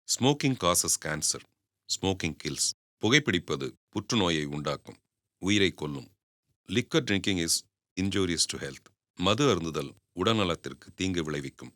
Smoking causes cancer. Smoking kills. புகைப்பிடிப்பது புற்றுநோயை உண்டாக்கும், உயிரை கொல்லும். Liquor drinking is injurious to health. மது அருந்துதல் உடல்நலத்திற்கு தீங்கு விளைவிக்கும்.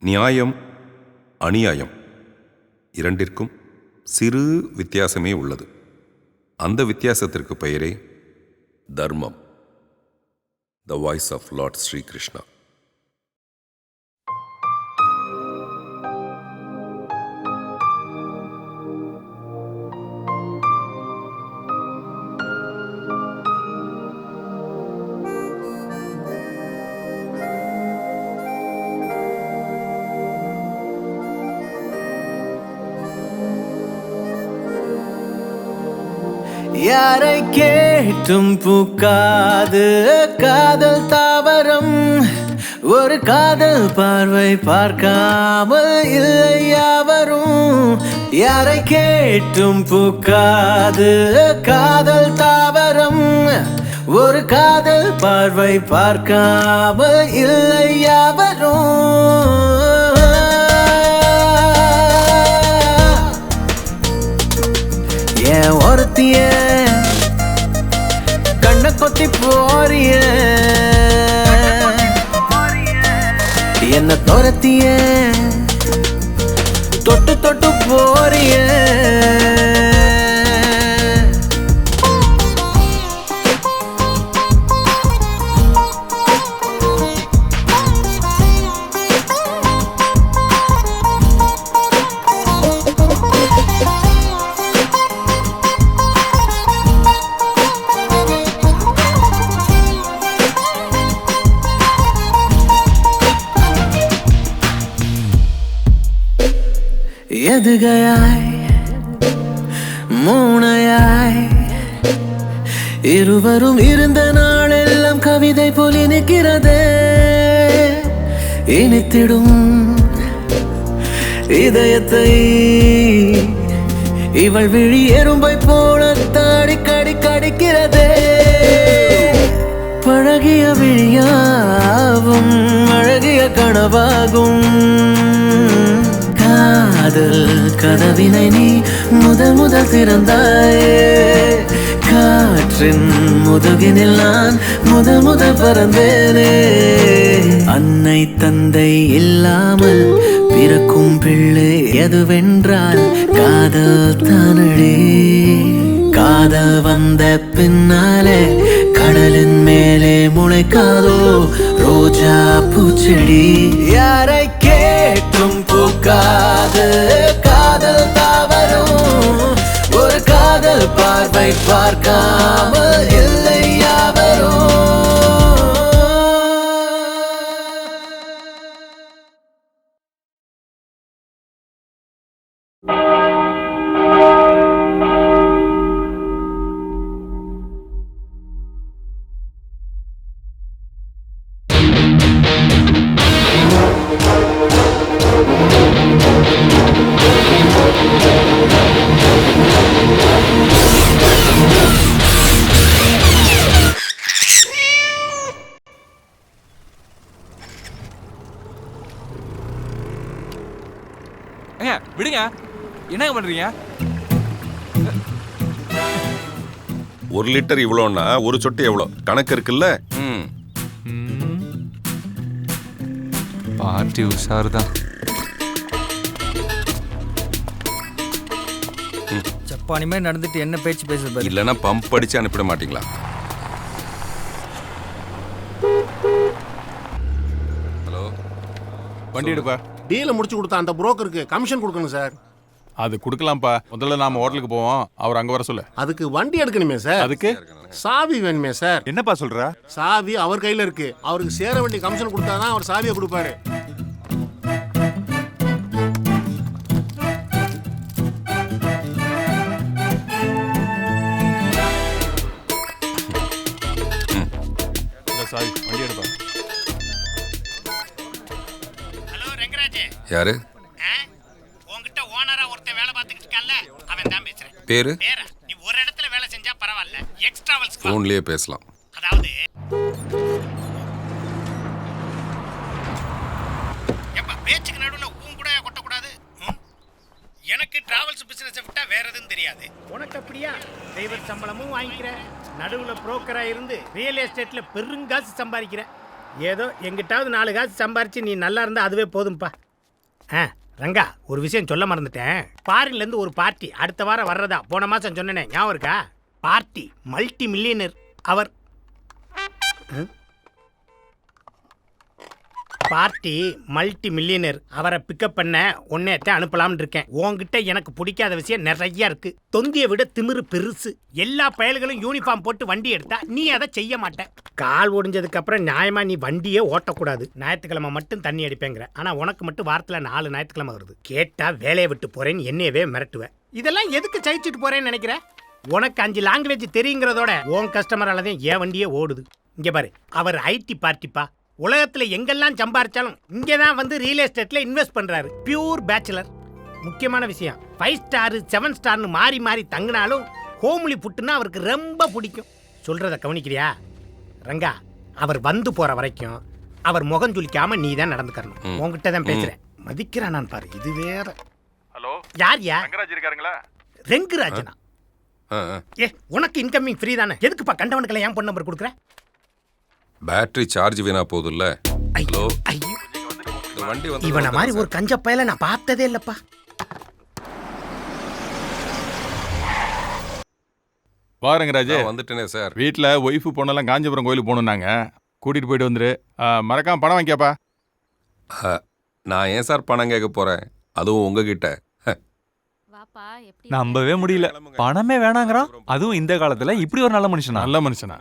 நியாயம், அநியாயம் இரண்டிற்கும் சிறு வித்தியாசமே உள்ளது. அந்த வித்தியாசத்திற்கு பெயரே தர்மம். The voice of lord Sri Krishna. யாரை கேட்டும் பூக்காது காதல் தாவரம். ஒரு காதல் பார்வை பார்க்காமல் இல்லை யாவரும். யாரை கேட்டும் பூக்காது காதல் தாவரம். ஒரு காதல் பார்வை பார்க்காமல் இல்லை யாவரும். ஏன் ஒருத்திய கண்ண கொத்தி போறிய, என்ன துரத்திய தொட்டு தொட்டு போறிய. எதுகையாய் மூணையாய் இருவரும் இருந்த நாளெல்லாம் கவிதை போல் இனிக்கிறதே. இனித்திடும் இதயத்தை இவள் விழி எறும்பை போல தாடி கடி கடிக்கிறதே. பழகிய விழியாவும் அழகிய கனவாகும். காதல் கதவினை நீ முதல் திறந்தாயே. காற்றின் முதுகினில் நான் முதல் பறந்தேனே. அன்னை தந்தை இல்லாமல் பிறக்கும் பிள்ளை எதுவென்றால் காதல் தானடே. காதல் வந்த பின்னாலே கடலின் மேலே முளைக்காதோ ரோஜா பூச்செடி. யாரை கேட்டும் பூக்காது காதல் தாவரும். ஒரு காதல் பார்வை பார்க்காமல் இல்லை யாவரும். ஏங்க விடுங்க, என்னங்க பண்றீங்க? 1 லிட்டர் இவ்வளோன்னா ஒரு சொட்டு எவ்வளோ கணக்கு இருக்குல்ல? பார்ட்டி உஷாரு தான். ஜப்பானி மாதிரி நடந்துட்டு என்ன பேச்சு பேசுது பாரு. இல்லைன்னா பம்ப் அடிச்சு அனுப்பிட மாட்டீங்களா? ஹலோ, வண்டி எடுப்பா. டீலை முடிச்சு கொடுத்தா அந்த புரோக்கருக்கு கமிஷன் கொடுக்கணும் சார். அது கொடுக்கலாம்ப்பா. முதல்ல நாம ஹோட்டலுக்கு போவோம், அவர் அங்க வர சொல்லு. அதுக்கு வண்டி எடுக்கணுமே சார். அதுக்கு சாவி வேணுமே சார். என்னப்பா சொல்ற? சாவி அவர் கையில இருக்கு. அவருக்கு சேர வேண்டிய கமிஷன் கொடுத்தாதான் அவர் சாவியை கொடுப்பாரு. சாரி, வண்டி எடுப்பா. ஹலோ ரெங்கராஜ். யாரு? உன்கிட்ட ஓனரா ஒருத்தன் வேலை பார்த்துக்கிட்டு இருக்கான்ல, அவன் தான் பேசுறேன். பேரு? பேரா? நீ ஒரு இடத்துல வேலை செஞ்சா பரவாயில்ல, எக்ஸ்ட்ராவல்ஸ் ஃபோன்லயே பேசலாம். அதாவது எப்ப பேச்சுக்கு நடுவுல ஊன் கூட கொட்டக்கூடாது. எனக்கு டிராவல்ஸ் பிசினஸ் விட்டா வேற எதுவும் தெரியாது. உனக்கு அப்படியா? டிரைவர் சம்பளமும் வாங்கிக்கிற, நடுவுல புரோக்கரா இருந்து ரியல் எஸ்டேட்ல பெருங்காசு சம்பாதிக்கிற. ஏதோ எங்கிட்டாவது 4 காசு சம்பாரிச்சு நீ நல்லா இருந்தா அதுவே போதும்பா. ரங்கா, ஒரு விஷயம் சொல்ல மறந்துட்டேன். ஃபாரின்ல இருந்து ஒரு பார்ட்டி அடுத்த வாரம் வர்றதா போன மாசம் சொன்னேனே, ஞாபகம் இருக்கா? Party multi millionaire. அவர் பார்ட்டி மல்டி மில்லியனர். அவரை பிக்கப் பண்ண ஒன்னேத்த அனுப்பலாம்னு இருக்கேன். உன்கிட்ட எனக்கு பிடிக்காத விஷயம் நிறைய இருக்கு. தொந்தியை விட திமிரு பெருசு. எல்லா பயல்களும் யூனிஃபார்ம் போட்டு வண்டி எடுத்தா நீ அதை செய்ய மாட்ட. கால் ஒடிஞ்சதுக்கு அப்புறம் நியாயமா நீ வண்டியே ஓட்டக்கூடாது. ஞாயிற்றுக்கிழமை மட்டும் தண்ணி அடிப்பேங்கிற. ஆனா உனக்கு மட்டும் வாரத்துல 4 ஞாயிற்றுக்கிழமை வருது. கேட்டா வேலையை விட்டு போறேன்னு என்னையவே மிரட்டுவேன். இதெல்லாம் எதுக்கு சகிச்சுட்டு போறேன்னு நினைக்கிற? உனக்கு 5 லாங்குவேஜ் தெரியுங்கிறதோட உன் கஸ்டமரால தான் என் வண்டியே ஓடுது. இங்க பாரு, அவர் ஐடி பார்ட்டிப்பா. உலகத்துல எங்கெல்லாம் சம்பாரிச்சாலும் இங்கதான் வந்து ரியல் எஸ்டேட்ல இன்வெஸ்ட் பண்றாரு. Pure bachelor. முக்கியமான விஷயம், 5 ஸ்டார் 7 ஸ்டார்னு மாறி மாறி தங்கினாலும் ஹோம்லி புட்டுன்னா அவருக்கு ரொம்ப பிடிக்கும். சொல்றத கவனிக்கிறியா ரங்கா? அவர் வந்து போற வரைக்கும் அவர் முகம் சுளிக்காம நீ தான் நடந்துக்கறணும். உன்கிட்ட தான் பேசுறேன். மதிக்கிறான் நான் பாரு. இது வேற. ஹலோ, யார்யா? ரங்கராஜ் இருக்காருங்களா? ரெங்குராஜனா? உனக்கு இன்கமிங் ஃப்ரீ தானே, எதுக்குப்பா கண்டவனுக்கெல்லாம் ஏன் ஃபோன் நம்பர் கொடுக்குற? பேட்டரி சார்ஜ் வீணா போகுதுல்ல. ஹலோ, ஐயோ, இந்த வண்டி வந்து இவனை மாதிரி ஒரு கஞ்ச பயல நான் பார்த்ததே இல்லப்பா. வாருங்க ராஜே. வந்துட்டேனே சார். வீட்டில் ஒய்ஃபு பொண்ணெல்லாம் காஞ்சிபுரம் கோயிலுக்கு போகணுன்னாங்க. கூட்டிட்டு போயிட்டு வந்துரு. மறக்காம பணம் வாங்கிக்கப்பா. நான் ஏன் சார் பணம் கேட்க போறேன், அதுவும் உங்ககிட்ட? நம்பவே முடியல, பணமே வேணாங்கிறான். அதுவும் இந்த காலத்துல இப்படி ஒரு நல்ல மனுஷனா? நல்ல மனுஷனா?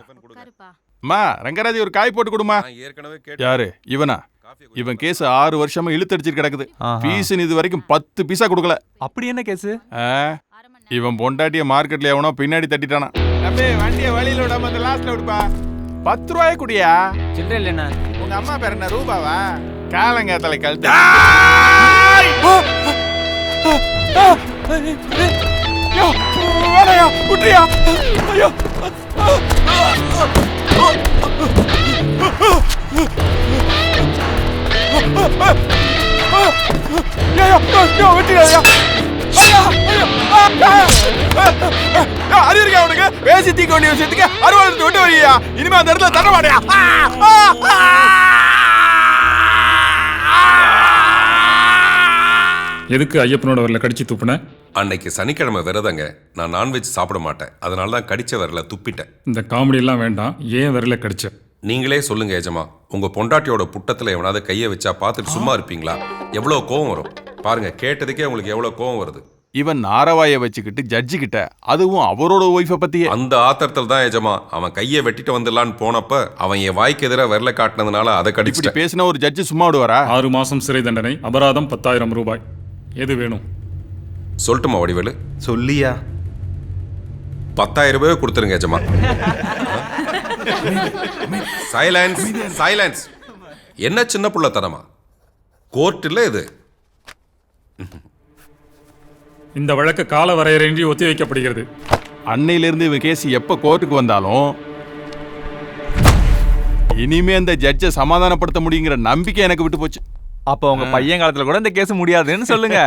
அம்மா, ரங்கராஜ் ஒரு காய் போட்டு கொடுமா. நான் ஏற்கனவே யாரு இவனா? இவன் கேஸ் 6 வருஷமா இழுத்தடிச்சிட்டு கிடக்குது. பீஸ் இது வரைக்கும் 10 பைசா கொடுக்கல. அப்படி என்ன கேஸ்? இவன் பொண்டாட்டிய மார்க்கெட்ல எவனோ பின்னாடி தட்டிட்டானா. அப்படியே வண்டிய வழியில விடாம அந்த லாஸ்ட்ல விடுப்பா. 10 ரூபாய் குடியா? சில்லறை இல்லைண்ணா. உங்க அம்மா பேர் என்ன, ரூபாவா? காலங்காத்தலை கழுத்து. குட்டியா? ஐயோ, அறிவிக்கா உனக்கு பேசி தீக்க வேண்டிய விஷயத்துக்கு அறுவாள் விட்டு வரியா? இனிமே அந்த இடத்துல தர மாட்டியா? எதுக்கு ஐயப்பனோட வரல கடிச்சு துப்புன? அன்னைக்கு சனிக்கிழமை விரதங்க, நான் நான்வெஜ் சாப்பிட மாட்டேன். அதனால தான் கடிச்ச விரல துப்பிட்டேன். இந்த காமெடி எல்லாம் வேண்டாம். ஏன் வரல கடிச்ச? நீங்களே சொல்லுங்க எஜமா, உங்க பொண்டாட்டியோட புட்டத்துல எவனாவது கையை வச்சா பார்த்துட்டு சும்மா இருப்பீங்களா? எவ்வளவு கோவம் வரும் பாருங்க. கேட்டதுக்கே உங்களுக்கு எவ்வளவு கோவம் வருது. இவன் நாரவாய வச்சுக்கிட்டு ஜட்ஜி கிட்ட, அதுவும் அவரோட ஒய்ஃபை பத்தியே. அந்த ஆத்திரத்தில் தான் எஜமா அவன் கையை வெட்டிட்டு வந்துடலான்னு போனப்ப அவன் என் வாய்க்கு எதிராக விரல காட்டினதுனால அதை கடிச்சு பேசின ஒரு ஜட்ஜி சும்மா விடுவாரா? 6 மாசம் சிறை தண்டனை, அபராதம் 10,000 ரூபாய். எது வேணும்? சொல்லட்டுமா வடிவேலு? சொல்லியா? 10,000 ரூபாய் கொடுத்துருங்க எஜமா. Silence, silence. என்ன சின்ன புள்ளத்தனமா? கோர்ட் இல்ல இது. இந்த வழக்கு கால வரையறையின்றி ஒத்தி வைக்கப்படுகிறது. அன்னையிலிருந்து இவன் கேஸ் எப்ப கோர்ட்டுக்கு வந்தாலும் இனிமே அந்த ஜட்ஜை சமாதானப்படுத்த முடியுங்கிற நம்பிக்கை எனக்கு விட்டு போச்சு. அப்ப உங்க பையன் காலத்துல கூட இந்த கேஸ் முடியாதுன்னு சொல்லுங்க.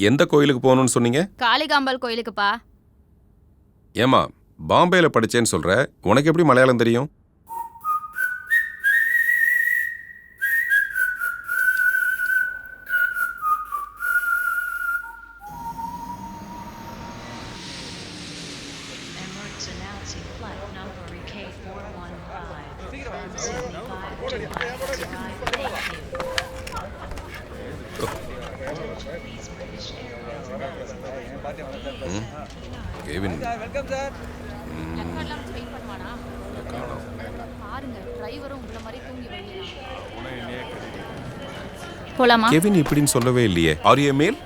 எந்த கோயிலுக்கு போகணும்னு சொன்னீங்க? காளிகாம்பாள் கோயிலுக்குப்பா. ஏமா பாம்பேல படிச்சேன்னு சொல்ற, உனக்கு எப்படி மலையாளம் தெரியும்? கெவின் போலாமா? கெவின் இப்படின்னு சொல்லவே இல்லையே. ஆர் யூ மேல்?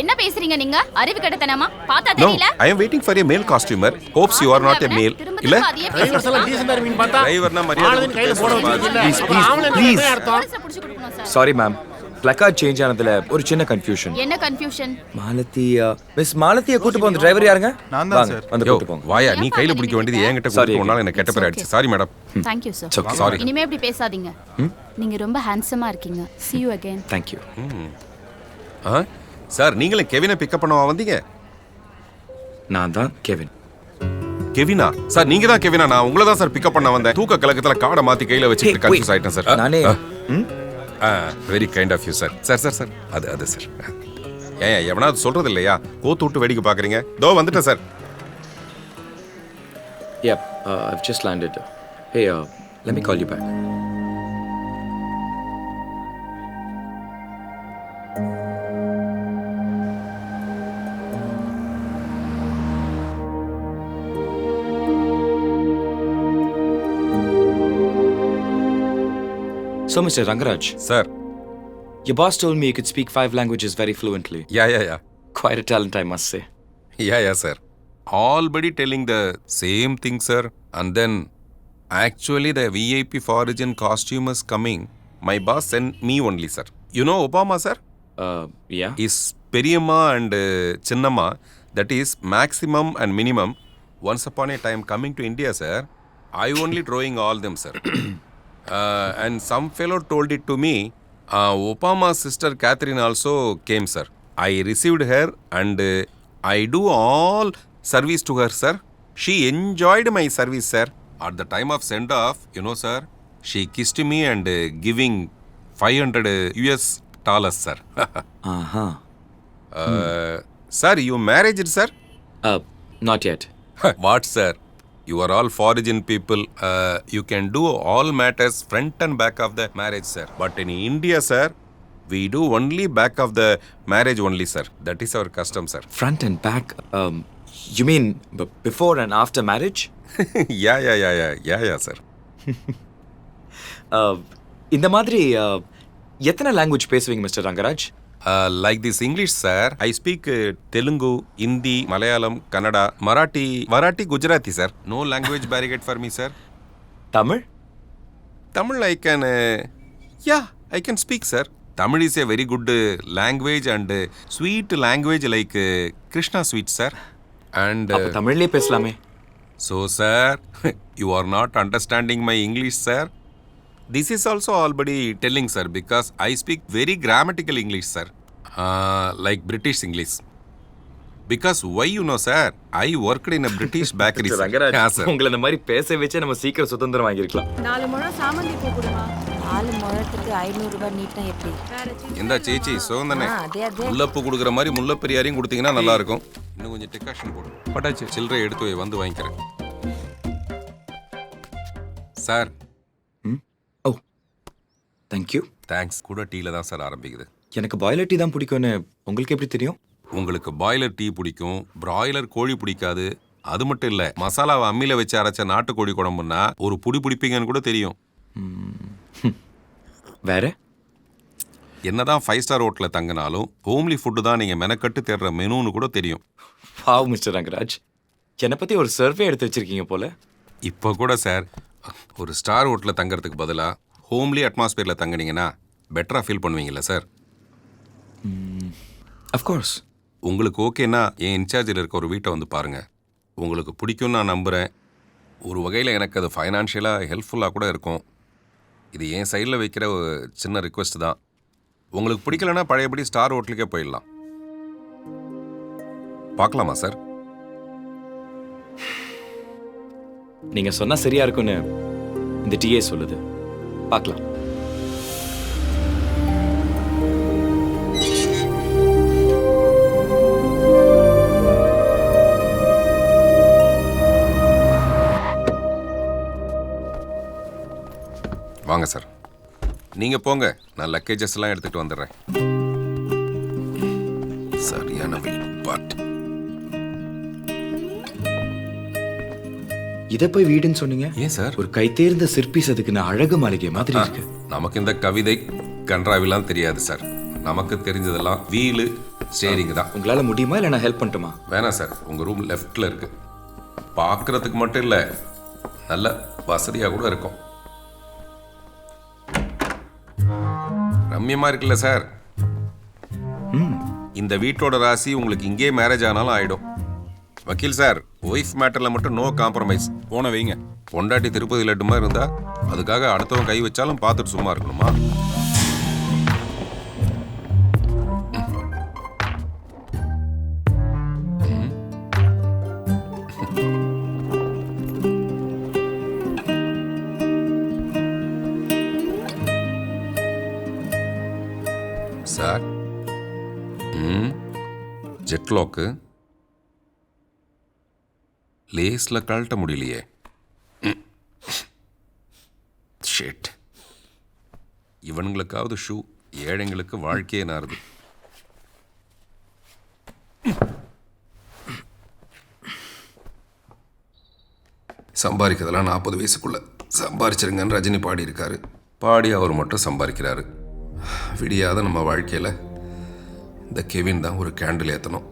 என்ன பேசுறீங்க நீங்க? அறிவு கெட்டத்தனமா? பார்த்தா No, தெரியல. I am waiting for a male costumer. Hopes you are not a male. இல்ல? டிரைவர்ஸ் எல்லாம் டீசெண்டா இருப்பீங்க பார்த்தா டிரைவர்னா மரியாதை ஆளுங்க கையில போட வச்சிருக்கீங்க. Please, அப்புறம் ஆம்பளை please. என்ன அர்த்தம்? போலீஸ்ல புடிச்சு கொடுக்கணும் sir. Sorry ma'am, placard change ஆனதுல ஒரு சின்ன கன்ஃபியூஷன். என்ன கன்ஃபியூஷன்? மாலதி மிஸ் மாலதியை கூட்டி போன டிரைவர் யாருங்க? நான் தான் வாங்க, சார். வந்து யோ, கூட்டி போங்க. வாயா நீ கையில பிடிக்க வேண்டியது என்கிட்ட Sorry. கொடுத்து ஒன்னால எனக்கு கெட்ட பேர் ஆயிடுச்சு. Sorry madam. Thank you sir. It's okay. Sorry. இனிமே இப்படி பேசாதீங்க. நீங்க ரொம்ப ஹேண்ட்ஸமா இருக்கீங்க. See you again. Thank you. Sir நீங்களும் கெவினை பிக்கப் பண்ணவா வந்தீங்க? நான் தான் கெவின். கெவினா? சார் நீங்க தான் கெவினா? நான் உங்களை தான் சார் பிக்கப் பண்ண வந்தேன். தூக்க கலக்கத்துல காடை மாத்தி கையில வச்சுட்டு Hey, கன்ஃபியூஸ் wait. ஆயிட்டேன் சார். நானே very kind of you sir. Sir sir sir அது சார். ஏன் எவனாவது சொல்றது இல்லையா? கோத்து விட்டு வேடிக்கை பாக்குறீங்க. தோ வந்துட்டேன் sir. Yep, I've just landed. Hey, let me call you back. So, Mr. Rangaraj, sir. your boss told me you could speak 5 languages very fluently. Yeah. Quite a talent, I must say. Yeah, sir. Already telling the same thing, sir. And then, actually, the VIP for origin costumers coming. My boss sent me only, sir. You know Obama, sir? Yeah? Is Periyamma and Chinnamma. That is maximum and minimum. Once upon a time coming to India, sir, I only drawing all them, sir. And some fellow told it to me. Obama's sister Catherine also came, sir. I received her and I do all service to her, sir. She enjoyed my service, sir. At the time of send-off, you know, sir, she kissed me and giving $500 US, sir. Uh-huh. Sir, you married, sir? Not yet. What, sir? You are all foreign people. You can do all matters front and back of the marriage, sir. But in India, sir, we do only back of the marriage only, sir. That is our custom, sir. Front and back? You mean before and after marriage? Yeah, sir. இந்த மாதிரி எத்தனை language பேசுவீங்க mister Rangaraj? Like this English, sir, I speak Telugu, Hindi, Malayalam, Kannada, Marathi, Gujarati, sir. No language barrier for me, sir. Tamil? Tamil I can, I can speak, sir. Tamil is a very good language and sweet language like Krishna sweet, sir. And அப்ப தமிழ்லயே பேசலாமே. so, sir, you are not understanding my English, sir. This is also already telling, sir, because I speak very grammatical English, sir. Like British English. Because why, you know, sir, I worked in a British bakery. Mister Sir. Rangaraj, Yeah, sir. உங்களை இந்த மாதிரி பேச வச்சே நம்ம சீக்கிரம் சுதந்திரம் வாங்கிருக்கலாம். 4 முழம் சாமந்தி பூ கொடுமா. 4 முழத்துக்கு 500 ரூபாய் நீட்டா எப்படி? இந்த சேச்சி சோந்தனே அதே முல்லப்பு கொடுக்குற மாதிரி முல்லப்பெரியாரையும் கொடுத்தீங்கன்னா நல்லா இருக்கும். இன்னும் கொஞ்சம் டிகாஷன் போடு. பட்டாச்சு சில்லறை எடுத்து வை, வந்து வாங்கிக்கிறேன். சார். ஓ, தேங்க்யூ. தேங்க்ஸ். கூட டீல தான் சார் ஆரம்பிக்குது. எனக்கு பாய்லர் டீ தான் பிடிக்கும்னு உங்களுக்கு எப்படி தெரியும்? உங்களுக்கு பாய்லர் டீ பிடிக்கும், பிராய்லர் கோழி பிடிக்காது. அது மட்டும் இல்ல, மசாலாவை அம்மியில வச்சு அரைச்ச நாட்டுக்கோழி குழம்புன்னா ஒரு புடி பிடிப்பீங்கன்னு கூட தெரியும். வேற என்னதான் 5 ஸ்டார் ஹோட்டல்ல தங்கினாலும் ஹோம்லி ஃபுட்டு தான் நீங்க மெனக்கட்டு தேடுற மெனுன்னு கூட தெரியும். வாவ் மிஸ்டர் ரங்கராஜ், என்னை பத்தி ஒரு சர்வே எடுத்து வச்சிருக்கீங்க போல. இப்போ கூட சார், ஒரு ஸ்டார் ஹோட்டலில் தங்கறதுக்கு பதிலாக ஹோம்லி அட்மாஸ்பியரில் தங்கினீங்கன்னா பெட்டராக ஃபீல் பண்ணுவீங்கல்ல சார்? அஃப்கோர்ஸ். உங்களுக்கு ஓகேன்னா என் இன்சார்ஜில் இருக்க ஒரு வீட்டை வந்து பாருங்கள். உங்களுக்கு பிடிக்கும்னு நான் நம்புகிறேன். ஒரு வகையில் எனக்கு அது ஃபைனான்ஷியலாக ஹெல்ப்ஃபுல்லாக கூட இருக்கும். இது என் சைடில் வைக்கிற ஒரு சின்ன ரிக்வெஸ்ட் தான். உங்களுக்கு பிடிக்கலன்னா பழையபடி ஸ்டார் ஹோட்டலுக்கே போயிடலாம். பார்க்கலாமா சார்? நீங்க சொன்னா சரியா இருக்கும்னு இந்த டிஏ சொல்லுது. பார்க்கலாம். வாங்க சார். நீங்க போங்க, நான் லக்கேஜஸ் எல்லாம் எடுத்துட்டு வந்துடுறேன். சரியான வெளிப்பாட்டு. இதை போய் வீடுன்னு சொன்னீங்க? ஏன் சார்? ஒரு கைத்தேர்ந்த சிற்பி செதுக்குன அழகு மாளிகை மாதிரி இருக்கு. நமக்கு இந்த கவிதை கன்றாவிலாம் தெரியாது சார். நமக்கு தெரிஞ்சதெல்லாம் வீலு ஸ்டேரிங் தான். உங்களால முடியுமா இல்லை நான் ஹெல்ப் பண்ணட்டுமா? வேணாம் சார், உங்க ரூம் லெஃப்ட்ல இருக்கு. பார்க்கறதுக்கு மட்டும் இல்லை, நல்ல வசதியாக கூட இருக்கும். ரம்யமா இருக்குல்ல சார்? இந்த வீட்டோட ராசி உங்களுக்கு இங்கே மேரேஜ் ஆனாலும் ஆயிடும். வக்கீல் சார், ஒய்ஃப் மேட்டர்ல மட்டும் நோ காம்ப்ரமைஸ். போன வைங்க. பொண்டாட்டி திருப்பதி லட்டுமா இருந்தா அதுக்காக அடுத்தவன் கை வச்சாலும் பார்த்துட்டு சும்மா இருக்கணுமா? சார், ஜெட் லாக்கு லேஸ்ல கழட்ட முடியலையே. ஷிட். இவனுங்களுக்காவது ஷூ, ஏழைங்களுக்கு வாழ்க்கையே நாறுது. சம்பாதிக்கிறதெல்லாம் 40 வயசுக்குள்ள சம்பாதிச்சிருங்கன்னு ரஜினி பாடி இருக்காரு. பாடி அவர் மட்டும் சம்பாதிக்கிறாரு. விடியாத நம்ம வாழ்க்கையில் இந்த கெவின் தான் ஒரு கேண்டில் ஏற்றணும்.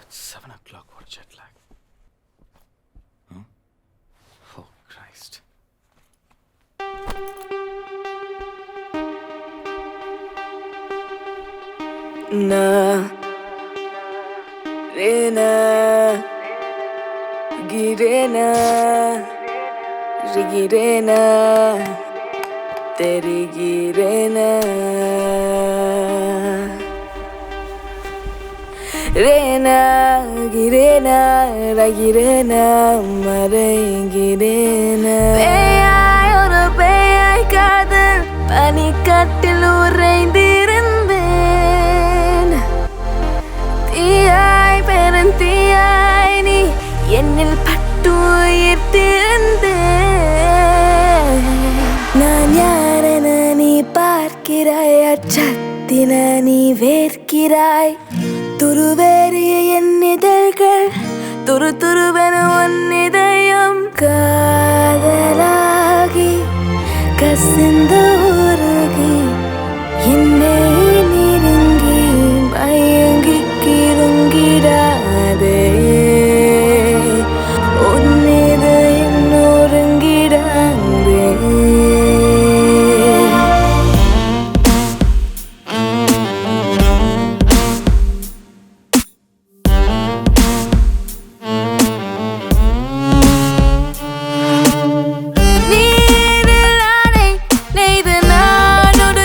It's 7 o'clock. What jet lag? Oh Christ. Na Rena Girena Rigirena Teri Girena Rena Girena Rigirena Marengirena Peyai oru peyai kadal panikattil உறைந்திருந்தேன். தீயாய் பெருந்தீயாய் நீ என்னில் பட்டு உயிர்த்திருந்தேன். நான் யாரென நீ பார்க்கிறாய், அச்சத்தின நீ வேர்க்கிறாய். துருவேறிய என் இதழ்கள் துரு துருவென உன் இதயம் காதலாகி கசிந்து உருகி என்னை நெருங்கி மயங்கி கிருங்கிடாதே. உன்னிது இன்னொருங்கிடாதே. நீரில் ஆடை நெய்து நான் ஒரு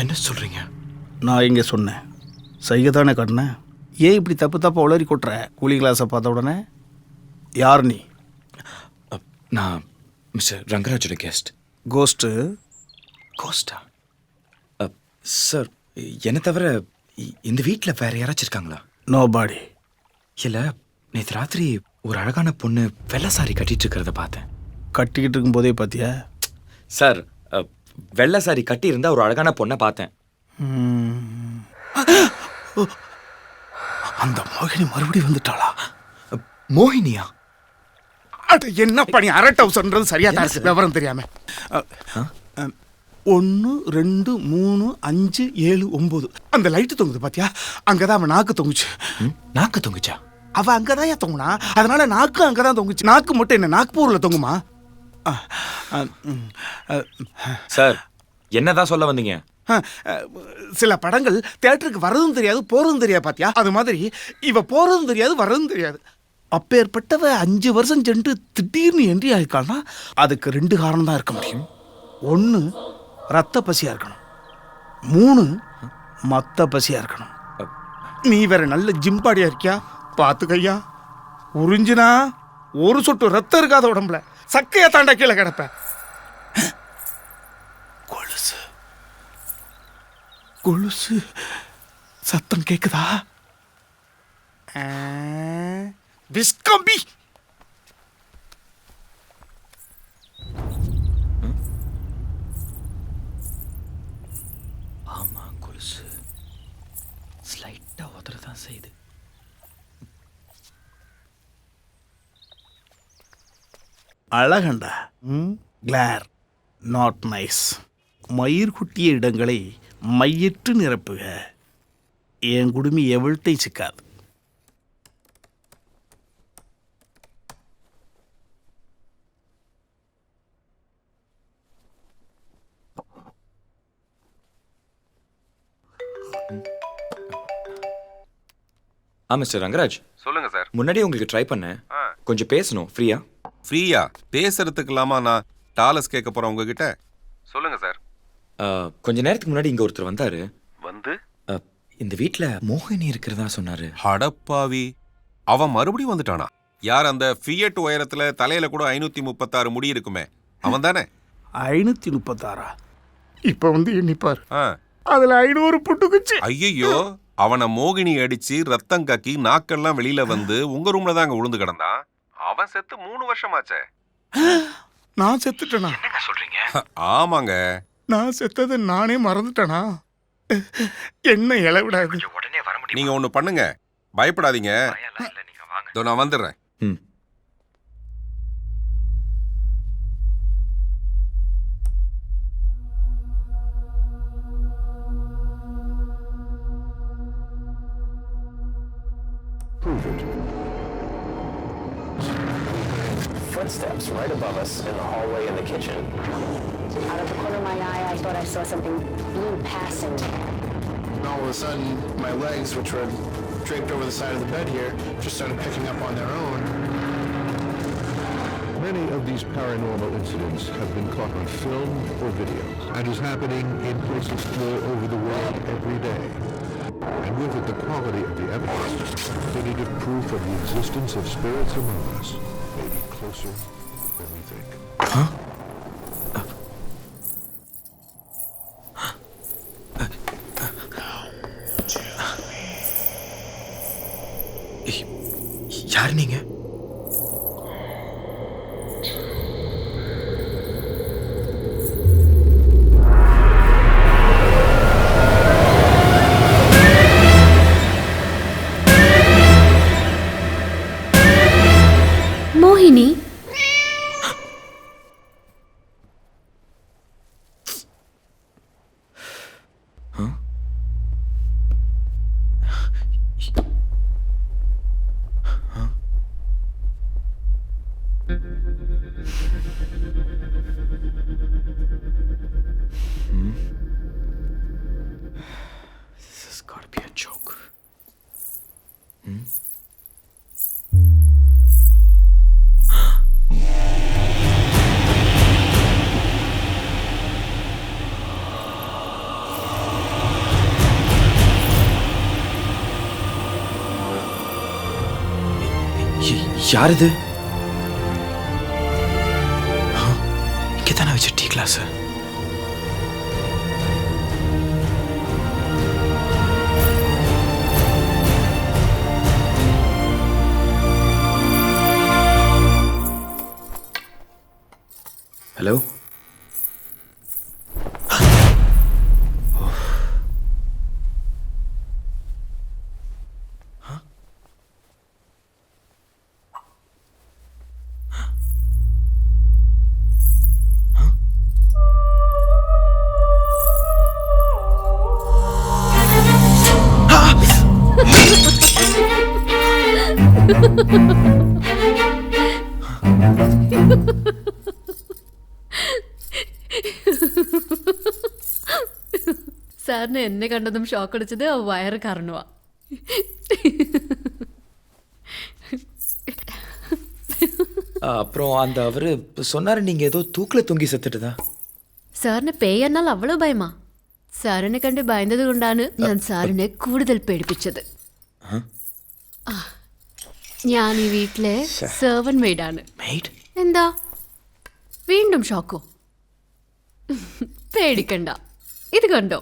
என்ன சொல்றீங்க? நான் இங்கே சொன்னேன், சைகை தானே காட்டினேன். ஏன் இப்படி தப்பு தப்பாக உளறி கொட்டுற? கூலிங் கிளாஸை பார்த்த உடனே யார் நீ? நான் மிஸ்டர் ரங்கராஜோட கெஸ்ட். கோஸ்ட்டு? கோஸ்டா? சார், என்னை தவிர இந்த வீட்டில் வேற யாராச்சும் இருக்காங்களா? Nobody. இல்லை, நேற்று ராத்திரி ஒரு அழகான பொண்ணு வெள்ளை சாரி கட்டிட்டு இருக்கிறத பார்த்தேன். கட்டிக்கிட்டு இருக்கும்போதே பார்த்தியா? சார், வெள்ளை சாரி கட்டி இருந்தா ஒரு அழகான பொண்ணை பார்த்தேன். அந்த மோகினி மறுபடியும் வந்துட்டாளா? மோகினியா? அட என்ன பண்ணி அரட் ஹவுஸ்ன்றது சரியா தான் இருக்கு, விவரம் தெரியாம. 1 2 3 5 7 9 அந்த லைட்டு தொங்குது பாத்தியா? அங்கதான் அவன் நாக்கு தொங்குச்சு. நாக்கு தொங்குச்சா? அவ அங்கதான் ஏன் தொங்குனா, அதனால நாக்கு அங்கதான் தொங்குச்சு. நாக்கு மட்டும் என்ன நாக்பூர்ல தொங்குமா? சார், என்னதான் சொல்ல வந்தீங்க? சில படங்கள் தியேட்டருக்கு வர்றதும் தெரியாது போறதும் தெரியாது பாத்தியா? அது மாதிரி இவ போறதும் தெரியாது வர்றதும் தெரியாது. அப்பேற்பட்டவ 5 வருஷம் சென்று திடீர்னு என்ட்ரி ஆயிருக்காள்னா அதுக்கு 2 காரணம் தான் இருக்க முடியும். 1 ரத்த பசியா இருக்கணும், 3 மத்த பசியா இருக்கணும். நீ வேற நல்ல ஜிம்பாடியா இருக்கியா? பார்த்துக்கையா, உறிஞ்சினா ஒரு சொட்டு ரத்தம் இருக்காத உடம்புல சக்கையா தாண்டா கீழே கிடப்ப. கொலுசு கொலுசு சத்தம் கேக்குதா? விஸ்கம்பி. ஆமா, கொலுசு ஸ்லைட்டா உதறதான் செய்யுது. அழகண்டா. கிளார் நாட் நைஸ். மயிர் குட்டிய இடங்களை மையிட்டு நிரப்புக. என் குடுமி எவள்கிட்ட சிக்காது. மிஸ்டர் ரங்கராஜ். சொல்லுங்க சார். முன்னாடி உங்களுக்கு ட்ரை பண்ணேன், கொஞ்சம் பேசணும். ஃப்ரீயா? ஃப்ரீயா பேசுறதுக்கு இல்லாமா நான் டாலஸ் கேட்க போறேன் உங்ககிட்ட. சொல்லுங்க சார். கொஞ்ச நேரத்துக்கு முன்னாடி இங்க ஒருத்தர் வந்தாரு. வந்து இந்த வீட்ல மோகினி இருக்கிறதா சொன்னாரு. அடப்பாவி, அவன் மறுபடியும் வந்துட்டானா? யார் அந்த ஃபியட் உயரத்துல தலையில கூட 536 முடி இருக்குமே, அவன் தானே? 536? இப்ப வந்து எண்ணிப்பார், அதுல 500 புட்டுக்குச்சு. ஐயோ, அவனை மோகினி அடிச்சு ரத்தம் காக்கி நாக்கெல்லாம் வெளியில வந்து உங்க ரூம்ல தான் அங்க விழுந்து கிடந்தான். அவன் செத்து 3 வருஷமாச்சே. நான் செத்துட்டேனா? என்னங்க சொல்றீங்க? ஆமாங்க. நான் செத்தது நானே மறந்துட்டேனா? என்ன இளவிடாது. உடனே வர முடியும். நீங்க ஒண்ணு பண்ணுங்க, பயப்படாதீங்க. நான் வந்துடுறேன். Footsteps right above us in the hallway in the kitchen. Out of the corner of my eye, I thought I saw something blue passing. And all of a sudden, my legs, which were draped over the side of the bed here, just started picking up on their own. Many of these paranormal incidents have been caught on film or video and is happening in places all over the world every day. And with it, the quality of the evidence, definitive proof of the existence of spirits among us, may be closer than we think. யார் நீங்க? மோகினி. யார் இது? இங்கே தானே வச்சு tea glass. Hello. സാറിന് എന്നെ കണ്ടതും ഷോക്ക് അടിച്ചത് വയറ് കാരണമാ. அப்புறம் அந்த அவரு சொன்னாரு நீங்க ஏதோ தூக்கில தொங்கி செத்துட்டுதா. സാറിന് പേയെന്നാൽ അവള് ഭയമാ. സാറിനെ കണ്ട് ഭയന്നത് കൊണ്ടാണ് ഞാൻ സാറിനെ കൂടുതൽ പേടിപ്പിച്ചത്. ഞാൻ ഈ വീട്ടിലെ സെർവൻ മെയ്ഡാണ്. എന്താ വീണ്ടും ഷോക്കോ? പേടിക്കണ്ട, ഇത് കണ്ടോ.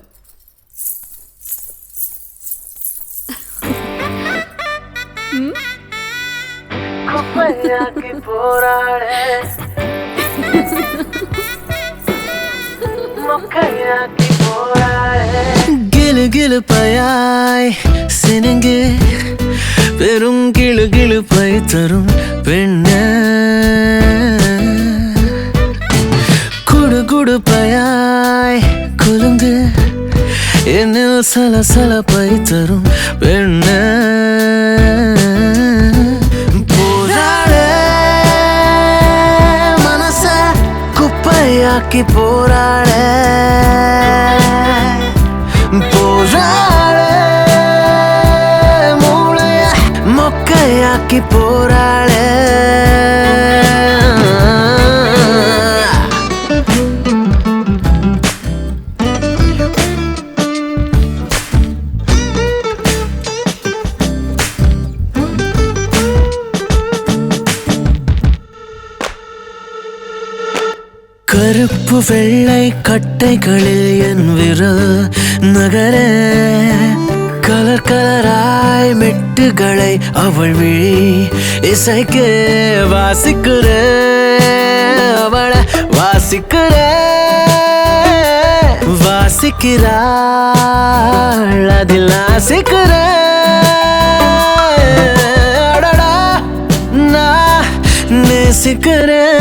கிளு கிளுப்பையாய் சினுங்கு பெரும் கிளு கிளுப்பை தரும் பெண்ண குடு குடுப்பையாய் குலுங்கு என்னில் சலசலப்பை தரும் பெண்ண போராட மனச குப்பையாக்கி போராட போராட மூளைய மொக்கையாக்கி போராட கருப்பு வெள்ளை கட்டைகளில் என் விரல் நகர கலர் கலராய் மெட்டுகளை அவள் விழி இசைக்க வாசிக்கிற அவளை வாசிக்கிற வாசிக்கிறாள் அதில் ஆசிக்கிற அடடா நான் நேசிக்கிறேன்.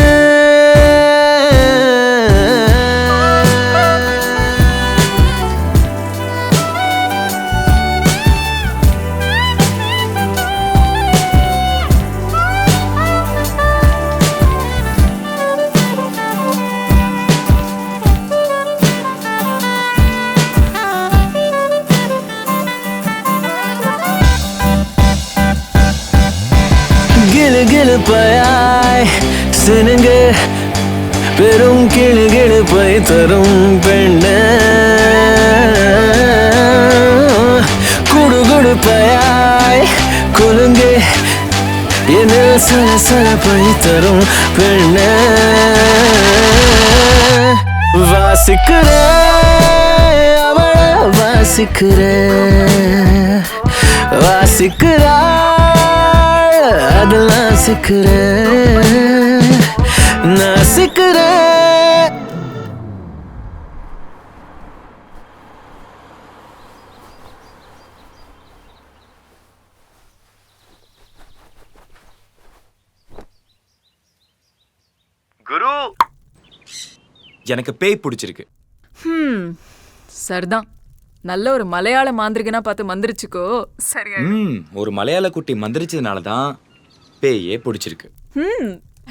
கிளு கிளுப்பையாய் சினுங்கு பெரும் கிளு கிளுப்பை தரும் பெண்ண குடு குடுப்பையாய் குலுங்கு என்னில் சலசலப்பை தரும் பெண்ண வாசிக்கிற அவளை வாசிக்கிற வாசிக்கிறா அதெல்லாம் சிக்கிறேன் நான் சிக்கிறேன். குரு, எனக்கு பேய் பிடிச்சிருக்கு. சரிதான். நல்ல ஒரு மலையாள மாந்திரிகனா பார்த்து மந்திரிச்சுக்கோ. சரியா? ஒரு மலையாள குட்டி மந்திரிச்சதுனால தான் பேயே பிடிச்சிருக்கு.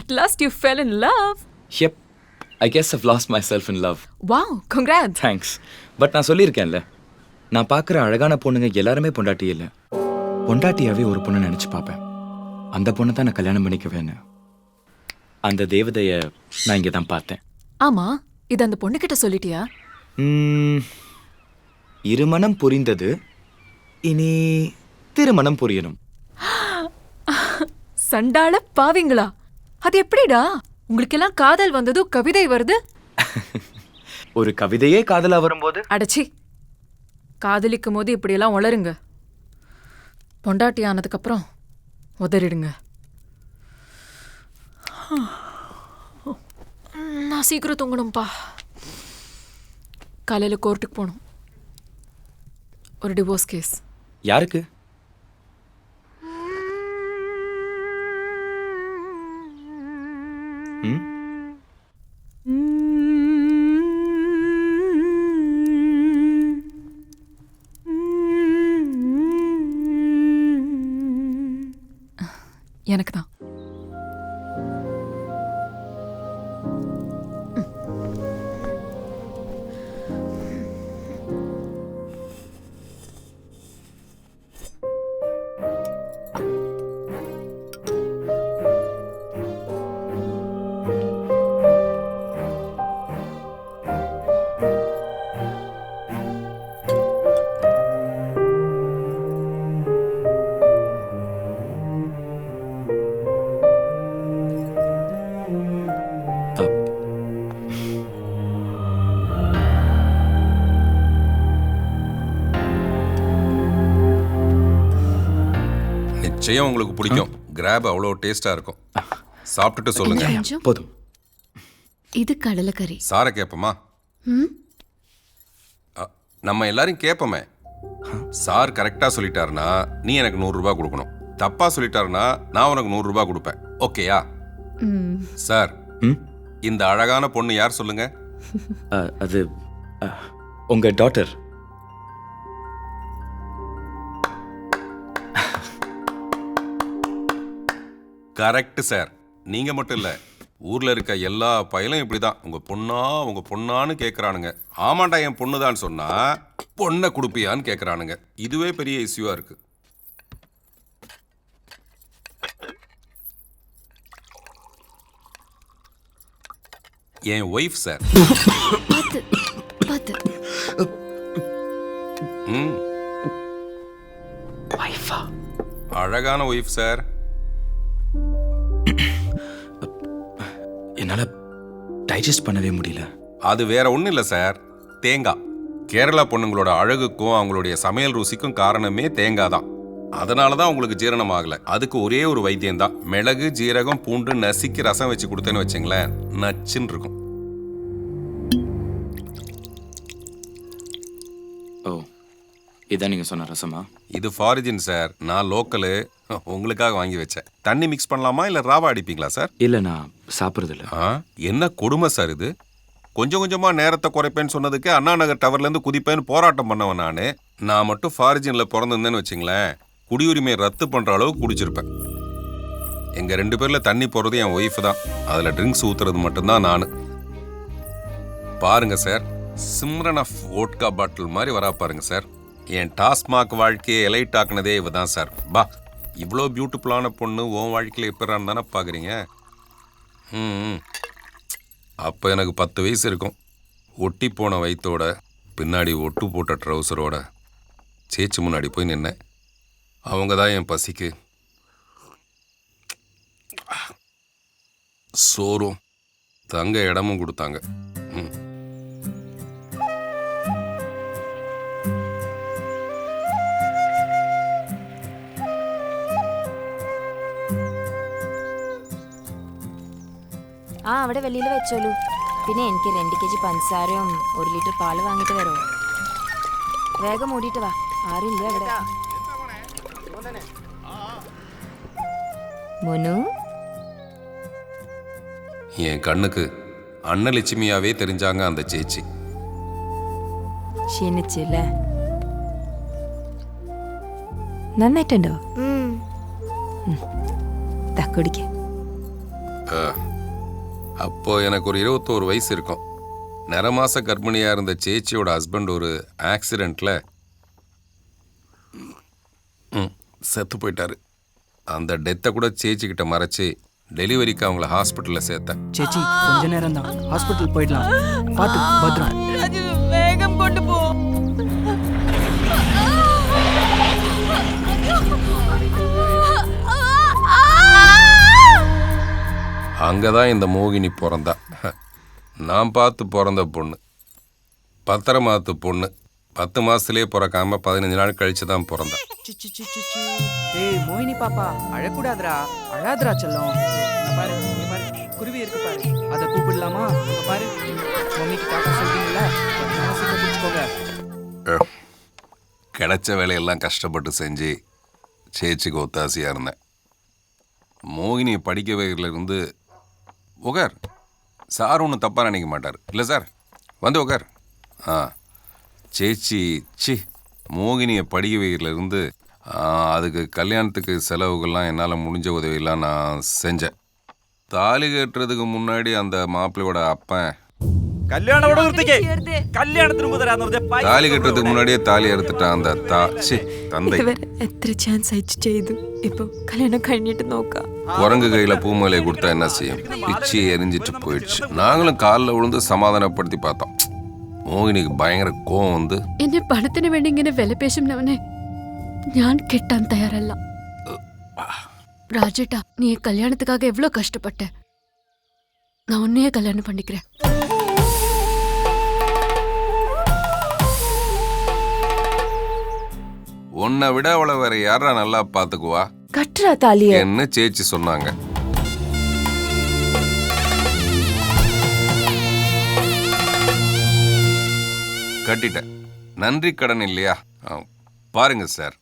At last you fell in love. Yep. I guess I've lost myself in love. Wow, congrats. Thanks. But நான் சொல்லியிருக்கேன்ல, நான் பார்க்குற அழகான பொண்ணுங்க எல்லாருமே பொண்டாட்டி இல்லை. பொண்டாட்டியாவே ஒரு பொண்ணை நினச்சி பார்ப்பேன். அந்த பொண்ணை தான் நான் கல்யாணம் பண்ணிக்குவேன்னு. அந்த தேவதையை நான் இங்கே தான் பார்த்தேன். ஆமா, இது அந்த பொண்ணுகிட்ட சொல்லிட்டியா? இருமணம் புரிந்தது, இனி திருமணம் புரியணும். சண்டாள பாவிங்களா? அது எப்படிடா உங்களுக்கெல்லாம் காதல் வந்ததும் கவிதை வருது? ஒரு கவிதையே காதலா வரும்போது அடச்சி, காதலிக்கும் போது இப்படியெல்லாம் உளருங்க. பொண்டாட்டி ஆனதுக்கு அப்புறம் உதறிடுங்க. நான் சீக்கிரம் தூங்கணும்பா. காலையில கோர்ட்டுக்கு போகணும். ஒரு டிவோர்ஸ் கேஸ். யாருக்கு? எனக்கு தான். நிச்சயம் உங்களுக்கு பிடிக்கும். கிராப் அவ்வளோ டேஸ்டா இருக்கும். சாப்பிட்டுட்டு சொல்லுங்க. போதும். இது கடலைக்கறி. சாரை கேட்போமா? நம்ம எல்லாரும் கேட்போமே. சார் கரெக்டா சொல்லிட்டாருன்னா நீ எனக்கு 100 ரூபாய் கொடுக்கணும். தப்பா சொல்லிட்டாருன்னா நான் உனக்கு 100 ரூபாய் கொடுப்பேன். ஓகேயா? சார், இந்த அழகான பொண்ணு யார் சொல்லுங்க? அது உங்க டாட்டர். Correct sir. நீங்க மட்டும் இல்ல, ஊர்ல இருக்க எல்லா பயலும் இப்படிதான். உங்க பொண்ணான்னு கேக்குறானுங்க. ஆமாண்டா என் பொண்ணுதான் சொன்னா பொண்ணை கொடுப்பியான்னு கேக்குறானுங்க. இதுவே பெரிய இஷ்யூவா இருக்கு. என் ஒய்ஃப் சார். அழகான ஒய்ஃப் சார். என்னால டைஜஸ்ட் பண்ணவே முடியல. அது வேற ஒண்ணும் இல்ல சார், தேங்காய். கேரளா பொண்ணுங்களோட அழகுக்கும் அவங்களுடைய சமையல் ருசிக்கும் காரணமே தேங்காய் தான். அதனாலதான் உங்களுக்கு ஜீரணம் ஆகல. அதுக்கு ஒரே ஒரு வைத்தியம் தான். மிளகு, ஜீரகம், பூண்டு நசுக்கி ரசம் வச்சு கொடுத்தேன்னு வச்சுங்களேன், நச்சுன்னு இருக்கும். ஓ, இதான் நீங்க சொன்ன ரசமா? இது ஃபாரிஜின் சார். நான் லோக்கலு, உங்களுக்காக வாங்கி வச்சேன். தண்ணி மிக்ஸ் பண்ணலாமா இல்ல ராவா அடிப்பீங்களா சார்? இல்ல, நான் சாப்பிடுறது இல்ல. என்ன கொடுமை சார் இது. கொஞ்சம் கொஞ்சமா நேரத்தை குறைப்பேன்னு சொன்னதுக்கு அண்ணா நகர் டவர்ல இருந்து குதிப்பேன்னு போராட்டம் பண்ணவன் நானு. நான் மட்டும் ஃபாரிஜின்ல பிறந்திருந்தேன்னு வச்சுங்களேன், குடியுரிமையை ரத்து பண்ற அளவுக்கு குடிச்சிருப்பேன். எங்க 2 பேர்ல தண்ணி போறது என் ஒய்ஃப் தான். அதுல ட்ரிங்க்ஸ் ஊத்துறது மட்டும்தான் நானு. பாருங்க சார், சிம்ரன் ஆஃப் வோட்கா பாட்டில் மாதிரி வரா பாருங்க சார். என் டாஸ்மாக் வாழ்க்கையை எலைட் ஆக்குனதே இவ தான் சார். பா, இவ்வளோ பியூட்டிஃபுல்லான பொண்ணு உன் வாழ்க்கையில் எப்படான்னு தானே பார்க்குறீங்க. அப்போ எனக்கு 10 வயசு இருக்கும். ஒட்டி போன வயிற்றோட, பின்னாடி ஒட்டு போட்ட ட்ரௌசரோட சேச்சு முன்னாடி போய் நின்னேன். அவங்க தான் என் பசிக்கு சோறும் தங்க இடமும் கொடுத்தாங்க. അവിടെ വെളിയിൽ വെച്ചോളൂ. പിന്നെ എനിക്ക് 2 kg പഞ്ചസാരയും 1 ലിറ്റർ പാല് വാങ്ങിട്ട് വരോ. വേഗം ഓടിയിട്ട് വാ, ആരില്ല അവിടെ. മോനു, என் கண்ணுக்கு அன்னலட்சுமியாவே தெரிஞ்சாங்க அந்த சேச்சி. ക്ഷീണിച്ചില്ലേ? നന്നായിട്ടുണ്ടോ? കുടിക്ക. அப்போ எனக்கு ஒரு 21 வயசு இருக்கும். நிறமாச கர்ப்பிணியா இருந்த சேச்சியோட ஹஸ்பண்ட் ஒரு ஆக்சிடென்ட்ல செத்து போயிட்டாரு. அந்த டெத்தை கூட சேச்சி கிட்ட மறைச்சு டெலிவரிக்கு அவங்கள ஹாஸ்பிட்டல்ல சேர்த்தேன். சேச்சி, கொஞ்ச நேரம் தான், ஹாஸ்பிட்டல் போயிடலாம். பாத்து பத்திரம். ராஜு, வேகம் கொண்டு போ. அங்கே தான் இந்த மோகினி பிறந்தா. நான் பார்த்து பிறந்த பொண்ணு, பத்திரமாத்து பொண்ணு. 10 மாசத்துலேயே பிறக்காம 15 நாள் கழிச்சு தான் பிறந்தா. ஏய் மோகினி பாப்பா, அழக்கூடாதுடா, அழாதுடா செல்லம். பாரு பாரு, குருவி இருக்கு பாரு, அதை கூப்பிடலாமா? அங்க பாரு, மம்மிக்கு டாட்டா சொல்றீங்களா? பிடிச்சுக்கோங்க. கிடைச்ச வேலையெல்லாம் கஷ்டப்பட்டு செஞ்சு சேச்சிக்கு ஒத்தாசையாக இருந்தேன். மோகினியை படிக்க வைக்கிறதுலேருந்து உகார் சார் ஒன்றும் தப்பாக நினைக்க மாட்டார். இல்லை சார் வந்து உகார். சேச்சி மோகினியை படிக்க வைக்கிறதுலேருந்து அதுக்கு கல்யாணத்துக்கு செலவுகள்லாம் என்னால் முடிஞ்ச உதவியெல்லாம் நான் செஞ்சேன். தாலி கட்டுறதுக்கு முன்னாடி அந்த மாப்பிள்ளையோட அப்பன் தாலி கட்டுறதுக்கு முன்னாடியே தாலி அறுத்துட்டான். அந்த தந்தை എത്ര ചാൻസ് അയച്ചു ചെയ്തു. ഇപ്പൊ കല്യാണം കഴിഞ്ഞിട്ട് നോക്കാം. குரங்கு கையில பூமாலையை கொடுத்தா என்ன செய்யும்? பிச்சு எரிஞ்சிட்டு போயிடுச்சு. நாங்களும் காலில் விழுந்து சமாதானப்படுத்தி பார்த்தோம். மோகினிக்கு பயங்கர கோவம் வந்து എന്നെ പണത്തിന് വേണ്ടി ഇങ്ങനെ വില പേശുന്നവനെ ഞാൻ കെട്ടാൻ തയ്യാറല്ല. ராஜேட்டா, நீ கல்யாணத்துக்காக எவ்வளவு கஷ்டப்பட்ட. நான் உன்னையே கல்யாணம் பண்ணிக்கிறேன். உன்னை விட அவளை வேற யாரா நல்லா பாத்துக்குவா? கட்டுறா தாலிய என்ன சேச்சி சொன்னாங்க. கட்டிட்டேன். நன்றி கடன் இல்லையா? பாருங்க சார்,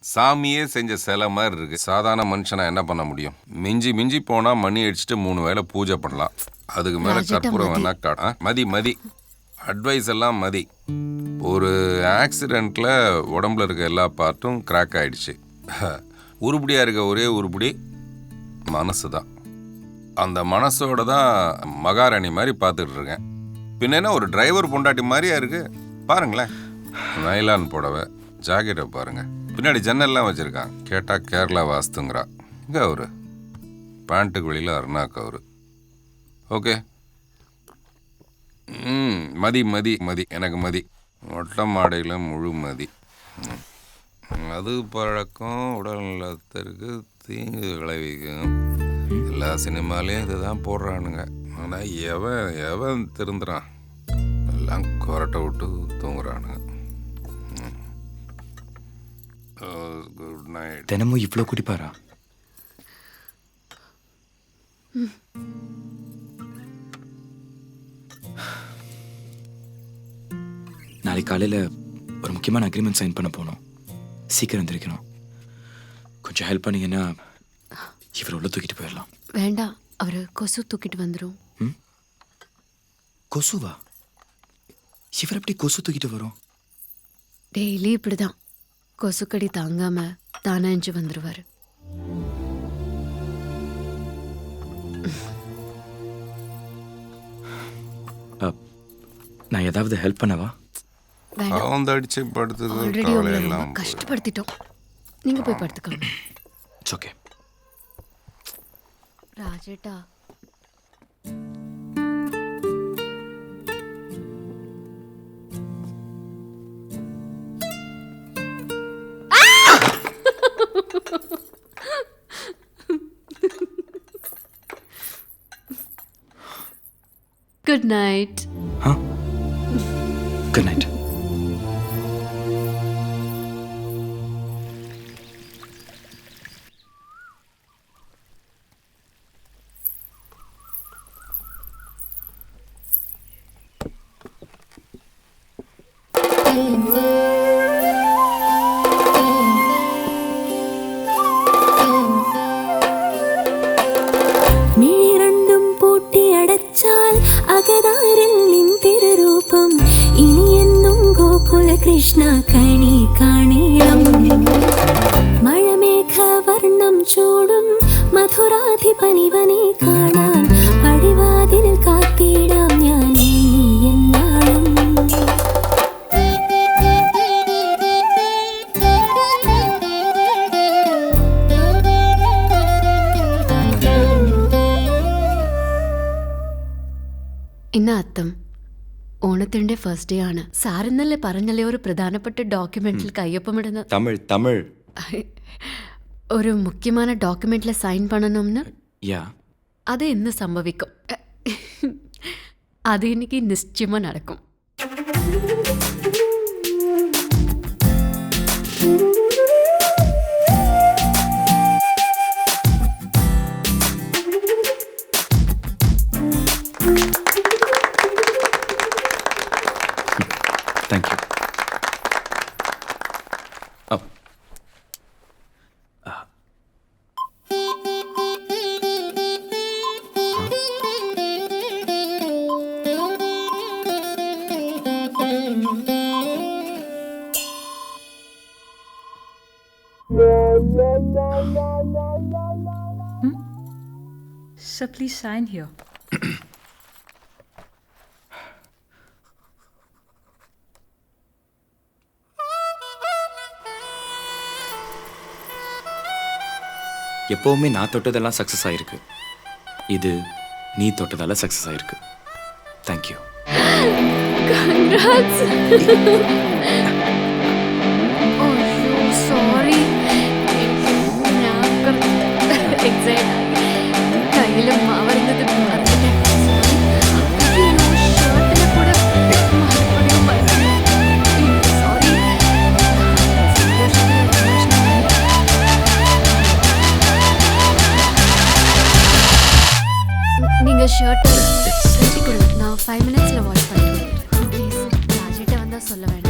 சாமியே செஞ்ச சிலை மாதிரி இருக்கு. சாதாரண மனுஷனா என்ன பண்ண முடியும்? மிஞ்சி போனா மணி அடிச்சுட்டு 3 வேளை பூஜை பண்ணலாம். அதுக்கு மேல கற்பூரம் வேணா காடா. மதி அட்வைஸ் எல்லாம் மதி. ஒரு ஆக்சிடெண்ட்ல உடம்புல இருக்க எல்லா பார்ட்டும் கிராக் ஆயிடுச்சு. உருப்படியா இருக்க ஒரே உருப்படி மனசு தான். அந்த மனசோட தான் மகாராணி மாதிரி பார்த்துட்டு இருக்கேன். பின்ன என்ன ஒரு டிரைவர் பொண்டாட்டி மாதிரியா இருக்கு? பாருங்களேன், நைலான் புடவை, ஜாக்கெட்டை பாருங்க, பின்னாடி ஜன்னல்லாம் வச்சிருக்கான். கேட்டா கேரளா வாஸ்துங்கிறா. இங்க அவரு பேண்ட்டுக்கு வெளியில அருணாக்கு அவரு. ஓகே, மதி எனக்கு மதி. மொட்டை மாடையில் முழு மதி. அது பழக்கம் உடல் நலத்திற்கு தீங்கு விளைவிக்கும். எல்லா சினிமாலேயும் இதுதான் போடுறானுங்க. ஆனால் எவன் திருந்துறான்? எல்லாம் கொரட்டை விட்டு தூங்குறானுங்க. Good night. தினமும் இவ்வளோ குடிப்பாரா? நாளைக்கு காலையில் ஒரு முக்கியமான அக்ரிமெண்ட் சைன் பண்ண போகணும். சீக்கிரம் வந்துருக்கணும். கொஞ்சம் ஹெல்ப் பண்ணீங்கன்னா இவர் உள்ள தூக்கிட்டு போயிடலாம். வேண்டாம், அவரு கொசு தூக்கிட்டு வந்துடும். கொசுவா? இவர் எப்படி கொசு தூக்கிட்டு வரும்? டெய்லி இப்படிதான், கொசுக்கடி தாங்காம தானா எஞ்சி வந்துருவாரு. நான் ஏதாவது ஹெல்ப் பண்ணவா? ஆல்ரெடி உங்களை ரொம்ப கஷ்டப்படுத்திட்டோம். நீங்க போய் படுத்துக்கோங்க. It's okay. ராஜேட்டா, குட் நைட். Good night. நீரண்டும் பூட்டி அடைச்சால் அகதாரில் நின் திருரூபம் இனி என்னும் கோகுல கிருஷ்ணா கணி காணீரம் மழமேഘ വർണ്ണം ചൂടും മധുരാധിപനിവനെ കാണാൻ പടിവാതിൽ കാത്തിടാം ഞാൻ എന്നാളും. ഇന്ന് അത്തം ഓണത്തിന്റെ ഫസ്റ്റ് ഡേ ആണ്. സാറിന്നല്ലേ പറഞ്ഞല്ലേ ഒരു പ്രധാനപ്പെട്ട ഡോക്യുമെന്റിൽ കയ്യൊപ്പമിടുന്ന தமிழ் ഒരു മുഖ്യமான ഡോക്യുമെന്റിൽ സൈൻ பண்ணணும்னு. யா அது இன்னும் சம்பவிக்கும். அது இன்னைக்கு நிச்சயமா நடக்கும். Thank you. Sir, please sign here. எப்பவுமே நான் தொட்டதெல்லாம் சக்ஸஸ் ஆயிருக்கு. இது நீ தொட்டதால சக்ஸஸ் ஆயிருக்கு. Thank you. Congrats. Oh, sorry. Excited. கையில மாவறந்தது மறந்துட்டேன். ஷர்ட்ல கூட மறப்படியும் மறந்துட்டேன். சாரி. நீங்க ஷர்ட் கட்டி கொடுங்க. நான் 5 minutesல வாஷ் பண்ணிடுறேன். ப்ளீஸ் ராஜிட்ட வந்தா சொல்ல வேண்டாம்.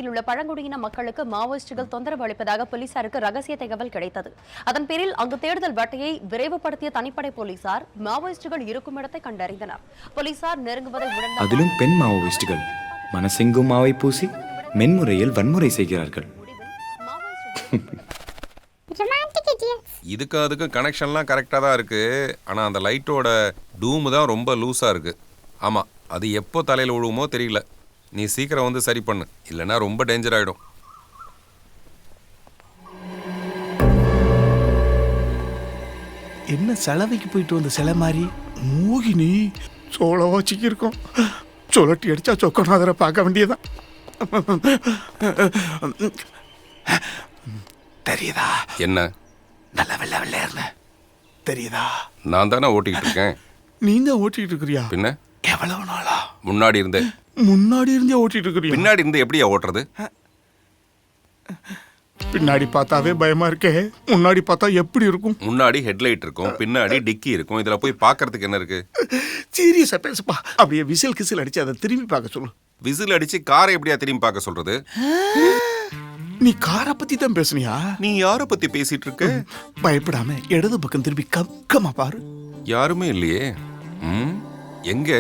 உள்ள பழங்குடியின மக்களுக்கு மாவோயிஸ்டுகள் தொந்தரவு அளிப்பதாக போலீசாருக்கு ரகசிய தகவல் கிடைத்தது. அதன் பேரில் அங்கு தேடுதல் வேட்டையை விரைவுபடுத்திய தனிப்படை போலீசார் மாவோயிஸ்டுகள் இருக்கும் இடத்தை கண்டறிந்தனர். போலீசார் நெருங்குவதை உணர்ந்த அதிலும் பெண் மாவோயிஸ்டுகள் மனசெங்கும் மாவை பூசி மென்முறையில் வன்முறை செய்கிறார்கள். இதுக்கு அதுக்கும் கனெக்ஷன்லாம் கரெக்டாக தான் இருக்கு. ஆனால் அந்த லைட்டோட டூமு தான் ரொம்ப லூஸாக இருக்கு. ஆமாம், அது எப்போ தலையில் விழுவுமோ தெரியல. நீ சீக்கிரம் வந்து சரி பண்ணு, இல்லைன்னா ரொம்ப டேஞ்சர் ஆகிடும். என்ன செலவைக்கு போயிட்டு வந்த சிலை மாதிரி மோகினி சோளவா சிக்கியிருக்கோம். சொலட்டி அடிச்சா சொக்கநாதரை பார்க்க வேண்டியதான். தெரியுதா? என்ன நல்ல வெள்ளை வெள்ளையர்ல தெரியுதா? நான் தானே ஓட்டிக்கிட்டு இருக்கேன். நீ தான் ஓட்டிட்டு இருக்கிறியா? பின்ன எவ்வளவு நாளா? முன்னாடி இருந்தேன். முன்னாடி இருந்தே ஓட்டிட்டு இருக்கிறியா? பின்னாடி இருந்து எப்படியா ஓட்டுறது? பின்னாடி பார்த்தாவே பயமா இருக்கே, முன்னாடி பார்த்தா எப்படி இருக்கும்? முன்னாடி ஹெட்லைட் இருக்கும், பின்னாடி டிக்கி இருக்கும். இதுல போய் பார்க்கறதுக்கு என்ன இருக்கு? சீரியஸா பேசுப்பா. அப்படியே விசில் கிசில் அடிச்சு அதை திரும்பி பார்க்க சொல்லு. விசில் அடிச்சு காரை எப்படியா திரும்பி பார்க்க சொல்றது? நீ காரை பத்தி தான் பேசுனியா? நீ யார பத்தி பேசிட்டு இருக்க? பயப்படாம இடது பக்கம் திரும்பி கமா பாரு. யாருமே இல்லையே. எங்க?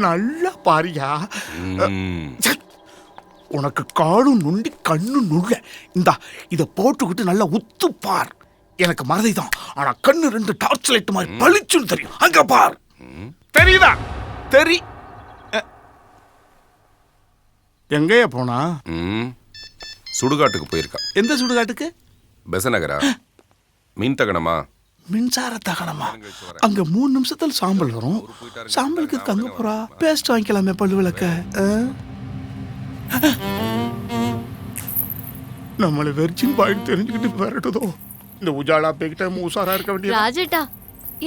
நல்லா பாரியா. உனக்கு காலும் நுண்டி கண்ணு நுள்ள. இந்தா இத போட்டுக்கிட்டு நல்லா உத்து பார். எனக்கு மறதி தான், ஆனா கண்ணு 2 டார்ச் லைட் மாதிரி பளிச்சுன்னு தெரியும். அங்க பார். தெரியுதா? எங்கேயா போனா? சுடுகாட்டுக்கு போயிருக்கா. எந்த சுடுகாட்டுக்கு? பெசநகரா? மீன் தகனமா? மின்சார தகனமா? அங்க 3 நிமிஷத்துல சாம்பல் வரும். சாம்பலுக்கு தங்க போறா. பேஸ்ட் வாங்கிக்கலாமே பல்லு விளக்க. நம்மள வெர்ஜின் பாயிண்ட் தெரிஞ்சுக்கிட்டு வரட்டுதோ. இந்த உஜாலா பேக்கிட்ட மூசாரா இருக்க வேண்டிய ராஜேட்டா,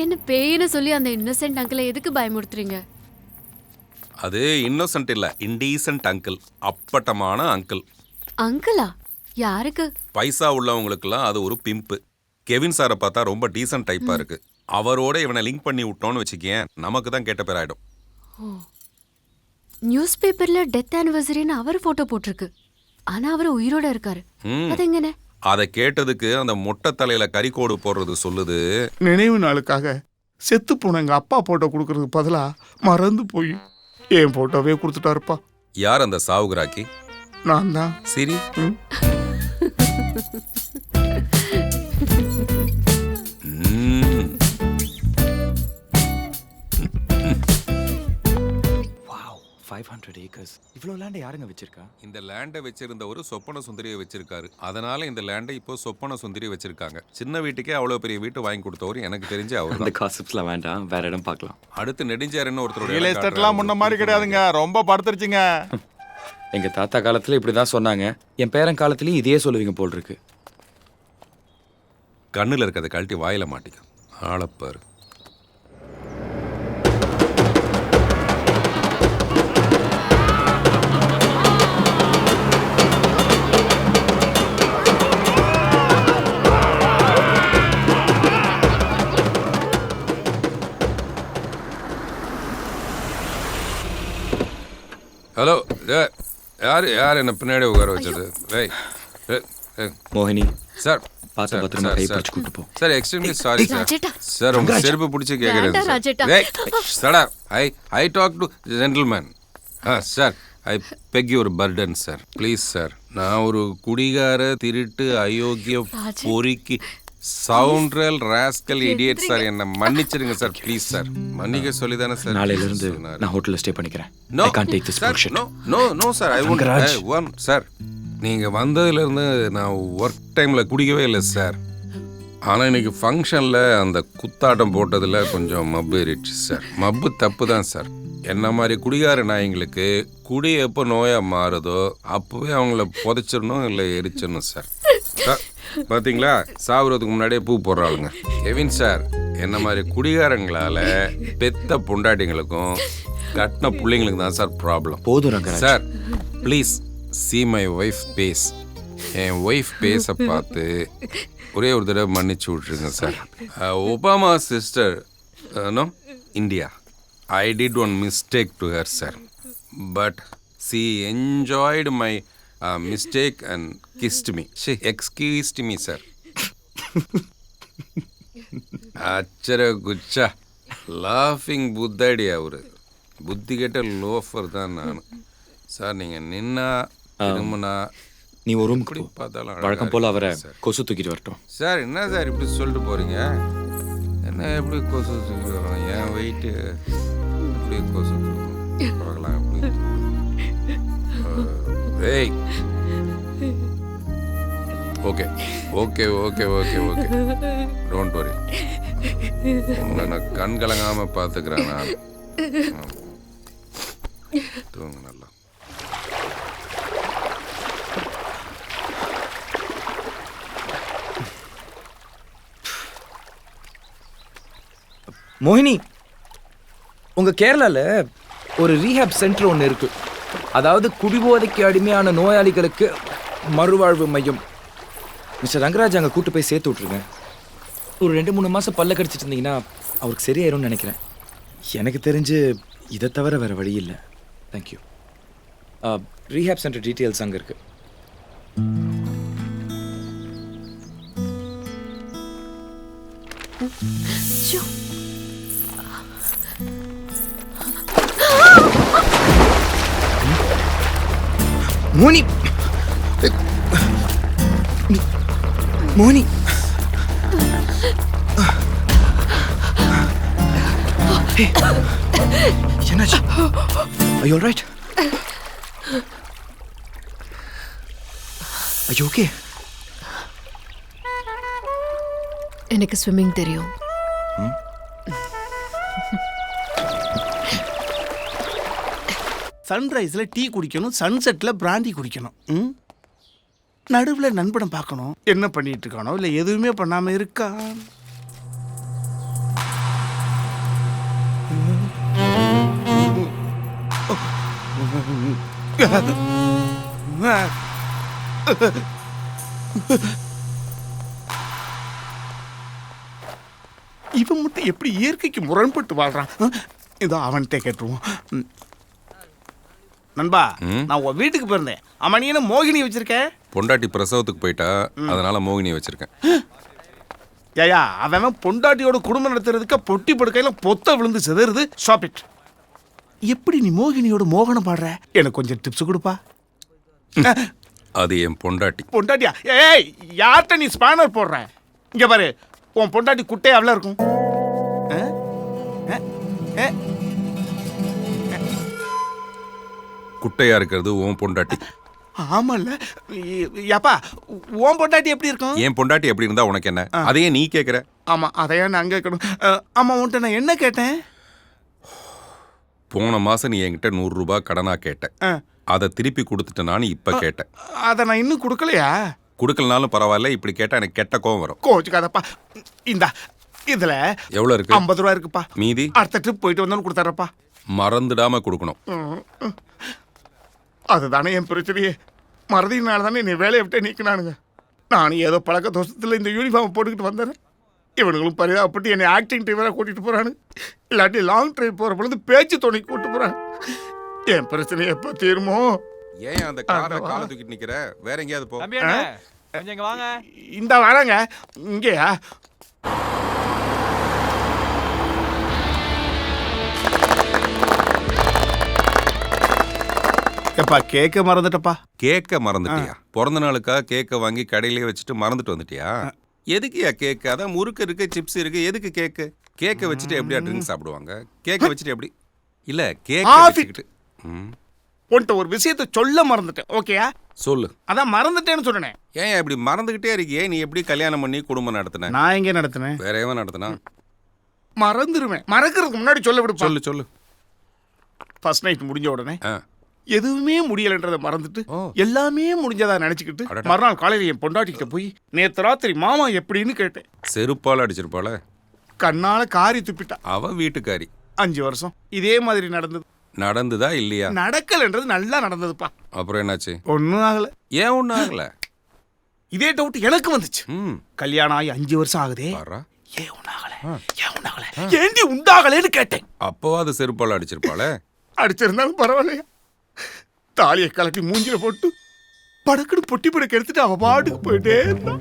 என்ன பேயின்னு சொல்லி அந்த இன்னசென்ட் அங்கிளை எதுக்கு பயமுறுத்துறீங்க? அது இன்னோசன்ட் இல்ல, இன்டீசன்ட் அங்கிள். அப்பட்டமான அங்கிள். அங்கிளா? யாருக்கு? பைசா உள்ளவங்களுக்குலாம் அது ஒரு பிம்பு. கெவின் சாரை பார்த்தா ரொம்ப டீசன்ட் டைப்பா இருக்கு. அவரோட இவனை லிங்க் பண்ணி விட்டோன்னு வச்சுக்கேன், நமக்கு தான் கெட்ட பேர் ஆயிடும். நியூஸ் பேப்பர்ல டெத் ஆனிவர்சரின்னு அவர் போட்டோ போட்டிருக்கு. ஆனா அவர் உயிரோட இருக்காரு. அது எங்கனே? அதை கேட்டதுக்கு அந்த மொட்டை தலையில கறிக்கோடு போடுறது சொல்லுது. நினைவு நாளுக்காக செத்து போன எங்க அப்பா போட்டோ கொடுக்கறதுக்கு பதிலா மறந்து போய் என் போட்டோவே கொடுத்துட்டாருப்பா. யார் அந்த சாவுகிராக்கி? நான் தான். சரி. 500 acres. இவ்வளோ லேண்டை யாருங்க வச்சிருக்கா? இந்த லேண்டை வச்சிருந்த ஒரு சொப்பன சுந்தரியை வச்சிருக்காரு. அதனால இந்த லேண்டை இப்போ சொப்பன சுந்தரி வச்சிருக்காங்க. சின்ன வீட்டுக்கே அவ்வளோ பெரிய வீட்டு வாங்கி கொடுத்தவர் எனக்கு தெரிஞ்சு அவர். அந்த காசிப்ஸ்லாம் வேண்டாம், வேற இடம் பார்க்கலாம். அடுத்து நெடுஞ்சாருன்னு ஒருத்தரோட ரியல் எஸ்டேட்லாம் முன்ன மாதிரி கிடையாதுங்க, ரொம்ப படுத்துருச்சுங்க. எங்க தாத்தா காலத்துல இப்படிதான் சொன்னாங்க. என் பேரன் காலத்துலயும் இதே சொல்லுவீங்க போல் இருக்கு. கண்ணுல இருக்கிறத கழட்டி வாயில மாட்டிக்க. ஆளப்பாரு. ஹலோ, யார் யார் என்ன பின்னாடி உட்கார வச்சது? மோகினி சார், பார்த்து பத்திரமா கை பிடிச்சு கூட்டு போ. Sir extremely sorry sir. Sir உங்க செருப்பு பிடிச்சி கேட்குறேன் sir. I talk to gentleman. Sir I beg your pardon sir. Please sir. நான் ஒரு குடிகார, திருட்டு, அயோக்கிய, பொறுக்கி, சவுண்ட்ரல், ராஸ்கல், இடியட் சார். என்ன மன்னிச்சிருங்க சார், ப்ளீஸ் சார். மன்னிக்க சொல்லி தானே சார். நாளையில இருந்து நான் ஹோட்டல்ல ஸ்டே பண்ணிக்கிறேன். No I can't take this bullshit. No sir, I won't. Sir நீங்க வந்ததுல இருந்து நான் ஒர்க் டைம்ல குடிக்கவே இல்லை சார். ஆனால் இன்னைக்கு ஃபங்க்ஷனில் அந்த குத்தாட்டம் போட்டதில் கொஞ்சம் மப்பு ஏறிடுச்சு சார். மப்பு தப்பு தான் சார். என்ன மாதிரி குடிகார நாய்ங்களுக்கு குடி எப்போ நோயாக மாறுதோ அப்போவே அவங்கள புதைச்சிடணும், இல்லை எரிச்சிடணும் சார். பார்த்தீங்களா, சாவுறதுக்கு முன்னாடியே பூ போடுறாளுங்க. கெவின் சார், என்ன மாதிரி குடிகாரங்களால பெத்த பொண்டாட்டிங்களுக்கும் கட்டின பிள்ளைங்களுக்கு தான் சார் ப்ராப்ளம். போதும் sir, please see my wife face. என் ஒய்ஃப் பேஸை பார்த்து ஒரே ஒரு தடவை மன்னிச்சு விட்ருங்க sir. Obama sister no India. I did one mistake to her sir, but she enjoyed my mistake and kissed me. Excused me sir. அச்சர குச்சா லாஃபிங் புத்தாடி அவரு. புத்தி கெட்ட லோஃபர் தான் நான் சார். நீங்கள் நின்னா திரும்பினா நீ ஒரு ரூமுக்கு பார்த்தாலும் வழக்கம் போல அவரை கொசு தூக்கிட்டு வரட்டும். சார் என்ன சார் இப்படி சொல்லிட்டு போறீங்க? என்ன எப்படி கொசு தூக்கிட்டு வரோம்? என் வெயிட்டு எப்படி கொசு தூக்கணும் பார்க்கலாம். எப்படி ஏய் okay okay okay okay okay don't worry. உங்களை நான் கண் கலங்காம பார்த்துக்கிறேன் நான். தூங்க நல்லா. மோகினி, உங்க கேரளால ஒரு ரீஹாப் சென்டர் ஒன்று இருக்கு. அதாவது குடிபோதைக்கு அடிமையான நோயாளிகளுக்கு மறுவாழ்வு மையம். மிஸ்டர் ரங்கராஜ் அங்கே கூட்டு போய் சேர்த்து விட்ருங்க. ஒரு 2-3 மாதம் பல்ல கடிச்சிட்டு இருந்தீங்கன்னா அவருக்கு சரியாயிரும்னு நினைக்கிறேன். எனக்கு தெரிஞ்சு இதை தவிர வேறு வழி இல்லை. தேங்க்யூ. ரீஹாப் சென்டர் டீட்டெயில்ஸ் அங்கே இருக்கு. மோனி, மோனி, என்னாச்சு? Are you all right? Are you okay? எனக்கு ஸ்விம்மிங் தெரியும். சன்ரைஸில் டீ குடிக்கணும், சன்செட்டில் பிராண்டி குடிக்கணும். நடுவில் நண்பனை பார்க்கணும். என்ன பண்ணிட்டு இருக்கானோ இல்லை எதுவுமே பண்ணாமல் இருக்கா. இவன் மட்டும் எப்படி இயற்கைக்கு முரண்பட்டு வாழ்றான்? இதோ அவன்கிட்ட கேட்டுருவோம். நண்பா, நான் உன் வீட்டுக்கு போயிருந்தேன். அம்மா என்ன மோகினி வச்சிருக்க? பொண்டாட்டி பிரசவத்துக்கு போயிட்டா, அதனால மோகினி வச்சிருக்கேன். ஏயா, அவன் பொண்டாட்டியோட குடும்பம் நடத்துறதுக்கு பொட்டி படுக்கையில பொத்த விழுந்து சிதறுது. Stop it. எப்படி நீ மோகினியோட மோகனம் பாடுற? எனக்கு கொஞ்சம் டிப்ஸ் கொடுப்பா. அது என் பொண்டாட்டி. பொண்டாட்டியா? ஏய், யார்கிட்ட நீ ஸ்பானர் போடுற? இங்க பாரு, உன் பொண்டாட்டி குட்டையா அவ்வளோ இருக்கும். குட்டையா இருக்கிறது உன் பொண்டாட்டி. ஆமால்ல யப்பா, உன் பொண்டாட்டி எப்படி இருக்கும்? என் பொண்டாட்டி எப்படி இருந்தா உனக்கு என்ன? அதையே நீ கேட்குற. ஆமா, அதையா நான் கேட்கணும். ஆமா, உன்கிட்ட நான் என்ன கேட்டேன்? போன மாசம் நீ என்கிட்ட 100 ரூபாய் கடனா கேட்ட. அதை திருப்பி கொடுத்துட்டு நான் இப்ப கேட்டேன். அதை நான் இன்னும் கொடுக்கலையா? கொடுக்கலனாலும் பரவாயில்ல, இப்படி கேட்டா எனக்கு கெட்ட கோவம் வரும். கோச்சுக்காதப்பா. இந்தா, இதுல எவ்வளவு இருக்கு? 50 ரூபா இருக்குப்பா. மீதி அடுத்த ட்ரிப் போயிட்டு வந்தாலும் கொடுத்தாரப்பா. மறந்துடாம கொடுக்கணும். அதுதானே என் பிரச்சனையே. மறதினால தானே நீ வேலையை விட்டு நீக்கினானுங்க. நானும் ஏதோ பழக்க தோஷத்தில் இந்த யூனிஃபார்ம் போட்டுக்கிட்டு வந்தேன். இவனுங்களும் பரிதாபப்பட்டு என்னை ஆக்டிங் டிரைவராக கூட்டிகிட்டு போகிறானு. இல்லாட்டி லாங் ட்ரைவ் போகிற பொழுது பேச்சு துணைக்கு கூட்டு போகிறாங்க. என் பிரச்சனை எப்போ தீருமோ? ஏன் அந்த காரை காலை தூக்கிட்டு நிக்கிற? வேற எங்கேயாவது போ. கொஞ்சம் இங்க வாங்க. இந்த வராங்க. இங்கேயா? எப்பா, கேக்க மறந்துட்டப்பா. கேக்க மறந்துட்டியா? பிறந்த நாளுக்காக கேக்க வாங்கி கடையிலேயே வச்சுட்டு மறந்துட்டு வந்துட்டியா? எதுக்குயா கேக்கு? அதான் முறுக்கு இருக்கு, சிப்ஸ் இருக்கு, எதுக்கு கேக்கு? கேக்க வச்சுட்டு எப்படியா ட்ரிங்க் சாப்பிடுவாங்க? கேக்க வச்சுட்டு எப்படி? இல்ல கேக்க வச்சுக்கிட்டு. உன்கிட்ட ஒரு விஷயத்தை சொல்ல மறந்துட்டேன். ஓகேயா? சொல்லு. அதான் மறந்துட்டேன்னு சொன்னேன். ஏன் இப்படி மறந்துகிட்டே இருக்கியே? நீ எப்படி கல்யாணம் பண்ணி குடும்பம் நடத்தின? நான் எங்க நடத்தினேன்? வேற எவன் நடத்தினா? மறந்துருவேன். மறக்கிறதுக்கு முன்னாடி சொல்ல விடு. சொல்லு சொல்லு. ஃபர்ஸ்ட் நைட் முடிஞ்ச உடனே எதுவுமே முடியலன்றதை மறந்துட்டு எல்லாமே முடிஞ்சதா நினைச்சுக்கிட்டு மறுநாள் காலையில என் பொண்டாட்டிக்கிட்ட போய் நேத்து ராத்திரி மாமா எப்படின்னு கேட்டேன். செருப்பால அடிச்சிருப்பாள. கண்ணால காரி துப்பிட்டா. அவ வீட்டுக்காரி. 5 வருஷம் இதே மாதிரி நடந்தது. நடந்துதா இல்லையா? நடக்கலன்றது நல்லா நடந்ததுப்பா. அப்புறம் என்னாச்சு? ஒன்னும் ஆகல. ஏன் ஒன்னும் ஆகல? இதே டவுட் எனக்கு வந்துச்சு. கல்யாணம் ஆகி 5 வருஷம் ஆகுதே. ஏன் உண்டாகல? ஏன் உண்டாகல? ஏண்டி உண்டாகலன்னு கேட்டேன். அப்போ அது செருப்பால அடிச்சிருப்பாள. அடிச்சிருந்தாலும் பரவாயில்லையா? தாலியை கலட்டி மூஞ்சில போட்டு படக்குன்னு பொட்டி படக்கு எடுத்துட்டு அவ பாட்டுக்கு போயிட்டே இருந்தா.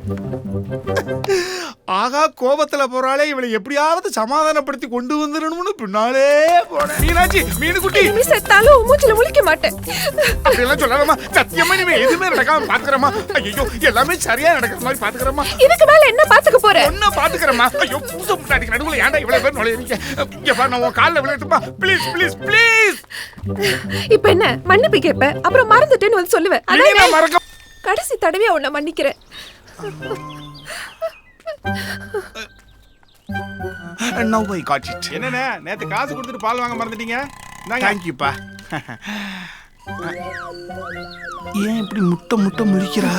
ஆகா, கோபத்துல போறாளே, இவளை எப்படியாவது சமாதானப்படுத்தி கொண்டு வந்துடணும்னு பின்னாலே போனேன். மீனாட்சி, மீனுக்குட்டி, நீ செத்தாலும் மூச்சில முழிக்க மாட்டேன். அப்படியெல்லாம் சொல்லாதம்மா. சத்தியமா நீ எதுவுமே நடக்காம பாத்துக்கிறமா. ஐயோ, எல்லாமே சரியா நடக்கிற மாதிரி பாத்துக்கிறமா. இதுக்கு மேல என்ன பாத்துக்க போற? ஒன்ன பாத்துக்கிறமா. ஐயோ, பூச முன்னாடி நடுவுல ஏன்டா இவ்வளவு பேர் நுழையறீங்க? இங்க பாரு, நான் உன் கால்ல விழட்டுமா? Please please please. இப்ப என்ன மன்னிப்பு கேப்ப, அப்புறம் மறந்துட்டேன்னு வந்து சொல்லுவேன். அதான் கடைசி தடவையா உன்னை மன்னிக்கிறேன். Now I got it. என்னண்ணே, நேத்து காசு கொடுத்துட்டு பால் வாங்க மறந்துட்டீங்க? Thank you பா. ஏன் இப்படி முட்டை முட்டை முழிக்கிறா?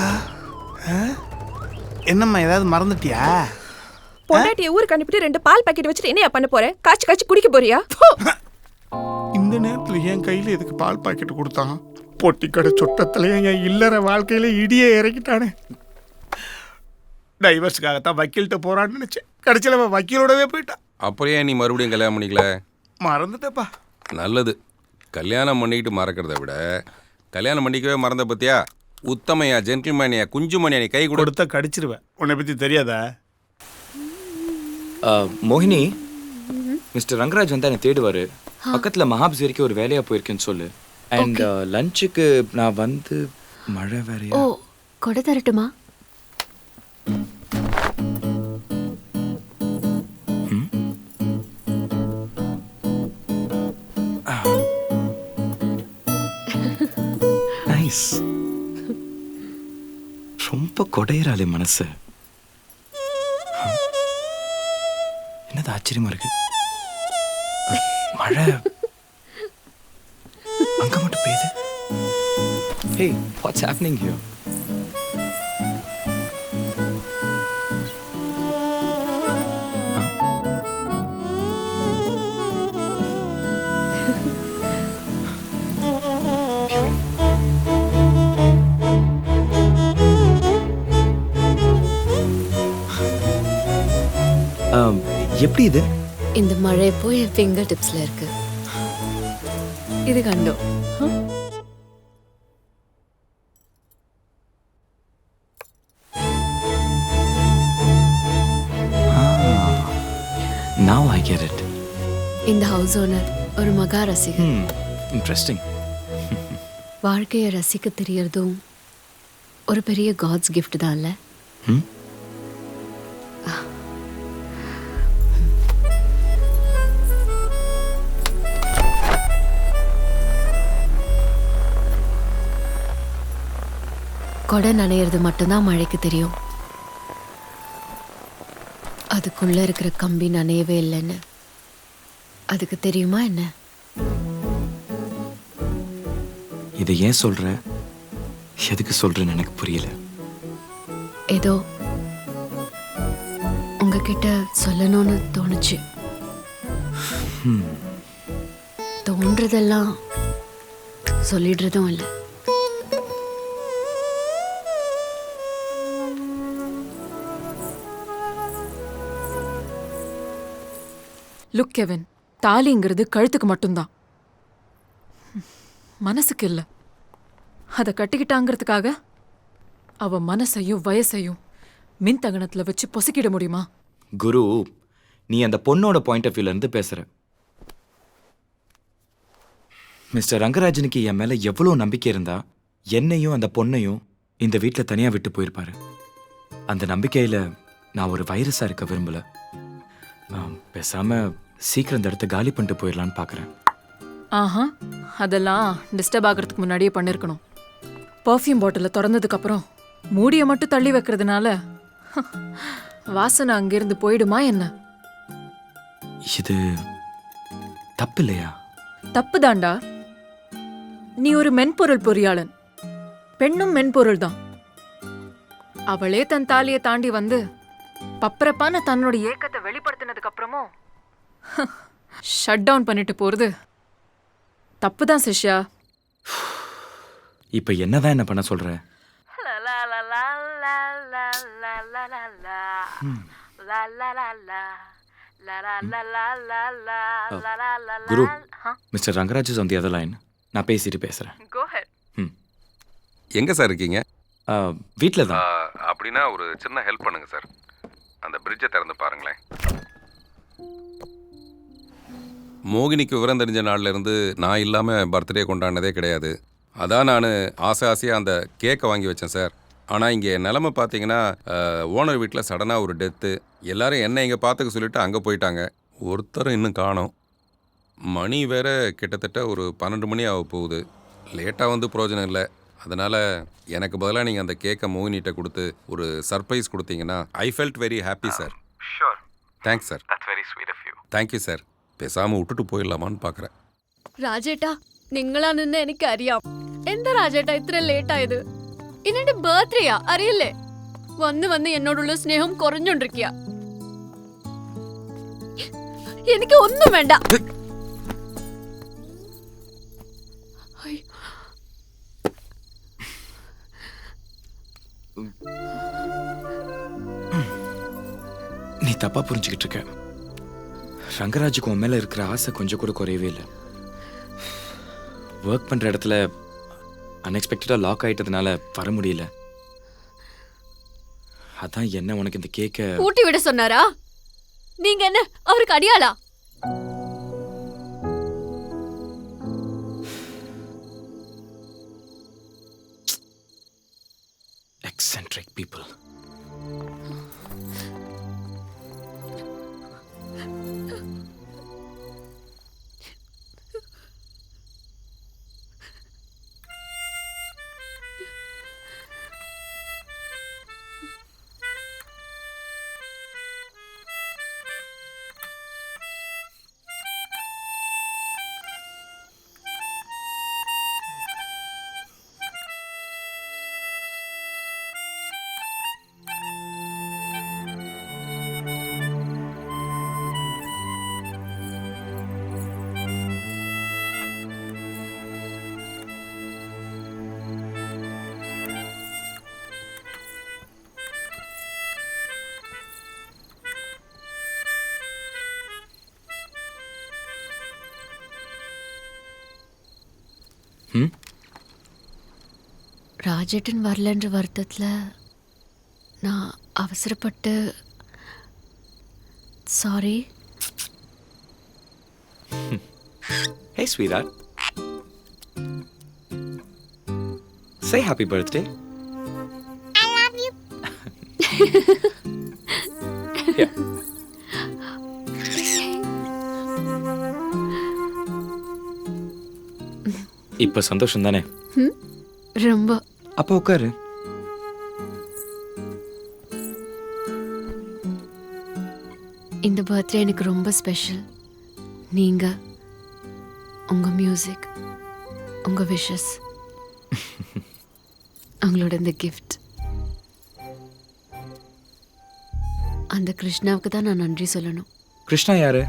என்னம்மா, ஏதாவது மறந்துட்டியா? பொண்டாட்டியை ஊருக்கு அனுப்பிட்டு 2 பால் பாக்கெட் வச்சுட்டு என்னையா பண்ண போற? காய்ச்சி காய்ச்சி குடிக்க போறியா? இந்த நேரத்துல என் கையில எதுக்கு பால் பாக்கெட் கொடுத்தான்? பொட்டிக்கடை சொட்டத்துல என் இல்லற வாழ்க்கையில இடியே இறக்கிட்டானே. டைவர்ஸ்க்காகத்தான் வக்கீல்கிட்ட போறான்னு நினைச்சேன். கடைசியில் அவன் வக்கீலோடவே போயிட்டான். அப்புறம் ஏன் நீ மறுபடியும் கல்யாணம் பண்ணிக்கல? மறந்துட்டப்பா. நல்லது. கல்யாணம் பண்ணிக்கிட்டு மறக்கிறத விட கல்யாணம் பண்ணிக்கவே மறந்த பத்தியா? உத்தமையா, ஜென்டில்மேனியா, குஞ்சுமணியா நீ கை கொடுத்தா கடிச்சிருவேன். உன்னை பத்தி தெரியாதா? மோகினி, மிஸ்டர் ரங்கராஜ் வந்தா என்னை தேடுவாரு. பக்கத்துல மகாப்ஸ் வரைக்கும் ஒரு வேலையா போயிருக்கேன்னு சொல்லு. அண்ட் லஞ்சுக்கு நான் வந்து மழை வேறையா. ஓ, கொடை தரட்டுமா? நைஸ். ரொம்ப கொடையிறாளே மனசு. என்னது ஆச்சரியமா இருக்கு. மழை அங்க மட்டும் பெய்யுது. Hey, what's happening here? எப்படி இது? இந்த மழை போய் என் ஃபிங்கர் டிப்ஸ்ல இருக்கு. இது கண்டோ. Now I get it. இந்த ஹவுஸ் ஓனர் ஒரு மகா ரசிகர். Interesting. வாழ்க்கையை ரசிக்க தெரியறதும் ஒரு பெரிய காட்ஸ் கிஃப்ட் தான்ல. கொடை நனையிறது மட்டும்தான் மழைக்கு தெரியும். அதுக்குள்ள இருக்கிற கம்பி நனையவே இல்லைன்னு அதுக்கு தெரியுமா என்ன? இதை ஏன் சொல்ற, எதுக்கு சொல்றேன்னு எனக்கு புரியல. ஏதோ உங்ககிட்ட சொல்லணும்னு தோணுச்சு. தோன்றதெல்லாம் சொல்லிடுறதும் இல்லை. லுக் கெவின், தாலிங்கிறது கழுத்துக்கு மட்டும்தான், மனசுக்கு இல்லை. அதை கட்டிக்கிட்டாங்கிறதுக்காக அவ மனசையும் வயசையும் மின்தகனத்துல வச்சு பொசுக்கிட முடியுமா? குரு, நீ அந்த பொண்ணோட பாயிண்ட் ஆஃப் வியூல இருந்து பேசுற. மிஸ்டர் ரங்கராஜனுக்கு என் மேல எவ்வளவு நம்பிக்கை இருந்தா என்னையும் அந்த பொண்ணையும் இந்த வீட்டில் தனியா விட்டு போயிருப்பாரு. அந்த நம்பிக்கையில நான் ஒரு வைரஸா இருக்க விரும்பல. பேசாம சீக்கிரம் இந்த இடத்த காலி பண்ணிட்டு போயிடலான்னு பாக்குறேன். ஆஹா, அதெல்லாம் டிஸ்டர்ப் ஆகிறதுக்கு முன்னாடியே பண்ணிருக்கணும். பர்ஃப்யூம் பாட்டில திறந்ததுக்கு அப்புறம் மூடியை மட்டும் தள்ளி வைக்கிறதுனால வாசனை அங்கிருந்து போயிடுமா என்ன? இது தப்பு இல்லையா? தப்பு தாண்டா. நீ ஒரு மென்பொருள் பொறியாளன், பெண்ணும் மென்பொருள் தான். அவளே தன் தாலியை தாண்டி வந்து பப்பரப்பான தன்னோட ஏக்கத்தை வெளிப்படுத்தினதுக்கு அப்புறமும் ஷட் டவுன் பண்ணிட்டு போறது தப்புதான் சிஷ்யா. இப்ப என்னதான் என்ன பண்ண சொல்ற? குரு, mister Rangaraj is on the other line. நான் பேசிட்டு பேசுறேன். எங்க சார் இருக்கீங்க? வீட்டில் தான். அப்படின்னா ஒரு சின்ன ஹெல்ப் பண்ணுங்க சார். அந்த பிரிட்ஜை திறந்து பாருங்களேன். மோகினிக்கு விவரம் தெரிஞ்ச நாள்ல இருந்து நான் இல்லாமல் பர்த்டே கொண்டாடினதே கிடையாது. அதான் நான் ஆசையாக அந்த கேக்கை வாங்கி வச்சேன் சார். ஆனால் இங்கே நிலமை பார்த்தீங்கன்னா ஓனர் வீட்டில் சடனாக ஒரு டெத்து. எல்லாரும் என்ன இங்கே பார்த்துக்க சொல்லிட்டு அங்கே போயிட்டாங்க. ஒருத்தரும் இன்னும் காணோம். மணி வேற கிட்டத்தட்ட ஒரு 12 மணி ஆக போகுது. லேட்டாக வந்து பிரயோஜனம் இல்லை. அதனால் எனக்கு பதிலாக நீங்கள் அந்த கேக்கை மோகினிகிட்ட கொடுத்து ஒரு சர்ப்ரைஸ் கொடுத்தீங்கன்னா I felt very happy sir. Sure. Thanks sir. That's very sweet of you. Thank you sir. பேசாமல் വിട്ടിട്ട് പോയില്ലാമാന്ന് பார்க்குறேன். രാജേട്ടാ, നിങ്ങളാണെന്ന് എനിക്കറിയാം. എന്താ രാജേട്ടാ ഇത്ര ലേറ്റ് ആയത്? ഇന്നെന്റെ ബർത്ത്ഡേയാ, അറിയില്ലേ? വന്ന് വന്ന് എന്നോടുള്ള സ്നേഹം കുറഞ്ഞോണ്ടിരിക്കുക. എനിക്ക് ഒന്നും വേണ്ട. நீ தப்பா புரிஞ்சுக்கிட்டு இருக்க. ரங்கராஜுக்கு உன் மேல இருக்கிற ஆசை கொஞ்சம் கூட குறையவே இல்லை. ஒர்க் பண்ற இடத்துல அன்எக்ஸ்பெக்டடா லாக் ஆயிட்டதுனால வர முடியல. அதான் என்ன உனக்கு இந்த கேக்க கூட்டி விட சொன்னாரா? நீங்க என்ன அவருக்கு அடியாளா? eccentric people. ராஜேட்டன் வரலன்ற வருத்தத்தில் நான் அவசரப்பட்டு sorry. Hey sweetheart. Say happy birthday. I love you. Yeah. இப்ப சந்தோஷம் தானே? ரொம்ப. அப்போ உட்காரு. இந்த பர்த்டே எனக்கு ரொம்ப ஸ்பெஷல். நீங்க, உங்க மியூசிக், உங்க விஷஸ், உங்களோட இந்த கிஃப்ட், அந்த கிருஷ்ணாவுக்கு தான் நான் நன்றி சொல்லணும். கிருஷ்ணா யாரு?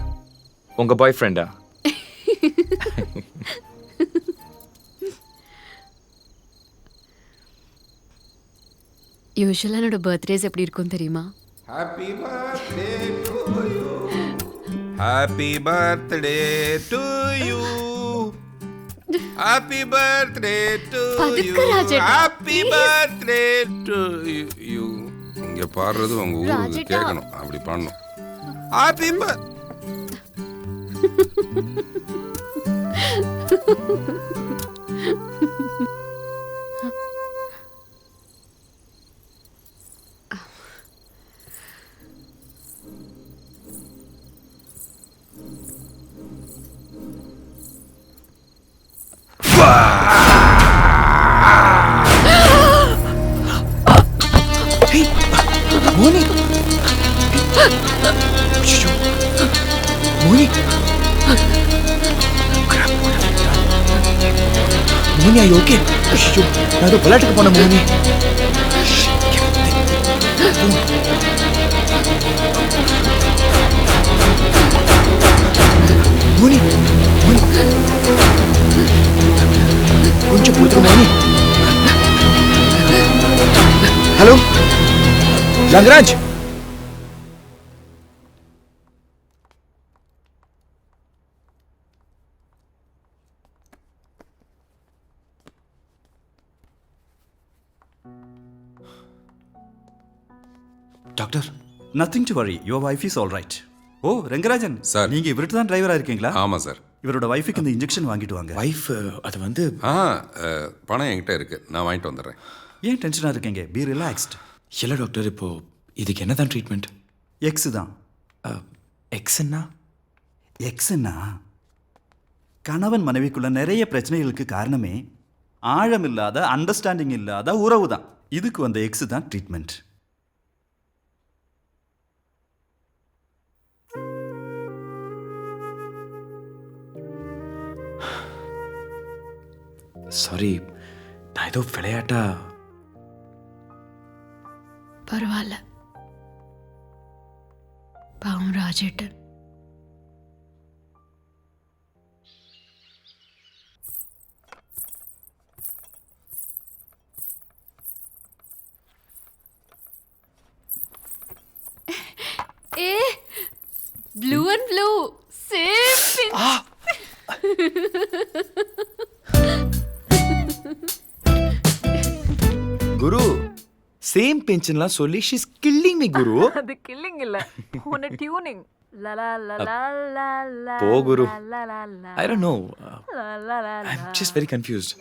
உங்க பாய் ஃப்ரெண்டா? யூஸ்வலாக என்னோட பர்த்டேஸ் எப்படி இருக்கும் தெரியுமா? Happy birthday to you, happy birthday to you, happy birthday to you, happy birthday to you. இங்க பாடுறது உங்க ஊருக்கு கேட்கணும், அப்படி பாடணும். Happy Moni, Moni, Moni, are you okay? ஐயோ, நான் ஏதோ விளையாட்டுக்கு போன மோனி. மோனி, மோனி, கொஞ்சம் கொடுத்துரு மோனி. Hello Rangaraj, doctor, nothing to worry, your wife is all right. Oh Rangarajan sir, நீங்க இவர்கிட்ட தான் டிரைவரா இருக்கீங்களா? ஆமா சார். இவரோட வைஃபுக்கு இந்த இன்ஜெக்ஷன் வாங்கிட்டு வாங்க. வைஃப் அது வந்து பணம் என்கிட்ட இருக்கு, நான் வாங்கிட்டு வந்துடுறேன். ஏன் டென்ஷனா இருக்கீங்க? B relaxed. இல்லை டாக்டர், இப்போ இதுக்கு என்னதான் ட்ரீட்மெண்ட்? எக்ஸ் தான். எக்ஸ்ன்னா? எக்ஸ்ன்னா கணவன் மனைவிக்குள்ள நிறைய பிரச்சனைகளுக்கு காரணமே ஆழம் இல்லாத, அண்டர்ஸ்டாண்டிங் இல்லாத உறவு தான். இதுக்கு வந்த எக்ஸ் தான் ட்ரீட்மெண்ட். சாரி, நான் ஏதோ விளையாட்டா. பரவாயில்ல, பாவம் ராஜேட்டன். A blue and blue same. குரு, சேம் பென்ஷன்லாம் சொல்லி ஷீஸ் கில்லிங் மீ குரு. அது கில்லிங் இல்ல, உன்னை டியூனிங். போ குரு. I don't know. I'm just very confused.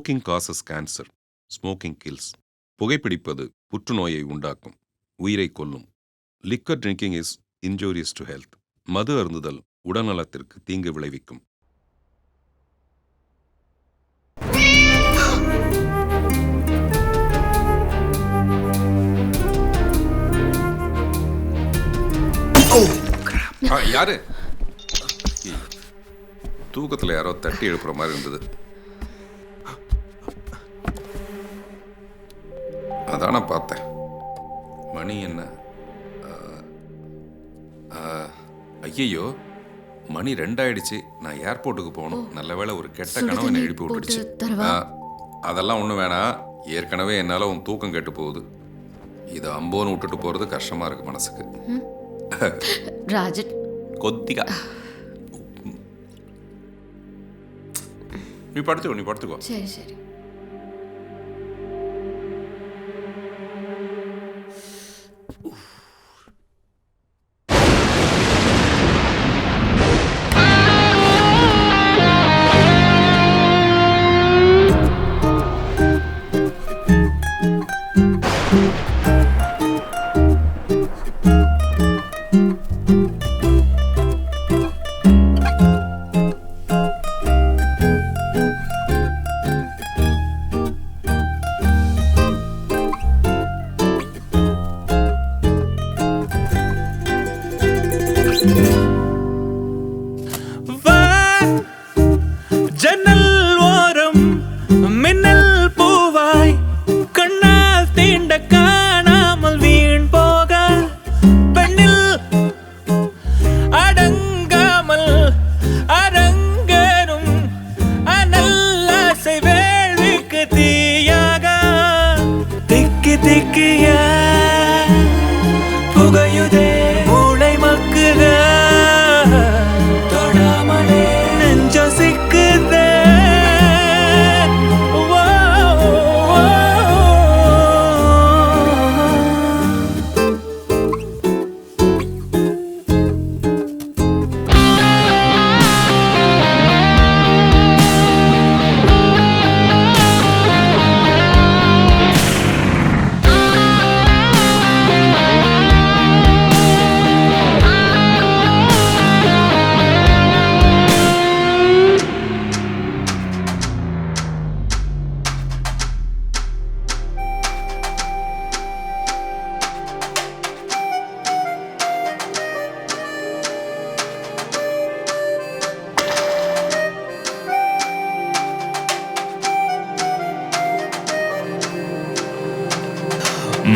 Smoking causes cancer, smoking kills. புகைப்பிடிப்பது புற்றுநோயை உண்டாக்கும், உயிரை கொல்லும். Liquor drinking is injurious to health. மது அருந்துதல் உடல்நலத்திற்கு தீங்கு விளைவிக்கும். யாரு? தூக்கத்துல யாரோ தட்டி எழுப்புற மாதிரி இருந்தது. அதான் நான் பார்த்தேன். மணி என்ன? ஐயையோ, மணி 2 ஆயிடுச்சு. நான் ஏர்போர்ட்டுக்கு போகணும். நல்ல வேளை ஒரு கெட்ட கனவு என்னை எழுப்பி விட்டுடுச்சு. அதெல்லாம் ஒன்றும் வேணாம். ஏற்கனவே என்னால் உன் தூக்கம் கெட்டு போகுது. இதை அம்போன்னு விட்டுட்டு போகிறது கஷ்டமாக இருக்கு மனசுக்கு. ராஜட் கொத்திகா, நீ படுத்துக்கோ. சரி சரி.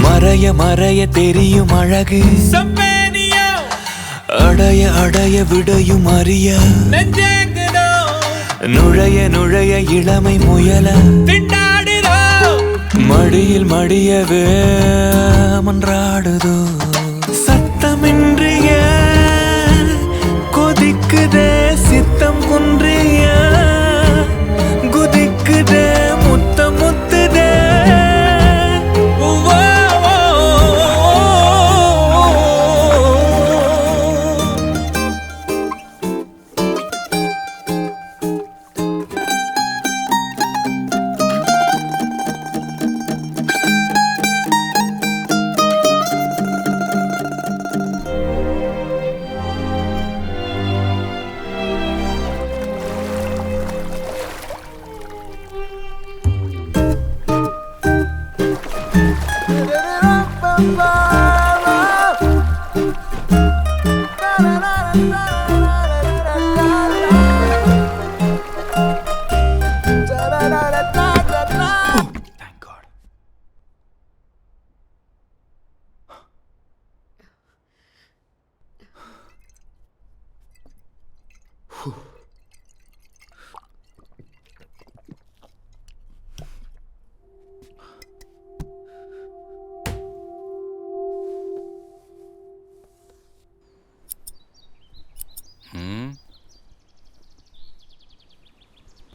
மறைய மறைய தெரியும் அழகு, அடைய அடைய விடையும் அறிய, நுழைய நுழைய இளமை முயல, மடியில் மடியவே மன்றாடுதோ, சத்தமின்றிய கொதிக்குதே சித்தம் குன்றிய, குதிக்குதே முத்தம் முத்துதே.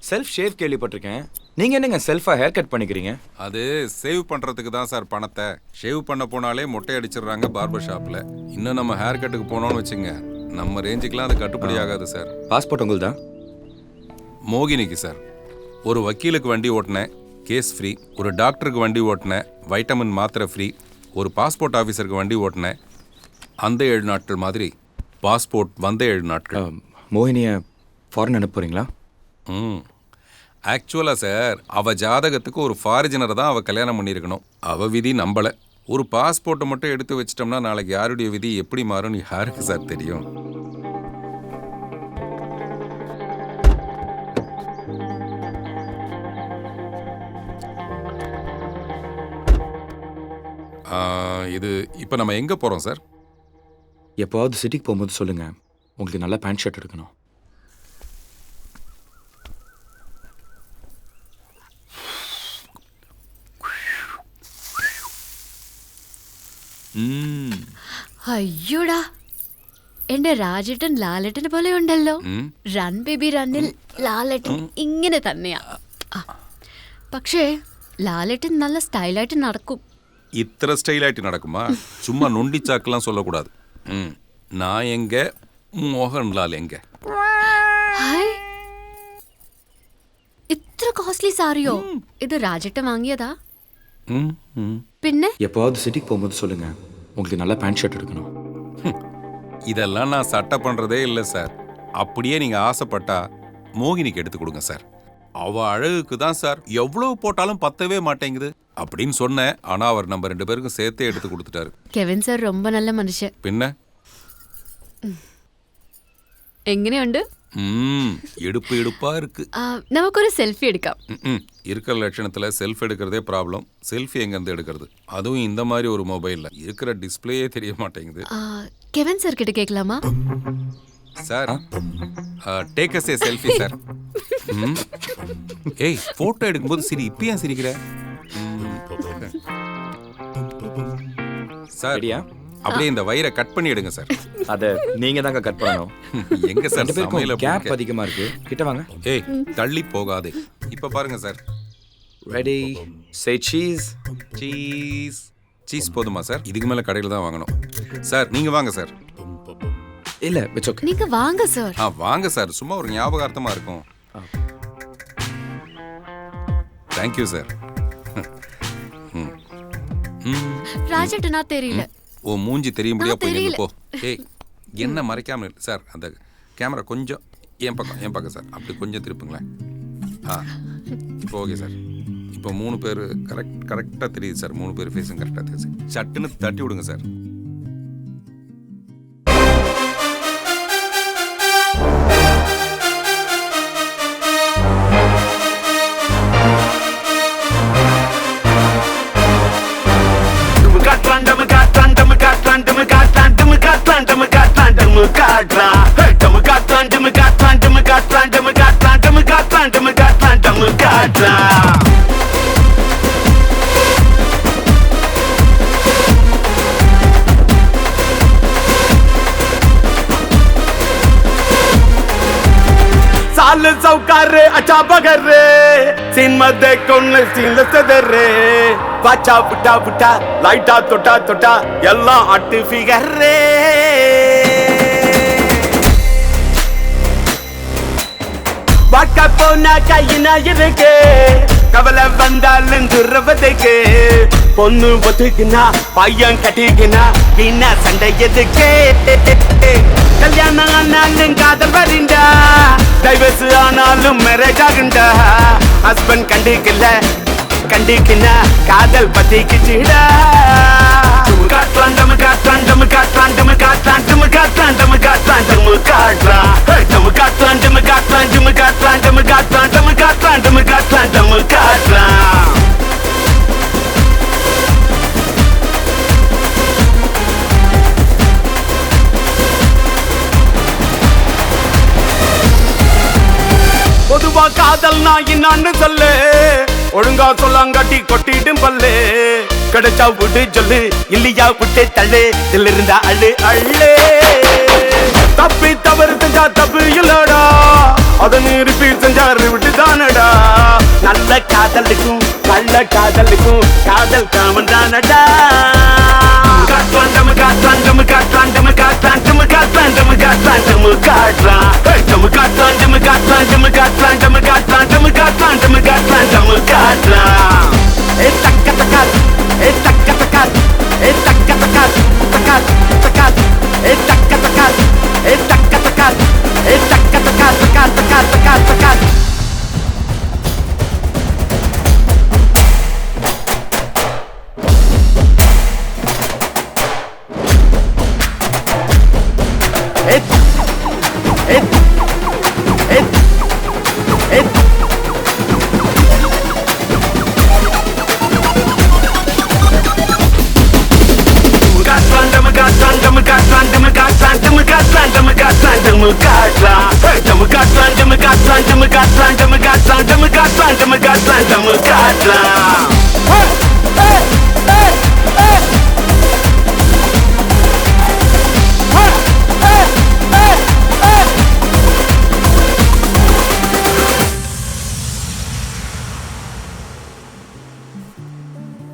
செல்ஃப் ஷேவ் கேள்விப்பட்டிருக்கேன். நீங்க என்னங்க செல்ஃபா ஹேர் கட் பண்ணிக்கிறீங்க? அது சேவ் பண்றதுக்கு தான் சார் பணத்தை. ஷேவ் பண்ண போனாலே மொட்டை அடிச்சிடுறாங்க பார்பர் ஷாப்ல. இன்னும் நம்ம ஹேர் கட்டுக்கு போனோம்னு வச்சுங்க, நம்ம ரேஞ்சுக்கெல்லாம் அது கட்டுப்படி ஆகாது சார். பாஸ்போர்ட் உங்களுதா? மோகினிக்கு சார். ஒரு வக்கீலுக்கு வண்டி ஓட்டினேன், கேஸ் ஃப்ரீ. ஒரு டாக்டருக்கு வண்டி ஓட்டினேன், வைட்டமின் மாத்திரை ஃப்ரீ. ஒரு பாஸ்போர்ட் ஆஃபீஸருக்கு வண்டி ஓட்டினேன், அந்த 7 நாட்கள் மாதிரி பாஸ்போர்ட் வந்த 7 நாட்கள். மோகினியை ஃபாரின் அனுப்ப போகிறீங்களா? ஆக்சுவலாக சார், அவள் ஜாதகத்துக்கு ஒரு ஃபாரிஜனரை தான் அவள் கல்யாணம் பண்ணியிருக்கணும். அவள் விதி நம்பலை. ஒரு பாஸ்போர்ட்டை மட்டும் எடுத்து வச்சிட்டோம்னா நாளைக்கு யாருடைய விதி எப்படி மாறும்னு யாருக்கு சார் தெரியும்? இது இப்போ நம்ம எங்கே போகிறோம் சார்? எப்போவாவது சிட்டிக்கு போகும்போது சொல்லுங்கள், உங்களுக்கு நல்லா பேண்ட் ஷர்ட் எடுக்கணும். അയ്യോടാ, എന്റെ രാജേട്ടൻ ലാലേട്ടനെ പോലെ ഉണ്ടല്ലോ. റൺ ബേബി റണ്ണിൽ ലാലേട്ടൻ ഇങ്ങനെ തന്നെയാ. പക്ഷേ ലാലേട്ടൻ നല്ല സ്റ്റൈലായിട്ട് നടക്കും. இத்தனை ஸ்டைலாயிட்டு நடக்குமா? சும்மா நொண்டிச்சாக்கெல்லாம் சொல்லக்கூடாது. நான் எங்க, மோகன்லால் எங்க? ഇത്ര കോസ്റ്റ്ലി സാരിയോ? ഇത് രാജേട്ടൻ വാങ്ങിയതാ? പിന്നെ எப்போவாவது சிட்டிக்கு போகும்போது சொல்லுங்கள், உங்களுக்கு நல்லா பேண்ட் ஷர்ட் எடுக்கணும். இதெல்லாம் நான் சட்டை பண்ணுறதே இல்லை சார். அப்படியே நீங்கள் ஆசைப்பட்டா மோகினிக்கு எடுத்து கொடுங்க சார். அவள் அழகுக்கு தான் சார் எவ்வளோ போட்டாலும் பத்தவே மாட்டேங்குது அப்படின்னு சொன்னேன். ஆனால் அவர் நம்ம 2 பேருக்கும் சேர்த்தே எடுத்து கொடுத்துட்டாரு. കെവിൻ സാർ ரொம்ப நல்ல மனுஷன். பின்ன എങ്ങനെയുണ്ട്? எடுப்பா இருக்கு. നമുക്കൊരു സെൽഫി എടുക്കാം. இருக்கிற லட்சணத்தில் செல்ஃப் எடுக்கிறதே ப்ராப்ளம். செல்ஃபி எங்கேருந்து எடுக்கிறது? அதுவும் இந்த மாதிரி ஒரு மொபைலில் இருக்கிற டிஸ்பிளேயே தெரிய மாட்டேங்குது. கெவின் சார் கிட்ட கேட்கலாமா? Sir, take us a selfie sir. ஏய், ஃபோட்டோ எடுக்கும்போது சிரி, இப்போ ஏன் சிரிக்கிற? சார், அப்படியே இந்த வயிறை கட் பண்ணி எடுங்க சார். அதை நீங்கள் தாங்க கட் பண்ணணும். எங்க சார் சமையல கேப் அதிகமாக இருக்கு, கிட்ட வாங்க. ஏய், தள்ளி போகாதே. இப்போ பாருங்க சார். ரெடி, சே சீஸ். சீஸ் போதுமா சார்? இதுக்கு மேலே கடையில் தான் வாங்கணும். சார் நீங்கள் வாங்க சார். இல்லை, இட்ஸ் ஓகே. நீங்க வாங்க சார். வாங்க சார், சும்மா ஒரு ஞாபகார்த்தமாக இருக்கும். Thank you sir. ராஜேட்டனா தெரியல. ஓ, மூஞ்சி தெரியும்படியா போய் நின்று போ. ஏய், என்ன மறைக்காம இருக்கு சார். அந்த கேமரா கொஞ்சம் என் பக்கம் சார். அப்படி கொஞ்சம் திருப்புங்களேன். இப்போ ஓகே சார். இப்போ 3 பேர் கரெக்டாக தெரியுது சார். 3 பேர் ஃபேஸும் கரெக்டாக தெரியுது. சட்டுன்னு தட்டி விடுங்க சார். साल सौकार अच्छा बगरे सीन मध्य कौन सीन सदरे वाचा बुटा बुटा लाइटा तोटा तोटा यल्ला अट्ट फिगर रे वाका पोना கையினா இருக்கு கவலை வந்தாலும் துறவதுக்கு பொண்ணு ஒத்துக்குனா பையன் கட்டிக்குனா வீணா சண்டை எதுக்கு கல்யாணம் ஆனாலும் காதல் வரண்டா டைவர்ஸ் ஆனாலும் மேரேஜ் ஆகுண்டா ஹஸ்பண்ட் கண்டிக்கல காதல் பத்திக்குச்சுடா பொதுவா காதல் நான் என்னான்னு சொல்லு ஒழுங்கா சொல்லாங்காட்டி கொட்டிடும் பல்லு கிடைச்சா விட்டு சொல்லு இல்லையா விட்டு தள்ளு இதுல இருந்தா அள்ளு தப்பி தவறு செஞ்சா தப்பு இல்லடா அதை நிறுத்தி செஞ்சாரு விட்டு தானடா நல்ல காதலுக்கும் கள்ள காதலுக்கும் காதல் காமன் தானடா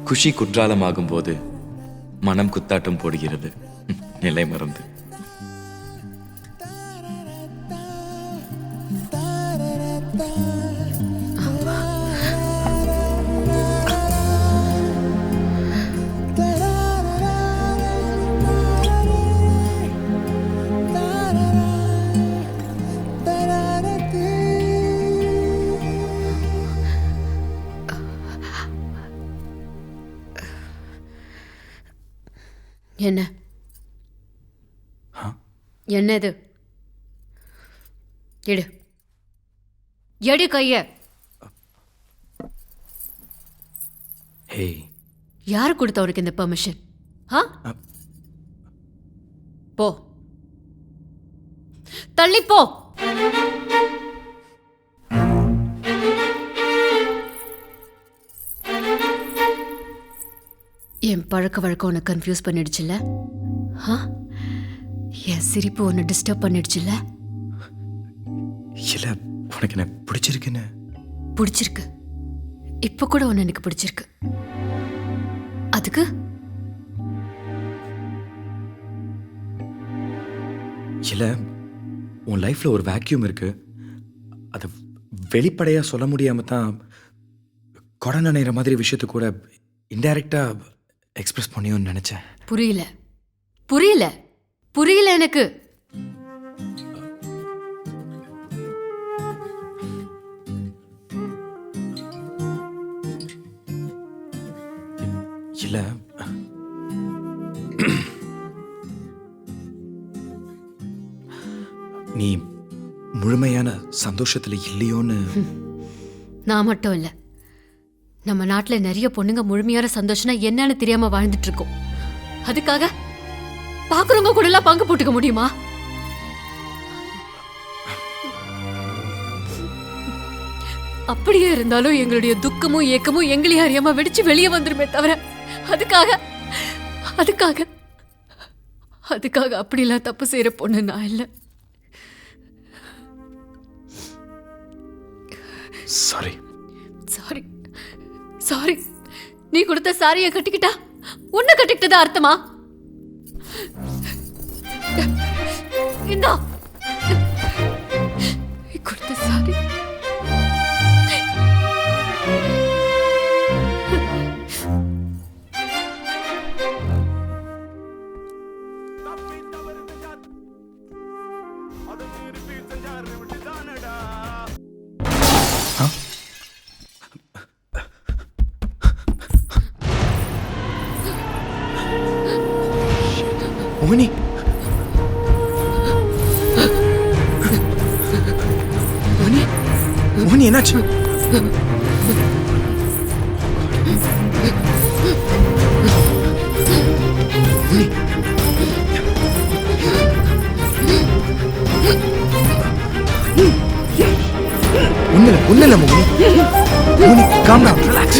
குஷி குற்றாலமாகும் போது மனம் குத்தாட்டம் போடுகிறது நிலை மறந்து. என்ன என்னது? எடு எடு கைய. ஹே, யாரு கொடுத்த உனக்கு இந்த பெர்மிஷன்? போ, தள்ளி போ. என் பழக்க வழக்கம் உன்னை கன்ஃபியூஸ் பண்ணிடுச்சுல்ல? என் சிரிப்பு உன்னை டிஸ்டர்ப் பண்ணிடுச்சுல்ல? இல்ல, உனக்கு என்ன பிடிச்சிருக்குன்னு. பிடிச்சிருக்கு. இப்ப கூட உன்னை எனக்கு பிடிச்சிருக்கு. அதுக்கு இல்ல, உன் லைஃப்ல ஒரு வேக்யூம் இருக்கு. அதை வெளிப்படையா சொல்ல முடியாம தான் கொடை நனைகிற மாதிரி விஷயத்தை கூட இன்டைரக்டா எக்ஸ்பிரஸ் பண்ணியோன்னு நினைச்சேன். புரியல புரியல புரியல எனக்கு. இல்ல, நீ முழுமையான சந்தோஷத்துல இல்லையோன்னு. நான் மட்டும் இல்ல, நம்ம நாட்டுல நிறைய பொண்ணுங்க முழுமையான சந்தோஷம்னா என்னன்னு தெரியாம வாழ்ந்துட்டு இருக்கோம். அதுக்காக பாக்குறவங்க கூட எல்லாம் பங்கு போட்டுக்க முடியுமா? அப்படியே இருந்தாலும் எங்களுடைய துக்கமும் ஏக்கமும் எங்களையும் அறியாம வெடிச்சு வெளியே வந்துருமே தவிர அதுக்காக அதுக்காக அதுக்காக அப்படிலாம் தப்பு செய்யற பொண்ணு நான் இல்ல. Sorry sorry sorry. நீ கொடுத்த சாரியை கட்டிக்கிட்டா உன்னை கட்டிக்கிட்டதா அர்த்தமா? இந்தா கொடுத்த சாரி. மோகினி, மோகினி, மோகினி என்னாச்சு? ஒன்னுல மோகினி, மோகினி calm down, relax.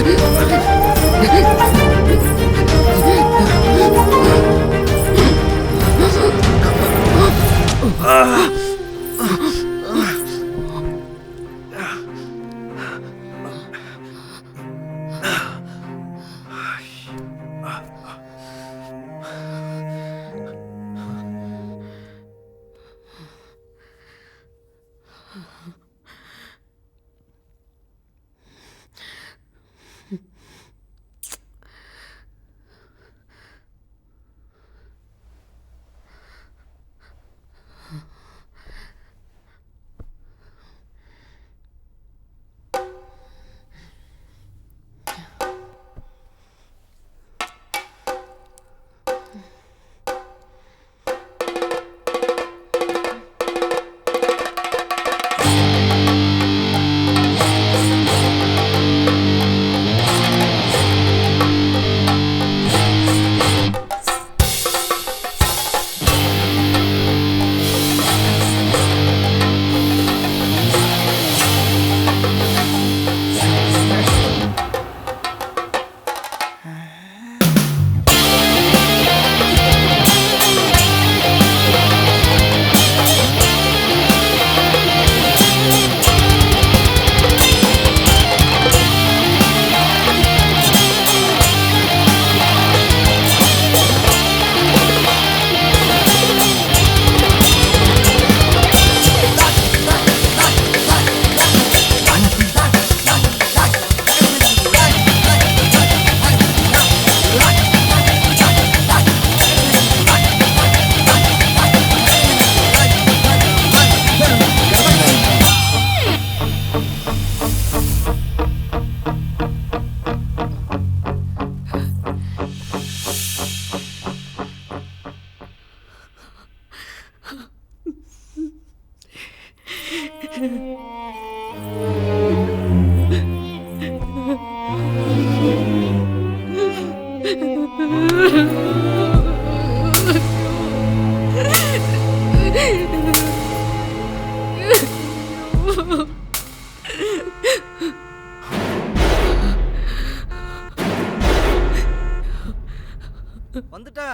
வந்துட்டா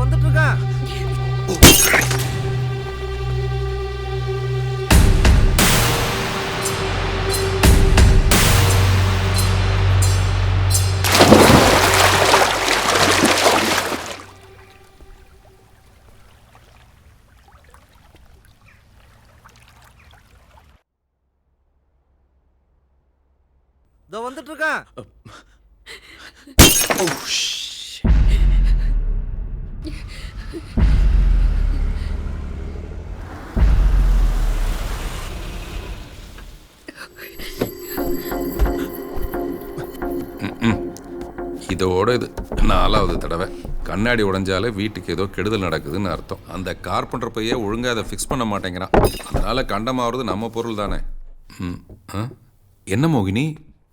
வந்துட்டு இருக்கா. வந்துட்டு இருக்கா. இதோட இது 4வது தடவை. கண்ணாடி உடைஞ்சாலே வீட்டுக்கு ஏதோ கெடுதல் நடக்குதுன்னு அர்த்தம். அந்த கார்பெண்டர் பையே ஒழுங்காக அதை ஃபிக்ஸ் பண்ண மாட்டேங்கிறான். அதனால கண்டமாவது நம்ம பொருள் தானே. என்ன மோகினி,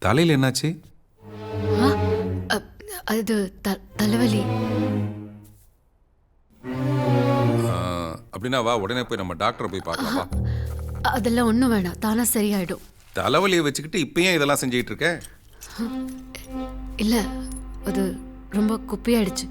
தலையில் என்னாச்சு? அது தலைவலி. அப்படின்னா வா, உடனே போய் நம்ம டாக்டரை போய் பார்க்கலாம் வா. அதெல்லாம் ஒன்றும் வேணாம், தானா சரியாயிடும். தலைவலியை வச்சுக்கிட்டு இப்பயும் இதெல்லாம் செஞ்சுக்கிட்டு இருக்க? இல்லை, அது ரொம்ப குப்பையாயிடுச்சு,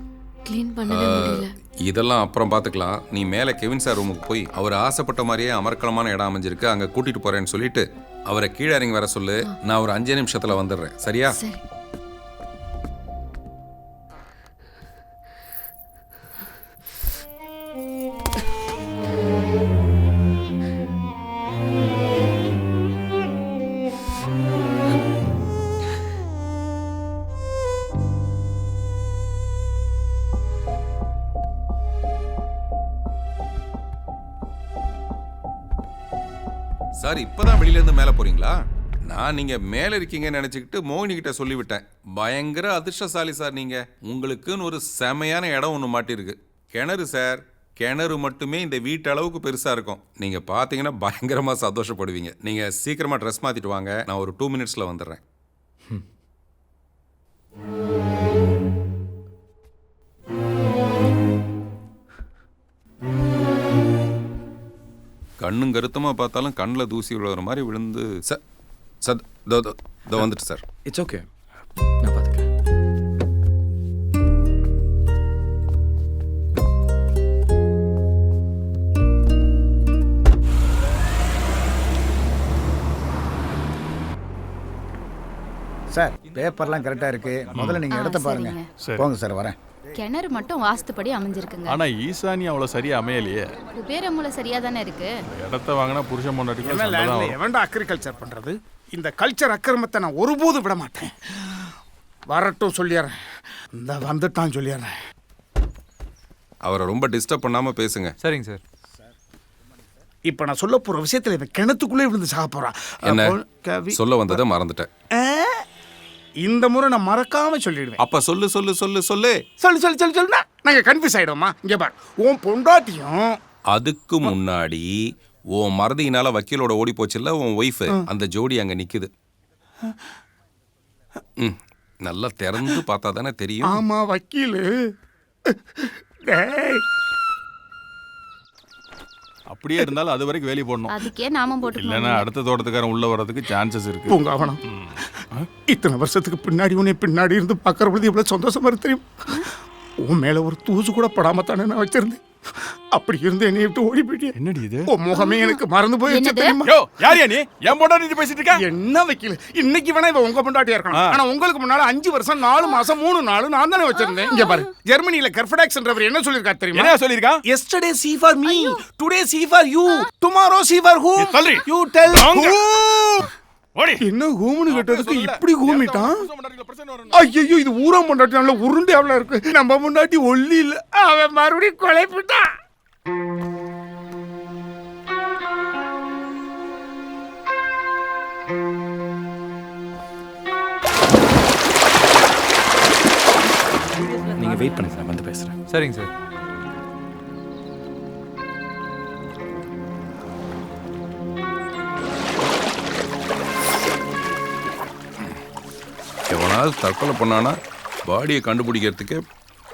க்ளீன் பண்ணவே முடியல. இதெல்லாம் அப்புறம் பார்த்துக்கலாம். நீ மேலே கெவின் சார் ரூமுக்கு போய் அவர் ஆசைப்பட்ட மாதிரியே அமர்க்கலமான இடம் அமைஞ்சிருக்கு, அங்கே கூட்டிட்டு போறேன்னு சொல்லிட்டு அவரை கீழே இறங்கி வர சொல்லு. நான் ஒரு 5 நிமிஷத்தில் வந்துடுறேன், சரியா? சரி. சார், இப்பதான் வெளியிலேருந்து மேலே போறீங்களா? நான் நீங்க மேலே இருக்கீங்கன்னு நினைச்சுக்கிட்டு மோகினி கிட்ட சொல்லிவிட்டேன். பயங்கர அதிர்ஷ்டசாலி சார் நீங்க. உங்களுக்குன்னு ஒரு செமையான இடம் ஒன்று மாட்டிருக்கு. கிணறு சார். கிணறு மட்டுமே இந்த வீட்டு அளவுக்கு பெருசா இருக்கும். நீங்க பாத்தீங்கன்னா பயங்கரமா சந்தோஷப்படுவீங்க. நீங்க சீக்கிரமா ட்ரெஸ் மாத்திட்டு வாங்க, நான் ஒரு 2 மினிட்ஸ்ல வந்துடுறேன். கண்ணும் கருத்தமா பார்த்தாலும் கண்ணில் தூசி விழுகிற மாதிரி விழுந்து வந்துட்டு சார். இட்ஸ் ஓகே, நான் பார்த்துக்கிறேன். சார், பேப்பர்லாம் கரெக்டாக இருக்கு. முதல்ல நீங்கள் இடத்த பாருங்க. போங்க சார், வரேன். கிணறு மட்டும் வாஸ்துப்படி அமைஞ்சிருக்குங்க. ஆனா ஈசானி அவ்வளவு சரியா அமையலையே. குபேரமூல சரியா தானே இருக்கு. இடத்த வாங்கினா புருஷன் பொண்டாட்டிக்கு எவன்டா அக்ரிகல்ச்சர் பண்றது? இந்த கல்ச்சர் அக்கிரமத்தை நான் ஒருபோதும் விட மாட்டேன். வரட்டும் சொல்லிடுறேன். இந்த வந்துட்டான் சொல்லிடுறேன். அவரை ரொம்ப டிஸ்டர்ப் பண்ணாம பேசுங்க. சரிங்க சார். இப்போ நான் சொல்ல போற விஷயத்துல இவன் கிணத்துக்குள்ளே விழுந்து சாக போறான். என்ன சொல்ல வந்ததை மறந்துட்டேன். இந்த முறை நான் மறக்காம சொல்லிடுவேன். அப்ப சொல்லு சொல்லு சொல்லு சொல்லு சொல்லு சொல்லு சொல்லு சொல்லுனா நாங்க கன்ஃபியூஸ் ஆயிடுவோமா? இங்க பாரு, உன் பொண்டாட்டியும் அதுக்கு முன்னாடி உன் மறதியினால வக்கீலோட ஓடி போச்சுல்ல உன் ஒய்ஃப், அந்த ஜோடி அங்க நிக்குது. நல்லா திறந்து பார்த்தா தானே தெரியும். ஆமா, வக்கீலு. அப்படியே இருந்தாலும் அது வரைக்கும் வேலி போடணும். அதுக்கே நாம போட்டு இல்லைன்னா அடுத்த தோட்டத்துக்காரன் உள்ள வர்றதுக்கு சான்சஸ் இருக்கு. உங்க அவனம் இத்தனை வருஷத்துக்கு பின்னாடி உன்னை பின்னாடி இருந்து பார்க்கற பொழுது எவ்வளவு சந்தோஷமா இருக்கு தெரியும். உன் மேல ஒரு தூசு கூட படாம தானே நான் வச்சிருந்தேன். அப்படி இருந்து என்னை விட்டு ஓடி போயிட்டே. என்னடி இது? உன் முகமே எனக்கு மறந்து போயிடுச்சு தெரியுமா? யோ, யாரியா நீ? என் பொண்டாட்டி பேசிட்டு இருக்க? என்ன வக்கீல், இன்னைக்கு வேணா இவ உங்க பொண்டாட்டியா இருக்கணும். ஆனா உங்களுக்கு முன்னால 5 வருஷம் 4 மாசம் 3 நாள் நான் தானே வச்சிருந்தேன். இங்க பாரு, ஜெர்மனில கர்ஃபடாக்ஸ்ன்றவர் என்ன சொல்லிருக்கா தெரியுமா? என்ன சொல்லிருக்கா? Yesterday see for me, today see for you, tomorrow see for who? You tell who? என்ன ஹூம்னு கேட்டதுக்கு இப்படி ஹூமிட்டான். ஐயோ, இது ஊரா பொண்டாட்டி நல்ல உருண்டு எவ்வளவு இருக்கு. நம்ம முன்னாடி ஒல்லி இல்ல, அவன் மறுபடியும் கொலைப்பிட்டான். நீங்க வெயிட் பண்ணுங்க, நான் வந்து பேசுறேன். சரிங்க சார். எவனாவது தற்கொலை பண்ணானா பாடியை கண்டுபிடிக்கிறதுக்கு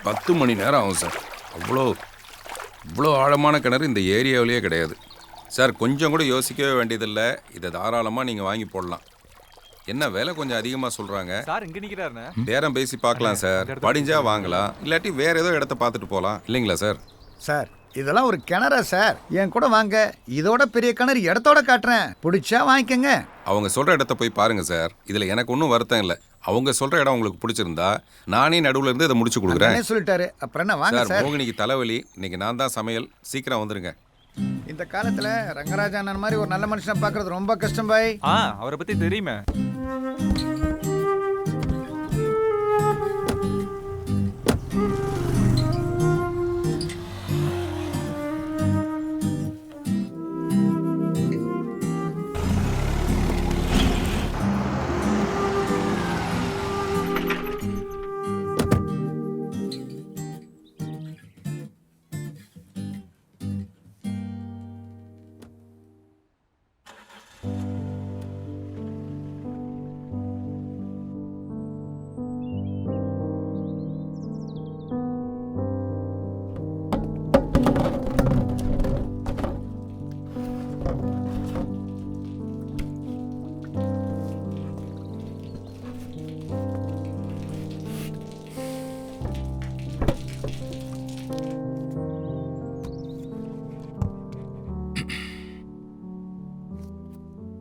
10 மணி நேரம் ஆகும் சார். இவ்வளோ ஆழமான கிணறு இந்த ஏரியாவிலேயே கிடையாது சார். கொஞ்சம் கூட யோசிக்கவே வேண்டியதில்லை. இதை தாராளமாக நீங்கள் வாங்கி போடலாம். என்ன விலை கொஞ்சம் அதிகமாக சொல்கிறாங்க சார். இங்கே நிற்கிறாருண்ணே. பேரம் பேசி பார்க்கலாம் சார். படிஞ்சா வாங்கலாம், இல்லாட்டி வேற ஏதோ இடத்த பார்த்துட்டு போகலாம் இல்லைங்களா சார்? சார் இதெல்லாம் ஒரு கிணறா சார்? என் கூட வாங்க, இதோட பெரிய கிணறு இடத்தோட காட்டுறேன், பிடிச்சா வாங்கிக்கங்க. அவங்க சொல்கிற இடத்த போய் பாருங்கள் சார். இதில் எனக்கு ஒன்றும் வருத்தம் இல்லை. அவங்க சொல்கிற இடம் உங்களுக்கு பிடிச்சிருந்தா நானே நடுவில் இருந்து இதை முடிச்சு கொடுக்குறேன். சொல்லிட்டாரு, அப்புறம் என்ன வாங்க சார். சார். மோகினிக்கு தலைவலி, இன்னைக்கு நான் தான் சமையல். சீக்கிரம் வந்துருங்க. இந்த காலத்துல ரங்கராஜ அண்ணன் மாதிரி ஒரு நல்ல மனுஷனை பார்க்கறது ரொம்ப கஷ்டம் பாய். அவரை பத்தி தெரியுமே.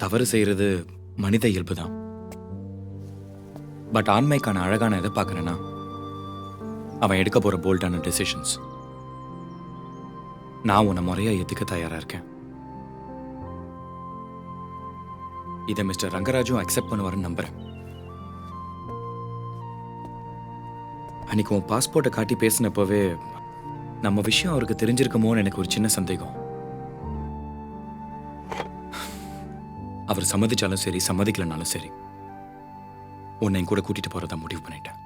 தவறு செய்யறது மனித இயல்பு தான். பட் ஆண்மைக்கான அழகான எதை பார்க்குறேன்னா அவன் எடுக்க போற போல்டான டெசிஷன்ஸ். நான் உன்னை முறையா ஏத்துக்க தயாரா இருக்கேன். இதை மிஸ்டர் ரங்கராஜும் அக்செப்ட் பண்ணுவாருன்னு நம்புறேன். அன்னைக்கு உன் பாஸ்போர்ட்டை காட்டி பேசினப்பவே நம்ம விஷயம் அவருக்கு தெரிஞ்சிருக்குமோன்னு எனக்கு ஒரு சின்ன சந்தேகம். அவர் சம்மதிச்சாலும் சரி, சம்மதிக்கலனாலும் சரி, உன்னை கூட கூட்டிட்டு போறதா முடிவு பண்ணிட்டேன்.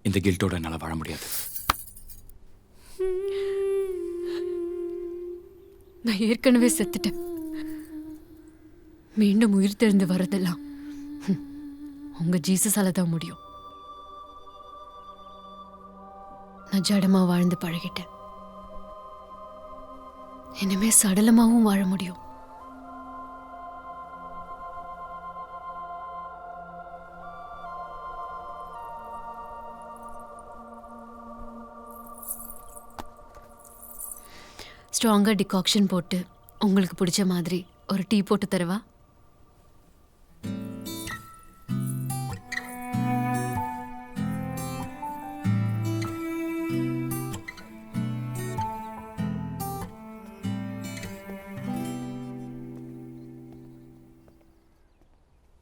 இந்த கில்ட்டோட என்னால வாழ முடியாது. நான் ஏற்கனவே செத்துட்டேன். மீண்டும் உயிர் தெரிந்து வர்றதெல்லாம் உங்க ஜீசஸால தான் முடியும். நான் ஜடமா வாழ்ந்து பழகிட்டேன். இனிமே சடலமாவும் வாழ முடியும். ஸ்ட்ராங்காக டிகாக்ஷன் போட்டு உங்களுக்கு பிடிச்ச மாதிரி ஒரு டீ போட்டு தருவா?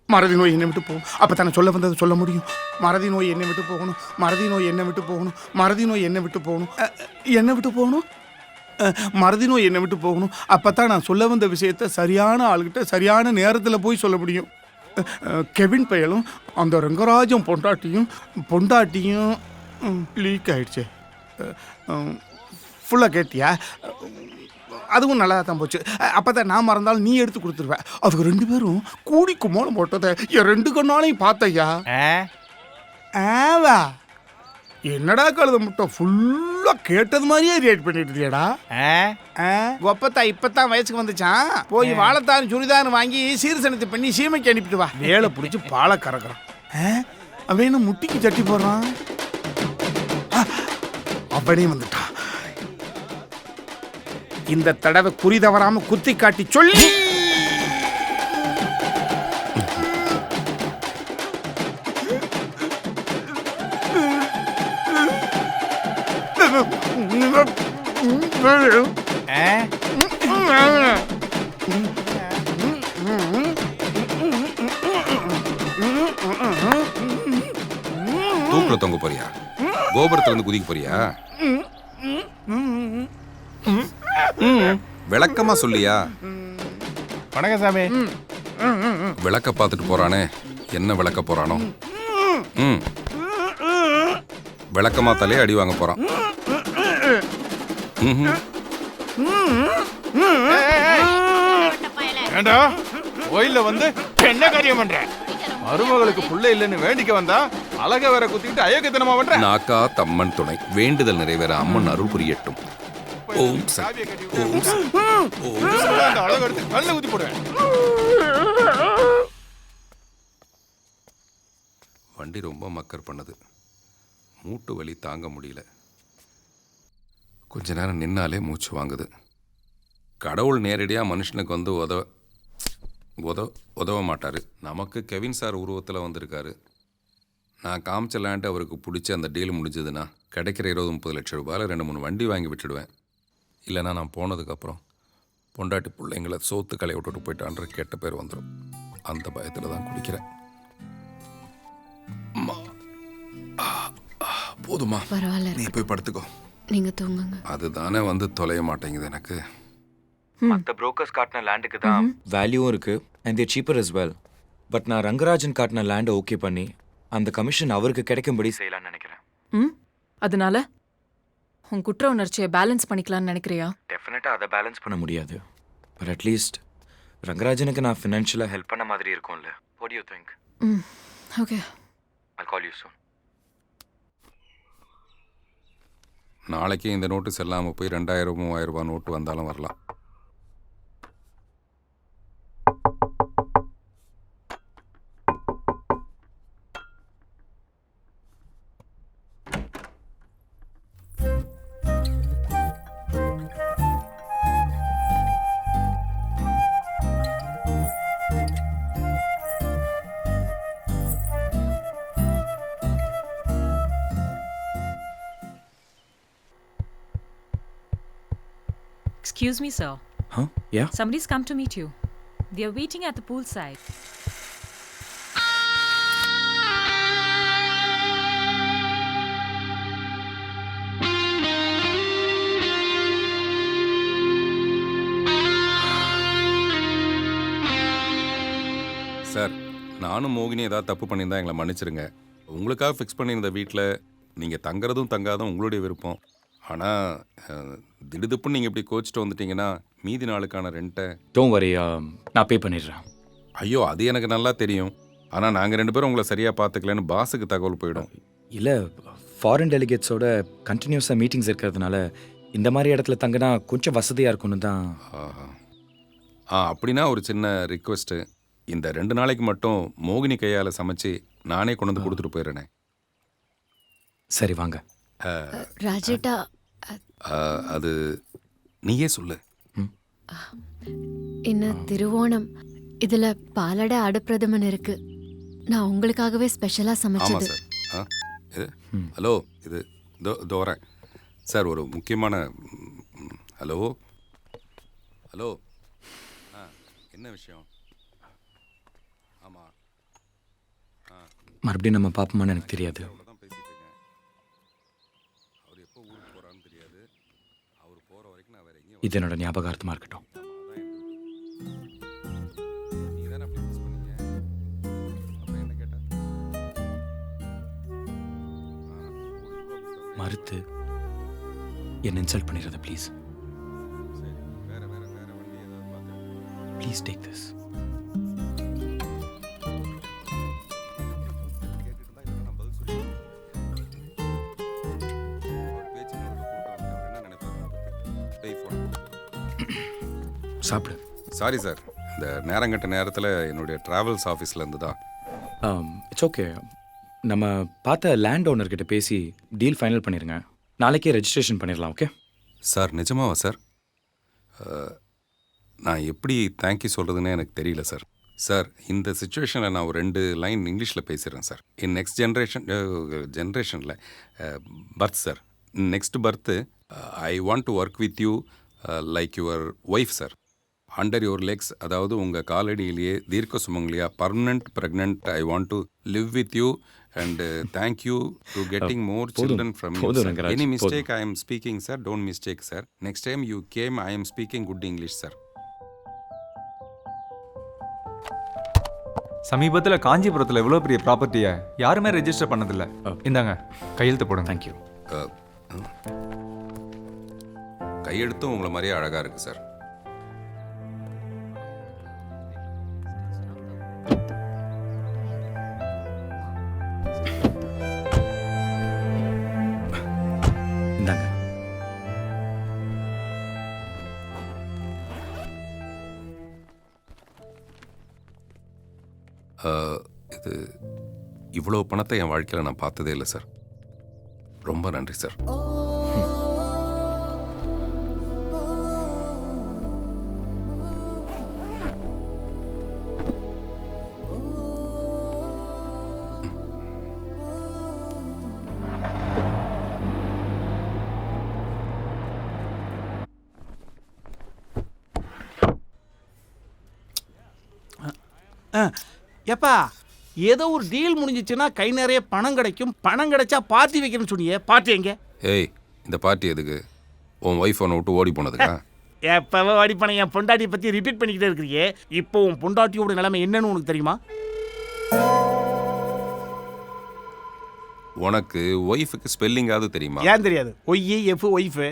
மறதி நோய் என்னை விட்டு போகும். அப்போ சொல்ல வந்தது சொல்ல முடியும். மறதி நோய் என்னை விட்டு போகணும், மறதி நோய் என்னை விட்டு போகணும், மறதி நோய் என்னை விட்டு போகணும், என்னை விட்டு போகணும், மறதி நோய் என்னை விட்டு போகணும். அப்போ தான் நான் சொல்ல வந்த விஷயத்த சரியான ஆளுகிட்ட சரியான நேரத்தில் போய் சொல்ல முடியும். கெவின் பயலும் அந்த ரங்கராஜம் பொண்டாட்டியும் லீக் ஆயிடுச்சு. ஃபுல்லாக கேட்டியா? அதுவும் நல்லா தான் போச்சு. அப்போ தான் நான் மறந்தாலும் நீ எடுத்து கொடுத்துருவேன். அதுக்கு 2 பேரும் கூடி கும்மோளம் போட்டதை என் 2 கண்ணாலையும் பார்த்தையா. ஆவா என்னடா கழுத முட்டை ஃபுல்லாக கேட்டது மாதிரியே ரியாக்ட் பண்ணிட்டு இருக்கியடா. ஒப்பத்தா இப்போத்தான் வயசுக்கு வந்துச்சான். போய் வாழைத்தான் சுரிதான் வாங்கி சீர்சனத்தை பண்ணி சீமைக்கு அனுப்பிட்டு வா. வேலை பிடிச்சி பாலை கறக்குறான். அவன் என்ன முட்டிக்கு சட்டி போடுறான். அப்படியே வந்துட்டான். இந்த தடவை குறி தவறாம குத்தி காட்டி சொல்லி தூக்குல தொங்க போறியா? கோபுரத்துல இருந்து குதிக்க போறியா? விளக்கமா சொல்லியா? வணக்கம் சாமி. விளக்க பார்த்துட்டு போறானே, என்ன விளக்க போறானோ? விளக்கமா தலையே அடி வாங்க போறான். ஏண்டா கோயில்ல வந்து என்ன காரியம் பண்ற? மருமகளுக்கு புள்ள இல்லைன்னு வேண்டிக்க வந்தா அழக வேற குத்திட்டு அயோக்கியத்தனமா பண்ற. நாக்கா தம்மன் துணை, வேண்டுதல் நிறைவேற அம்மன் அருள் புரியட்டும். ஓம் சக்தி. ஓம் சக்தி. ஓம் சக்தி. அந்த அழகு எடுத்து கல்ல குத்தி போடுவேன். வண்டி ரொம்ப மக்கர் பண்ணுது. மூட்டு வலி தாங்க முடியல. கொஞ்ச நேரம் நின்னாலே மூச்சு வாங்குது. கடவுள் நேரடியாக மனுஷனுக்கு வந்து உதவ மாட்டார். நமக்கு கெவின் சார் உருவத்தில் வந்திருக்காரு. நான் காமிச்ச லேண்ட் அவருக்கு பிடிச்சி அந்த டீல் முடிஞ்சதுன்னா கிடைக்கிற 20-30 லட்சம் ரூபாயில் 2-3 வண்டி வாங்கி விட்டுடுவேன். இல்லைனா நான் போனதுக்கப்புறம் பொண்டாட்டி பிள்ளைங்களை சோத்து கலை விட்டுட்டு போயிட்டான்ற கெட்ட பேர் வந்துடும். அந்த பயத்தில் தான் குடிக்கிறேன். போதுமா? பரவாயில்ல, நீ போய் படுத்துக்கோ. நீங்க தூங்குங்க. அதுதானே வந்து தொலைய மாட்டேங்குது எனக்கு. மற்ற புரோக்கர்ஸ் காட்டின லேண்டுக்கு தான் வேல்யூவும் இருக்கு and there cheaper as well. But நான் ரங்கராஜன் காட்டின லேண்டை ஓகே பண்ணி அந்த கமிஷன் அவருக்கு கிடைக்கும்படி செய்யலாம்னு நினைக்கிறேன். அதனால உன் குற்ற உணர்ச்சியை பேலன்ஸ் பண்ணிக்கலாம்னு நினைக்கிறியா? டெஃபினட்டாக அதை பேலன்ஸ் பண்ண முடியாது. பட் அட்லீஸ்ட் ரங்கராஜனுக்கு நான் ஃபினான்ஷியலாக ஹெல்ப் பண்ண மாதிரி இருக்கும்ல. What to you think? Okay, I'll call you soon. நாளைக்கு இந்த நோட்டீஸ் இல்லாமல் போய் 2000-3000 ரூபாய் நோட்டு வந்தாலும் வரலாம். Excuse me, sir. Huh? Yeah? Somebody's come to meet you. They are waiting at the poolside. Sir, நானும் மோகினி ஏதாவது தப்பு பண்ணியிருந்தா எங்களை மன்னிச்சிருங்க. உங்களுக்காக ஃபிக்ஸ் பண்ணியிருந்த வீட்டில் நீங்கள் தங்குறதும் தங்காதும் உங்களுடைய விருப்பம். ஆனால் திடுதுப்புன்னு நீங்கள் இப்படி கோச்சிட்டு வந்துட்டீங்கன்னா மீதி நாளுக்கான ரெண்ட்டை டோன்ட் வரி, நான் பே பண்ணிடுறேன். ஐயோ, அது எனக்கு நல்லா தெரியும். ஆனால் நாங்கள் 2 பேரும் உங்களை சரியாக பார்த்துக்கலன்னு பாஸுக்கு தகவல் போயிடும். இல்லை, ஃபாரின் டெலிகேட்ஸோட கண்டினியூஸாக மீட்டிங்ஸ் இருக்கிறதுனால இந்த மாதிரி இடத்துல தங்கினா கொஞ்சம் வசதியாக இருக்கும்னு தான். அப்படின்னா ஒரு சின்ன ரிக்வெஸ்ட்டு. இந்த 2 நாளைக்கு மட்டும் மோகினி கையால் சமைச்சு நானே கொண்டு வந்து கொடுத்துட்டு போயிடுறேனே. சரி வாங்க. ராஜேட்டா, அது நீயே சொல்லு. இன்னும் திருவோணம் இதுல பாலடை அடுப்பிரதமன் இருக்கு. நான் உங்களுக்காகவே ஸ்பெஷலா ஆமாம் சமைச்சது. சார். இது ஹலோ, இது இதோ வரேன் சார். ஒரு முக்கியமான ஹலோ ஹலோ என்ன விஷயம்? ஆமாம், மறுபடியும் நம்ம பார்ப்போமான்னு எனக்கு தெரியாது. அவ்வளோதான் பேசிகிட்டு இருக்கேன். அவர் எப்போ ஊருக்கு போகிறான்னு தெரியாது. அவர் போகிற வரைக்கும் நான் வேறு எங்கேயும் இது என்னோட ஞாபகார்த்தமாக இருக்கட்டும். நீ தானே அப்படி மிஸ் பண்ணீங்க. அப்புறம் என்ன கேட்டா? மறுத்து என்ன இன்சல்ட் பண்ணிடுறத ப்ளீஸ். சரி, வேற வண்டி ஏதாவது பார்த்து ப்ளீஸ் டேக் திஸ். சாப்பிடு. சாரி சார், இந்த நேரங்கட்ட நேரத்தில் என்னுடைய ட்ராவல்ஸ் ஆஃபீஸ்லேருந்து தான். It's okay. நம்ம பார்த்த லேண்ட் ஓனர்கிட்ட பேசி டீல் ஃபைனல் பண்ணிடுங்க. நாளைக்கே ரெஜிஸ்ட்ரேஷன் பண்ணிடலாம். Okay sir? நிஜமாவா சார்? நான் எப்படி தேங்க்யூ சொல்கிறதுன்னு எனக்கு தெரியல சார். சார், இந்த சுச்சுவேஷனில் நான் ஒரு 2 லைன் இங்கிலீஷில் பேசிடுறேன் சார். இன் நெக்ஸ்ட் ஜென்ரேஷனில் birth sir. Next birth I want to work with you like your wife sir. Under your legs, அதாவது உங்கள் காலடியிலேயே தீர்க்க சுமங்கலியா permanent pregnant. I want to live with you and thank you to getting more children from you. Any mistake I am speaking sir, don't mistake sir. Next time you came I am speaking good English sir. சமீபத்தில் காஞ்சிபுரத்தில் இவ்வளோ பெரிய ப்ராப்பர்ட்டியை யாருமே register பண்ணதில்லை. இந்தாங்க கையெழுத்து போடுங்க. தேங்க்யூ. கையெழுத்தும் உங்களை மாதிரியே அழகாக இருக்குது சார். இந்தாங்க. இது இவ்வளோ பணத்தை என் வாழ்க்கையில் நான் பார்த்ததே இல்லை சார். ரொம்ப நன்றி சார். எப்பா ஏதோ ஒரு டீல் முடிஞ்சிச்சுன்னா கை நிறைய பணம் கிடைக்கும், பணம் கிடைச்சா பார்ட்டி வைக்கணும்னு சொன்னியே, பார்ட்டி எங்க? ஏய், இந்த பார்ட்டி எதுக்கு? உன் ஒய்ஃப் ஒன்று விட்டு ஓடி போனதுக்கா? எப்பவே ஓடி போன என் பொண்டாட்டியை பற்றி ரிப்பீட் பண்ணிக்கிட்டே இருக்கிறியே. இப்போ உன் பொண்டாட்டியோட நிலைமை என்னன்னு உனக்கு தெரியுமா? உனக்கு ஒய்ஃபுக்கு ஸ்பெல்லிங்காவது தெரியுமா? ஏன் தெரியாது? YF wife.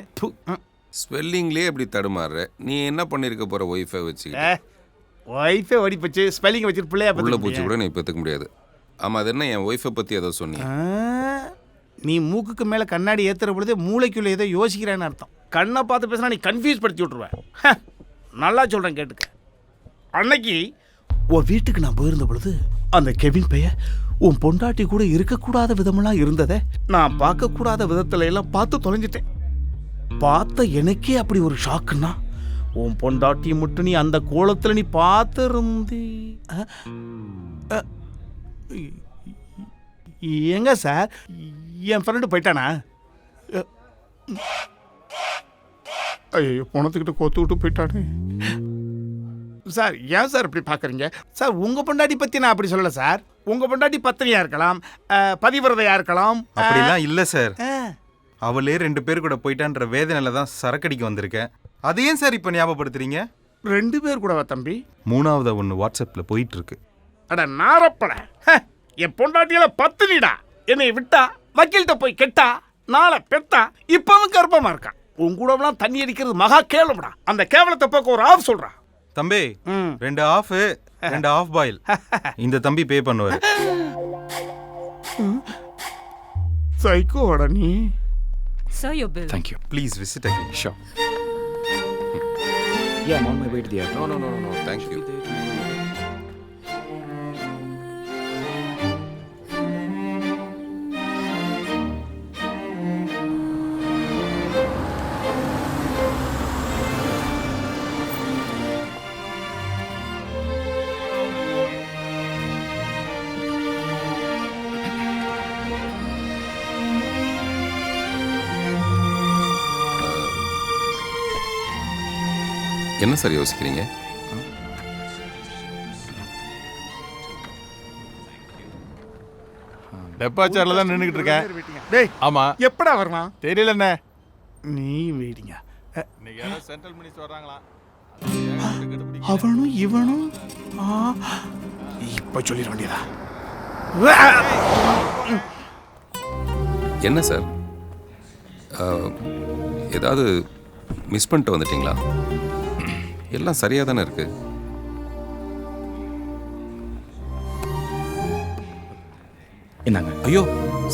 ஸ்பெல்லிங்லேயே எப்படி தடுமாறுற? நீ என்ன பண்ணியிருக்க போகிற ஒய்ஃபை வச்சு? ஒய்ஃபே ஓடி போச்சு, ஸ்பெல்லிங் வச்சுட்டு பிள்ளையா உள்ள பூச்சி கூட நீ பெற்றுக்க முடியாது. ஆமாம், அது என்ன என் ஒய்ஃபை பற்றி ஏதோ சொன்னி? நீ மூக்குக்கு மேலே கண்ணாடி ஏற்றுற பொழுது மூளைக்குள்ளே ஏதோ யோசிக்கிறேன்னு அர்த்தம். கண்ணை பார்த்து பேசினா நீ கன்ஃபியூஸ் படுத்தி விட்ருவேன். நல்லா சொல்கிறேன் கேட்டுக்க. அன்னைக்கு உன் வீட்டுக்கு நான் போயிருந்த பொழுது அந்த கெவின் பையன் உன் பொண்டாட்டி கூட இருக்கக்கூடாத விதமெல்லாம் இருந்ததை நான் பார்க்கக்கூடாத விதத்துல எல்லாம் பார்த்து தொலைஞ்சிட்டேன். பார்த்த எனக்கே அப்படி ஒரு ஷாக்குன்னா உன் பொண்டாட்டி மட்டும் நீ அந்த கோலத்தில் நீ பார்த்துருந்தி. எங்க சார் என் ஃப்ரெண்டு போயிட்டானா? ஐயோ, பணத்துக்கிட்ட கோத்து விட்டு போயிட்டானே. சார் ஏன் சார் இப்படி பார்க்குறீங்க? சார் உங்கள் பொண்டாட்டி பற்றி நான் அப்படி சொல்லலை சார். உங்கள் பொண்டாட்டி பத்தினியாக இருக்கலாம், பதிவிரதையாக இருக்கலாம். அப்படிலாம் இல்லை சார். அவளே 2 பேர் கூட போயிட்டான்ற வேதனையில தான் சரக்கடிக்கு வந்திருக்கேன். அது ஏன் சார் இப்போ ஞாபகப்படுத்துறீங்க? 2 பேர் கூடவா தம்பி? 3ஆவது ஒன்று வாட்ஸ்அப்பில் போயிட்டு இருக்கு. அட நாரப்பட, என் பொண்டாட்டியில பத்தினிடா. என்னை விட்டா வக்கீல்கிட்ட போய் கெட்டா, நாளை பெத்தா, இப்பவும் கர்ப்பமா இருக்கா. உன் கூடலாம் தண்ணி அடிக்கிறது மகா கேவலம்டா. அந்த கேவலத்தை பார்க்க ஒரு ஆஃப் சொல்றா. தம்பி 2 ஆஃப் 2 ஆஃப் பாயில் இந்த தம்பி பே பண்ணுவார். சைக்கோடா நீ. Sir, your bill. Thank you. Please visit again. Sure. Yeah, I'm on my way to the airport. No. Thank you. என்ன சார் யோசிக்கிறீங்க? டெபாச்சர்ல தான் நின்னுகிட்டு இருக்கேன். டேய், ஆமா. எப்படா வரலாம்? தெரியல என்ன. நீ வெயிட்டிங்க. இன்னைக்கு யாரோ சென்ட்ரல் மினிஸ்டர் வர்றாங்களா? அவனும் இவனும் இப்ப சொல்லிட வேண்டியதா? என்ன சார், ஏதாவது மிஸ் பண்ணிட்டு வந்துட்டீங்களா? எல்லாம் சரியாக தானே இருக்கு. என்னங்க? ஐயோ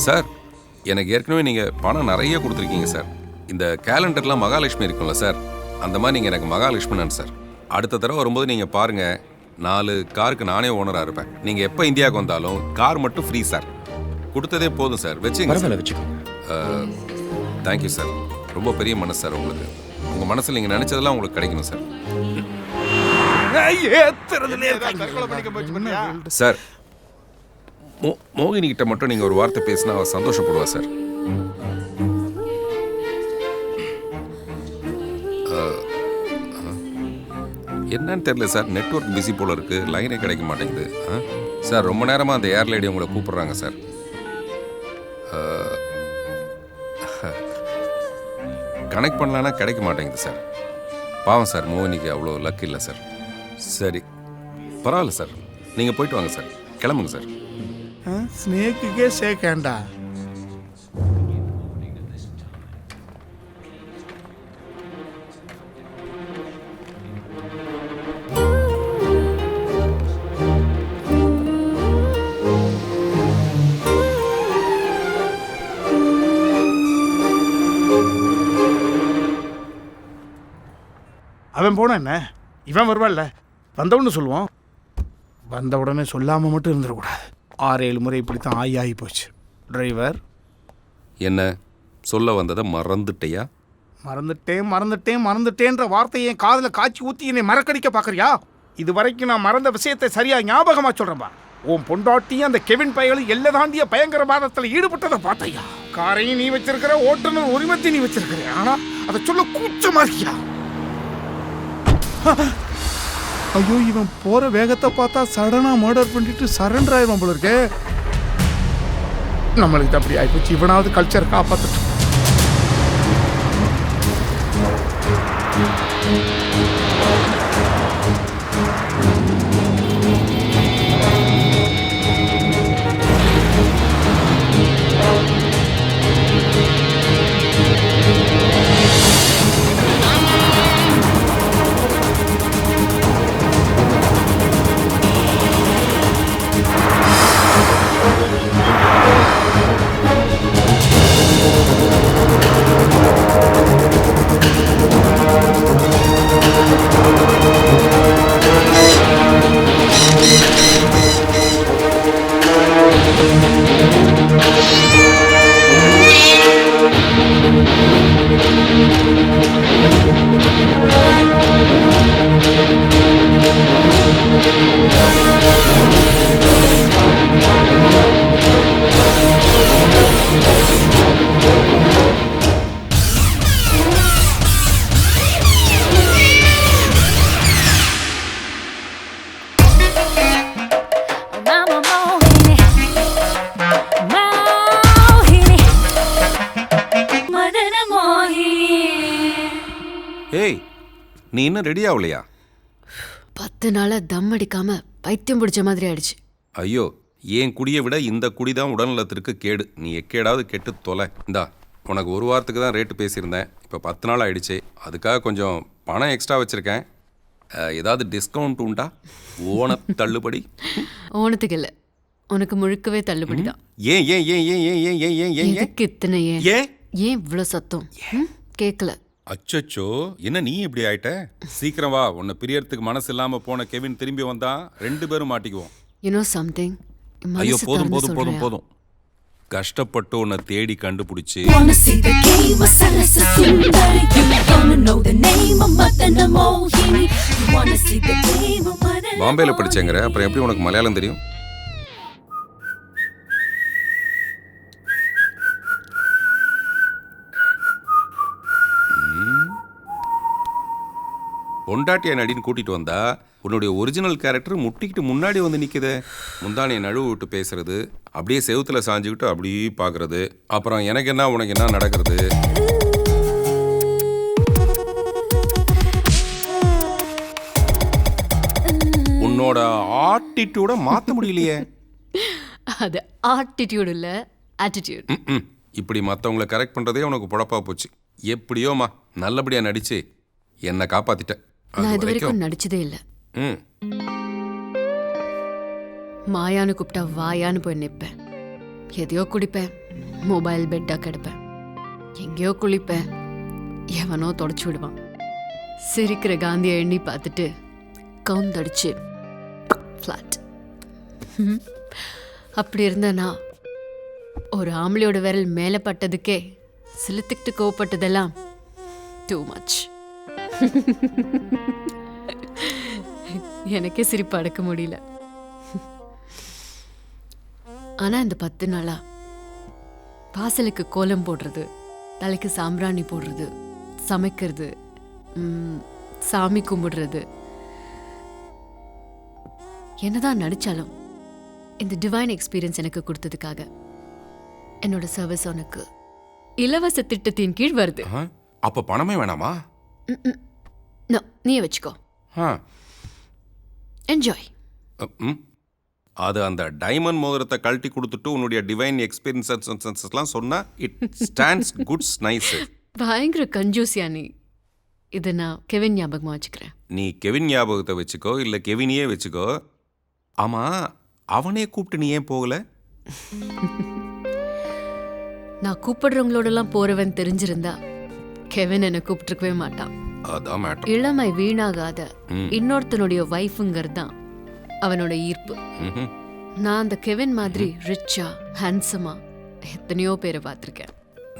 சார், எனக்கு ஏற்கனவே நீங்கள் பணம் நிறைய கொடுத்துருக்கீங்க சார். இந்த கேலண்டர்லாம் மகாலட்சுமி இருக்கும்ல சார், அந்த மாதிரி நீங்கள் எனக்கு மகாலட்சுமி நான் சார். அடுத்த தடவை வரும்போது நீங்கள் பாருங்கள், 4 காருக்கு நானே ஓனராக இருப்பேன். நீங்கள் எப்போ இந்தியாவுக்கு வந்தாலும் கார் மட்டும் ஃப்ரீ சார். கொடுத்ததே போதும் சார். வச்சுக்கோங்க. Thank you sir. ரொம்ப பெரிய மனசு சார் உங்களுக்கு. உங்கள் மனசில் நீங்கள் நினச்சதெல்லாம் உங்களுக்கு கிடைக்கணும் சார். சார், மோகினி கிட்ட மட்டும் நீங்கள் ஒரு வார்த்தை பேசினா அவள் சந்தோஷப்படுவா சார். என்னன்னு தெரியல சார், நெட்வொர்க் பிஸி போல இருக்கு, லைனே கிடைக்க மாட்டேங்குது. சார், ரொம்ப நேரமாக அந்த ஏர் லேடி உங்களை கூப்பிடுறாங்க சார். கனெக்ட் பண்ணலான்னா கிடைக்க மாட்டேங்குது சார். பாவம் சார், மோகினிக்கு அவ்வளோ லக் இல்லை சார். சரி, பரவாயில்ல சார், நீங்கள் போயிட்டு வாங்க சார், கிளம்புங்க சார். ஸ்னேக்குக்கே சேக்கேண்டா. அவன் போன என்ன, இவன் வருவான்ல, வந்தவுடனே சொல்லுவோம். வந்த உடனே சொல்லாமல் மட்டும் இருந்துடக்கூடாது. 6-7 முறை இப்படித்தான் ஆகி போச்சு. டிரைவர், என்ன சொல்ல வந்ததை மறந்துட்டையா? மறந்துட்டேன்ற வார்த்தையை என் காதில் காய்ச்சி ஊற்றி என்னை மறக்கடிக்க பார்க்குறியா? இது வரைக்கும் நான் மறந்த விஷயத்தை சரியா ஞாபகமாக சொல்கிறேன்பா. உன் பொண்டாட்டியும் அந்த கெவின் பயலும் எல்லை தாண்டிய பயங்கரவாதத்தில் ஈடுபட்டதை பார்த்தையா. காரையும் நீ வச்சிருக்கிற, ஓட்டுநர் உரிமத்தையும் நீ வச்சிருக்கிற, ஆனால் அதை சொல்ல கூச்சமா இருக்கியா? ஐயோ, இவன் போற வேகத்தை பார்த்தா சடனா மர்டர் பண்ணிட்டு சரண்டர் ஆயிடும் போல இருக்கே. நம்மளுக்கு அப்படி ஆயிப்போச்சு. இவனாவது கல்ச்சர் காப்பாத்துட்டு. ஏய், நீ இன்னும் ரெடி ஆகலையா? 10 நாளா தம் அடிக்காம பைத்தியம் பிடிச்ச மாதிரி ஆயிடுச்சு. ஐயோ, என் குடியை விட இந்த குடி தான் உடல்நலத்திற்கு கேடு. நீ எக்கேடாவது கெட்டு தொலை. இந்தா, உனக்கு 1 வாரத்துக்கு தான் ரேட்டு பேசியிருந்தேன். இப்போ 10 நாள் ஆயிடுச்சு. அதுக்காக கொஞ்சம் பணம் எக்ஸ்ட்ரா வச்சுருக்கேன். ஏதாவது டிஸ்கவுண்ட் உண்டா? ஓண தள்ளுபடி? ஓணத்துக்கு இல்லை, உனக்கு முழுக்கவே தள்ளுபடி தான். ஏன் ஏன் ஏன் ஏன் ஏன் ஏன் ஏன் ஏன் ஏன் எதுக்கு இத்தனை ஏன்? ஏன் இவ்வளோ சத்தம்? கேட்கல. அச்சச்சோ, என்ன நீ இப்படி ஆயிட்ட? சீக்கிரம் வா, உன்னை பிரியறதுக்கு மனசு இல்லாம போன கெவின் திரும்பி வந்தா 2 பேரும் மாட்டிக்குவோம். You know something? ஐயோ, போதும் போதும் போதும் போதும். கஷ்டப்பட்டு உன்னை தேடி கண்டுபிடிச்சு பாம்பேல படிச்சேங்கிற, அப்புறம் எப்படி உனக்கு மலையாளம் தெரியும்? பொண்டாட்டிய நடின்னு கூட்டிட்டு வந்தா உன்னுடைய ஒரிஜினல் கேரக்டர் முட்டிக்கிட்டு முன்னாடி வந்து நிற்குது. முந்தானியை நழுவு விட்டு பேசுறது, அப்படியே செவுத்துல சாஞ்சுக்கிட்டு அப்படியே பார்க்கறது, அப்புறம் எனக்கு என்ன உனக்கு என்ன நடக்கிறது. உன்னோட ஆட்டிடியூட மாற்ற முடியலையே. அது ஆட்டிடியூட் இல்லை, ஆட்டிடியூட். இப்படி மற்றவங்களை கரெக்ட் பண்ணுறதே உனக்கு பொழப்பா போச்சு. எப்படியோமா நல்லபடியாக நடிச்சு என்னை காப்பாத்திட்ட. நான் இது வரைக்கும் நடிச்சதே இல்லை. மாயான்னு கூப்பிட்டா வாயான்னு போய் நிற்பேன். எதையோ குடிப்பேன், மொபைல் பெட்டாக கிடப்பேன், எங்கேயோ குளிப்பேன், எவனோ தொடச்சி விடுவான். சிரிக்கிற காந்தியை எண்ணி பார்த்துட்டு கவுந்தடிச்சு ஃப்ளாட். அப்படி இருந்தேன்னா ஒரு ஆம்பளையோட விரல் மேலே பட்டதுக்கே சிலுத்துக்கிட்டு கோவப்பட்டதெல்லாம் டூ மச். எனக்கே சிரிப்பு அடக்க முடியல. ஆனா இந்த 10 நாளா வாசலுக்கு கோலம் போடுறது, தலைக்கு சாம்பிராணி போடுறது, சமைக்கிறது, சாமி கும்பிடுறது, என்னதான் நடிச்சாலும் இந்த டிவைன் எக்ஸ்பீரியன்ஸ் எனக்கு கொடுத்ததுக்காக என்னோட சர்வீஸ் உனக்கு இலவச திட்டத்தின் கீழ் வருது. அப்ப பணமே வேணாமா? நீ வச்சுக்கோ. என்ஜாய். அது அந்த டைமண்ட் மோதிரத்தை கழட்டி கொடுத்துட்டு உன்னுடைய டிவைன் எக்ஸ்பீரியன்ஸ்லாம் சொன்னா இட் ஸ்டாண்ட்ஸ் குட்ஸ் நைஸ். பயங்கர கஞ்சூசியா நீ. இதை நான் கெவின் ஞாபகமா வச்சுக்கிறேன். நீ கெவின் ஞாபகத்தை வச்சுக்கோ, இல்லை கெவினியே வச்சுக்கோ. ஆமா, அவனே கூப்பிட்டு நீ ஏன் போகல? நான் கூப்பிடுறவங்களோடலாம் போறவன் தெரிஞ்சிருந்தா கெவின் என்னை கூப்பிட்டுருக்கவே மாட்டான். அதான் மேட்டர். இளமை வீணாகாத இன்னொருத்தனுடைய வைஃபுங்கிறது தான் அவனோட ஈர்ப்பு. நான் அந்த கெவின் மாதிரி ரிச்சா ஹேண்ட்ஸமா எத்தனையோ பேரை பார்த்துருக்கேன்.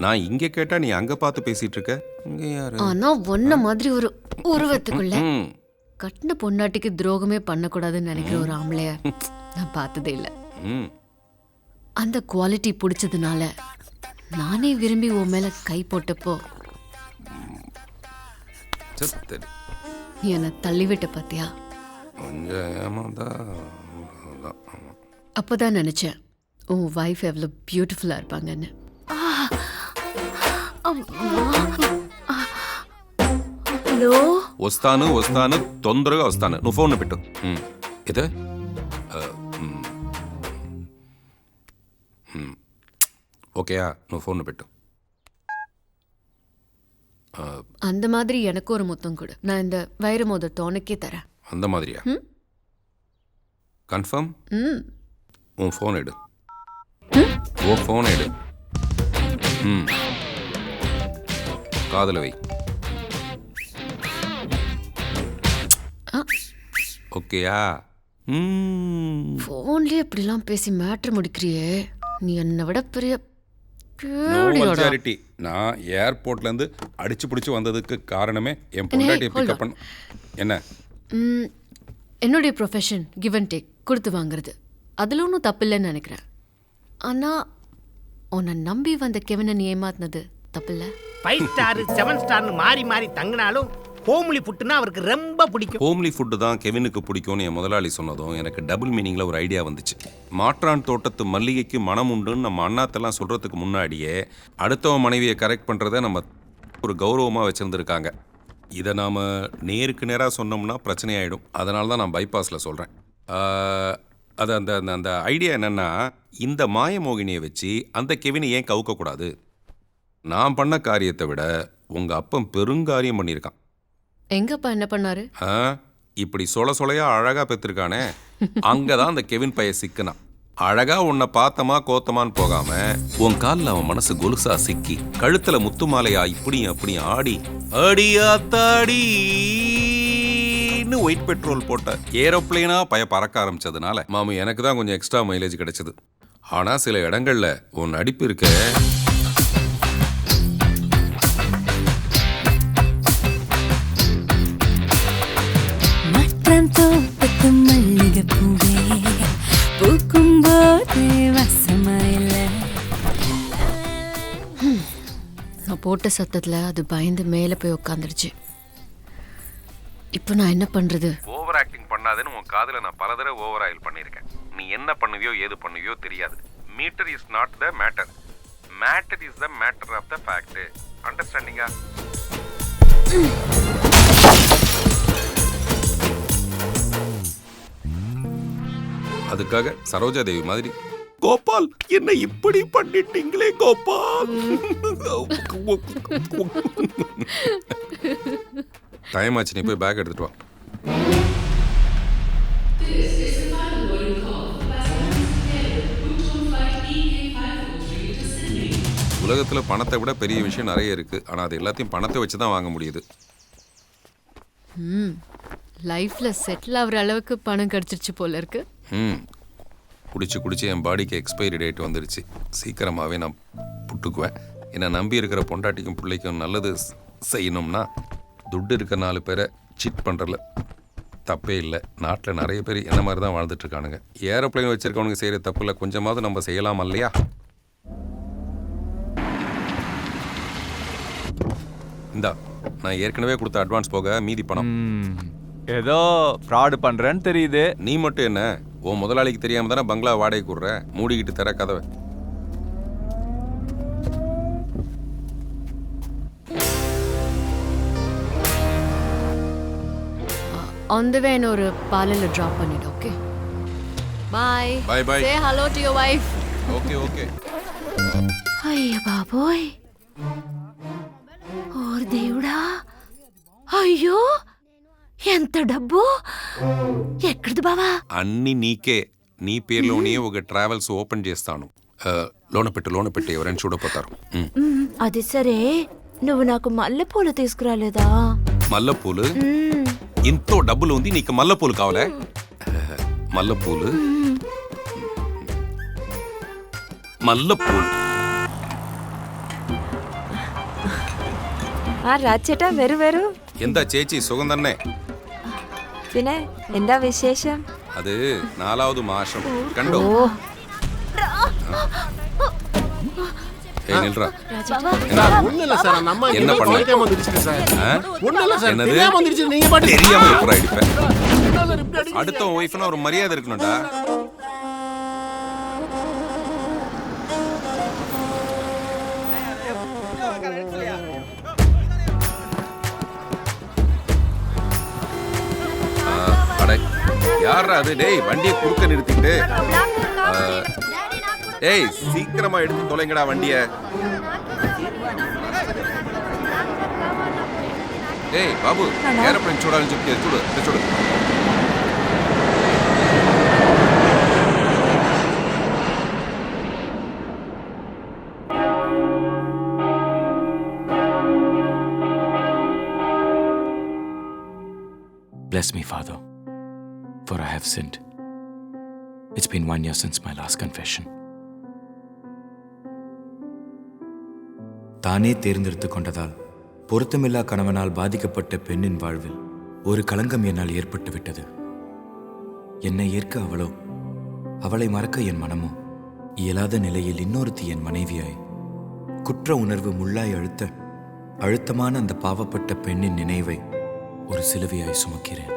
நான் இங்க கேட்டா நீ அங்க பார்த்து பேசிட்டு இருக்க. இங்க யாரு? ஆனா ஒன்ன மாதிரி ஒரு உருவத்துக்குள்ள கட்டின பொண்டாட்டிக்கு துரோகமே பண்ணக்கூடாதுன்னு நினைக்கிற ஒரு ஆம்பளைய நான் பார்த்ததே இல்லை. அந்த குவாலிட்டி பிடிச்சதுனால நானே விரும்பி உன் மேல கை போட்டப்போ நீ என்னை தள்ளிவிட்ட பாத்தியா? அப்பதான் நினைச்சேன் உன் வைஃப் எவ்வளவு பியூட்டிஃபுல்லா இருப்பாங்கன்னு. హలో వస్తాను తొందరగా వస్తాను. నువ్వు ఫోన్ పెట్టు. ఇదే ஓகேயா? నువ్వు ఫోన్ పెట్టు. அந்த மாதிரி எனக்கு ஒரு மொத்தம் கொடு. நான் இந்த வைர மோதிரத்தை உனக்கே தரேன். அந்த மாதிரியா? கன்ஃபார்ம்? உன் ஃபோன் எடு. ஓ ஃபோன் எடு. காதல வை. ஓகேயா? ஃபோன்லயே இப்படிலாம் பேசி மேட்ரு முடிக்கிறியே, நீ என்னை விட பெரிய மெஜாரிட்டி. நான் ஏர்போர்ட்ல இருந்து அடிச்சு பிடிச்சு வந்ததுக்கு காரணமே என் பொண்டாட்டியை பிக்கப் பண்ண. என்ன? என்னுடைய ப்ரொஃபஷன் கிவ் அண்ட் டேக், கொடுத்து வாங்குறது. அதில் ஒன்றும் தப்பு இல்லைன்னு நினைக்கிறேன். ஆனால் உன்னை நம்பி வந்த கெவினை நீ ஏமாத்தினது தப்பு இல்லை. 5 ஸ்டார் 7 ஸ்டார்னு மாறி மாறி தங்கினாலும் ஹோம்லி ஃபுட்டுனா அவருக்கு ரொம்ப பிடிக்கும். ஹோம்லி ஃபுட்டு தான் கெவினுக்கு பிடிக்கும்னு என் முதலாளி சொன்னதும் எனக்கு டபுள் மீனிங்கில் ஒரு ஐடியா வந்துச்சு. மாற்றான் தோட்டத்து மல்லிகைக்கு மனம் உண்டுன்னு நம்ம அண்ணாத்தெல்லாம் சொல்கிறதுக்கு முன்னாடியே அடுத்தவன் மனைவியை கரெக்ட் பண்ணுறதை நம்ம ஒரு கௌரவமாக வச்சுருந்துருக்காங்க. இதை நாம் நேருக்கு நேராக சொன்னோம்னா பிரச்சனையாயிடும். அதனால தான் நான் பைபாஸில் சொல்கிறேன். அது அந்த அந்த ஐடியா என்னென்னா, இந்த மாயமோகினியை வச்சு அந்த கெவினை ஏன் கவுக்கக்கூடாது? நான் பண்ண காரியத்தை விட உங்கள் அப்பன் பெருங்காரியம் பண்ணியிருக்கான். எங்கப்பா என்ன பண்ணாரு? இப்படி சொலையா அழகா பெற்றிருக்கானே, அங்கதான் அந்த கெவின் பைய சிக்கனான். அழகா உன்னை பார்த்தமா கோத்தமான்னு போகாம உன் காலில் அவன் மனசு கொலுசா சிக்கி கழுத்துல முத்து மாலையா இப்படியும் அப்படியும் ஆடி அடியாத்தாடின்னு ஒயிட் பெட்ரோல் போட்ட ஏரோப்ளேனா பய பறக்க ஆரம்பிச்சதுனால மாமு எனக்கு தான் கொஞ்சம் எக்ஸ்ட்ரா மைலேஜ் கிடைச்சது. ஆனா சில இடங்கள்ல உன் நடிப்பு இருக்க. நான் போட்ட சத்தத்தில் அது பயந்து மேலே போய் உட்காந்துருச்சு. இப்போ நான் என்ன பண்றது? ஓவர் ஆக்டிங் பண்ணாதேன்னு உன் காதுல நான் பல தடவை ஓவர் ஆயில் பண்ணியிருக்கேன். நீ என்ன பண்ணுவியோ ஏது பண்ணுவியோ தெரியாது. Meter is not the matter, matter is the matter of the fact. அண்டர்ஸ்டாண்டிங்கா? அதுக்காக சரோஜா தேவி மாதிரி கோபால் என்ன இப்படி பண்ணிட்டீங்களே கோபால். டைம் ஆச்சு, நீ போய் பேக் எடுத்துட்டு வா. உலகத்துல பணத்தை விட பெரிய விஷயம் நிறைய இருக்கு. ஆனா அது எல்லாத்தையும் பணத்தை வச்சு தான் வாங்க முடியுது. லைஃப்ல செட்டில் ஆகிற அளவுக்கு பணம் கிடைச்சிருச்சு போல இருக்கு. குடிச்சு என் பாடிக்கு எக்ஸ்பைரி டேட் வந்துடுச்சு. சீக்கிரமாகவே நான் புட்டுக்குவேன். என்னை நம்பி இருக்கிற பொண்டாட்டிக்கும் பிள்ளைக்கும் நல்லது செய்யணும்னா துட்டு இருக்க 4 பேரை சீட் பண்ணுறல தப்பே இல்லை. நாட்டில் நிறைய பேர் என்ன மாதிரி தான் வாழ்ந்துட்டுருக்கானுங்க. ஏரோப்ளைன் வச்சுருக்கவனுக்கு செய்கிற தப்பில் கொஞ்சமாவது நம்ம செய்யலாம் இல்லையா? இந்தா, நான் ஏற்கனவே கொடுத்த அட்வான்ஸ் போக மீதி பணம். ஏதோ ஃப்ராடு பண்ணுறேன்னு தெரியுது. நீ மட்டும் என்ன, உன் முதலாளிக்கு தெரியாம தானே பங்களா வாடகை கூடுற. மூடிக்கிட்டு தர கதவை. ஆன் தி வே ஒரு பாலில் ட்ராப் பண்ணிடு. Okay? Bye. Bye bye. Say hello to your wife. Okay, okay. అయ్య బాబోయ్ ఓర్ దేవుడా అయ్యో ఎంత డబ్బు ఎక్కడిది బావా అన్ని నీకే నీ పేరులోనే ఒక ట్రావెల్స్ ఓపెన్ చేస్తాను లోన పెట్టి ఎవరైనా చూడపోతారు అది సరే నువ్వు నాకు మల్లెపూలు తీసుకురాలేదా మల్లెపూలు ఇంతో డబ్బులు ఉంది నీకు మల్లెపూలు కావాలా మల్లెపూలు രാജേട്ടാ വരൂ വരൂ എന്താ ചേച്ചി സുഖം തന്നെ പിന്നെ എന്താ വിശേഷം അത് 4வது മാസം കണ്ടോ நில்றா ஒண்ணுல சார் அந்த அம்மா என்ன பண்ண தெரியாம வந்துருச்சு சார் ஒண்ணுல சார் என்னது தெரியாம வந்துருச்சு நீங்க பாட்டு தெரியாம எப்பறா அடிப்ப அடுத்த வைஃப்னா ஒரு மரியாதை இருக்கணும்டா யாரா அது டேய் வண்டியை குறுக்க நிறுத்திட்டு ஏய் சீக்கிரமா எடுத்து தொலைங்கடா வண்டியை ஏய் బాబు ఏరోప్లేన్ చూడాలని చెప్తే చూడు చూడు Bless me, Father, for I have sinned. It's been 1 year since my last confession. தானே தேர்ந்தெடுத்து கொண்டதால் பொருத்தமில்லா கணவனால் பாதிக்கப்பட்ட பெண்ணின் வாழ்வில் ஒரு களங்கம் என்னால் ஏற்பட்டு விட்டது. என்னை ஏற்க அவளோ, அவளை மறக்க என் மனமோ இயலாத நிலையில் இன்னொருத்தி என் மனைவியாய் குற்ற உணர்வு முள்ளாய் அழுத்தமான அந்த பாவப்பட்ட பெண்ணின் நினைவை ஒரு சிலுவையாய் சுமக்கிறேன்.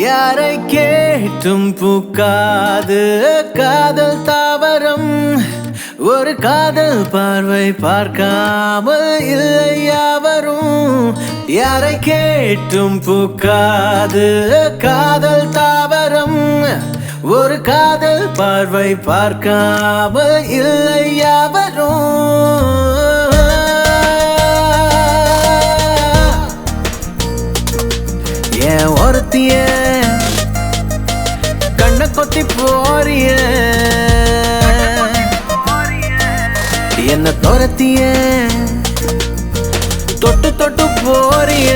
யாரை கேட்டும் பூக்காது காதல் தாவரம் ஒரு காதல் பார்வை பார்க்காமல் இல்லை யாவரும் யாரை கேட்டும் பூக்காது காதல் தாவரம் ஒரு காதல் பார்வை பார்க்காமல் இல்லை யாவரும் ஏன் ஒருத்திய கண்ண கொத்தி போறிய என்ன துரத்திய தொட்டு தொட்டு போறிய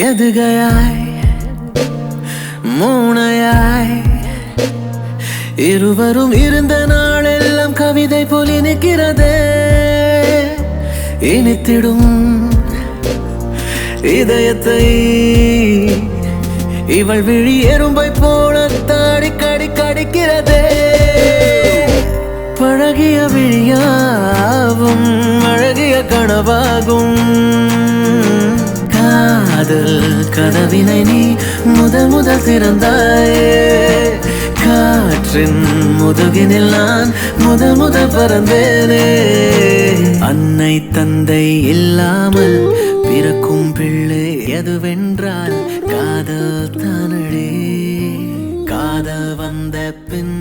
எதுகையாய் மூணையாய் இருவரும் இருந்த நாளெல்லாம் கவிதை போல் இனிக்கிறதே இனித்திடும் இதயத்தை இவள் விழி எறும்பை போல தாடி கடி கடிக்கிறதே பழகிய விழியாவும் அழகிய கனவாகும் காதல் கதவினை நீ முதல் திறந்தாயே காற்றின் முதுகினில் நான் முதல் பறந்தேனே அன்னை தந்தை இல்லாமல் பிறக்கும் பிள்ளை எதுவென்றால் காதல் தானடே காதல் வந்த பின்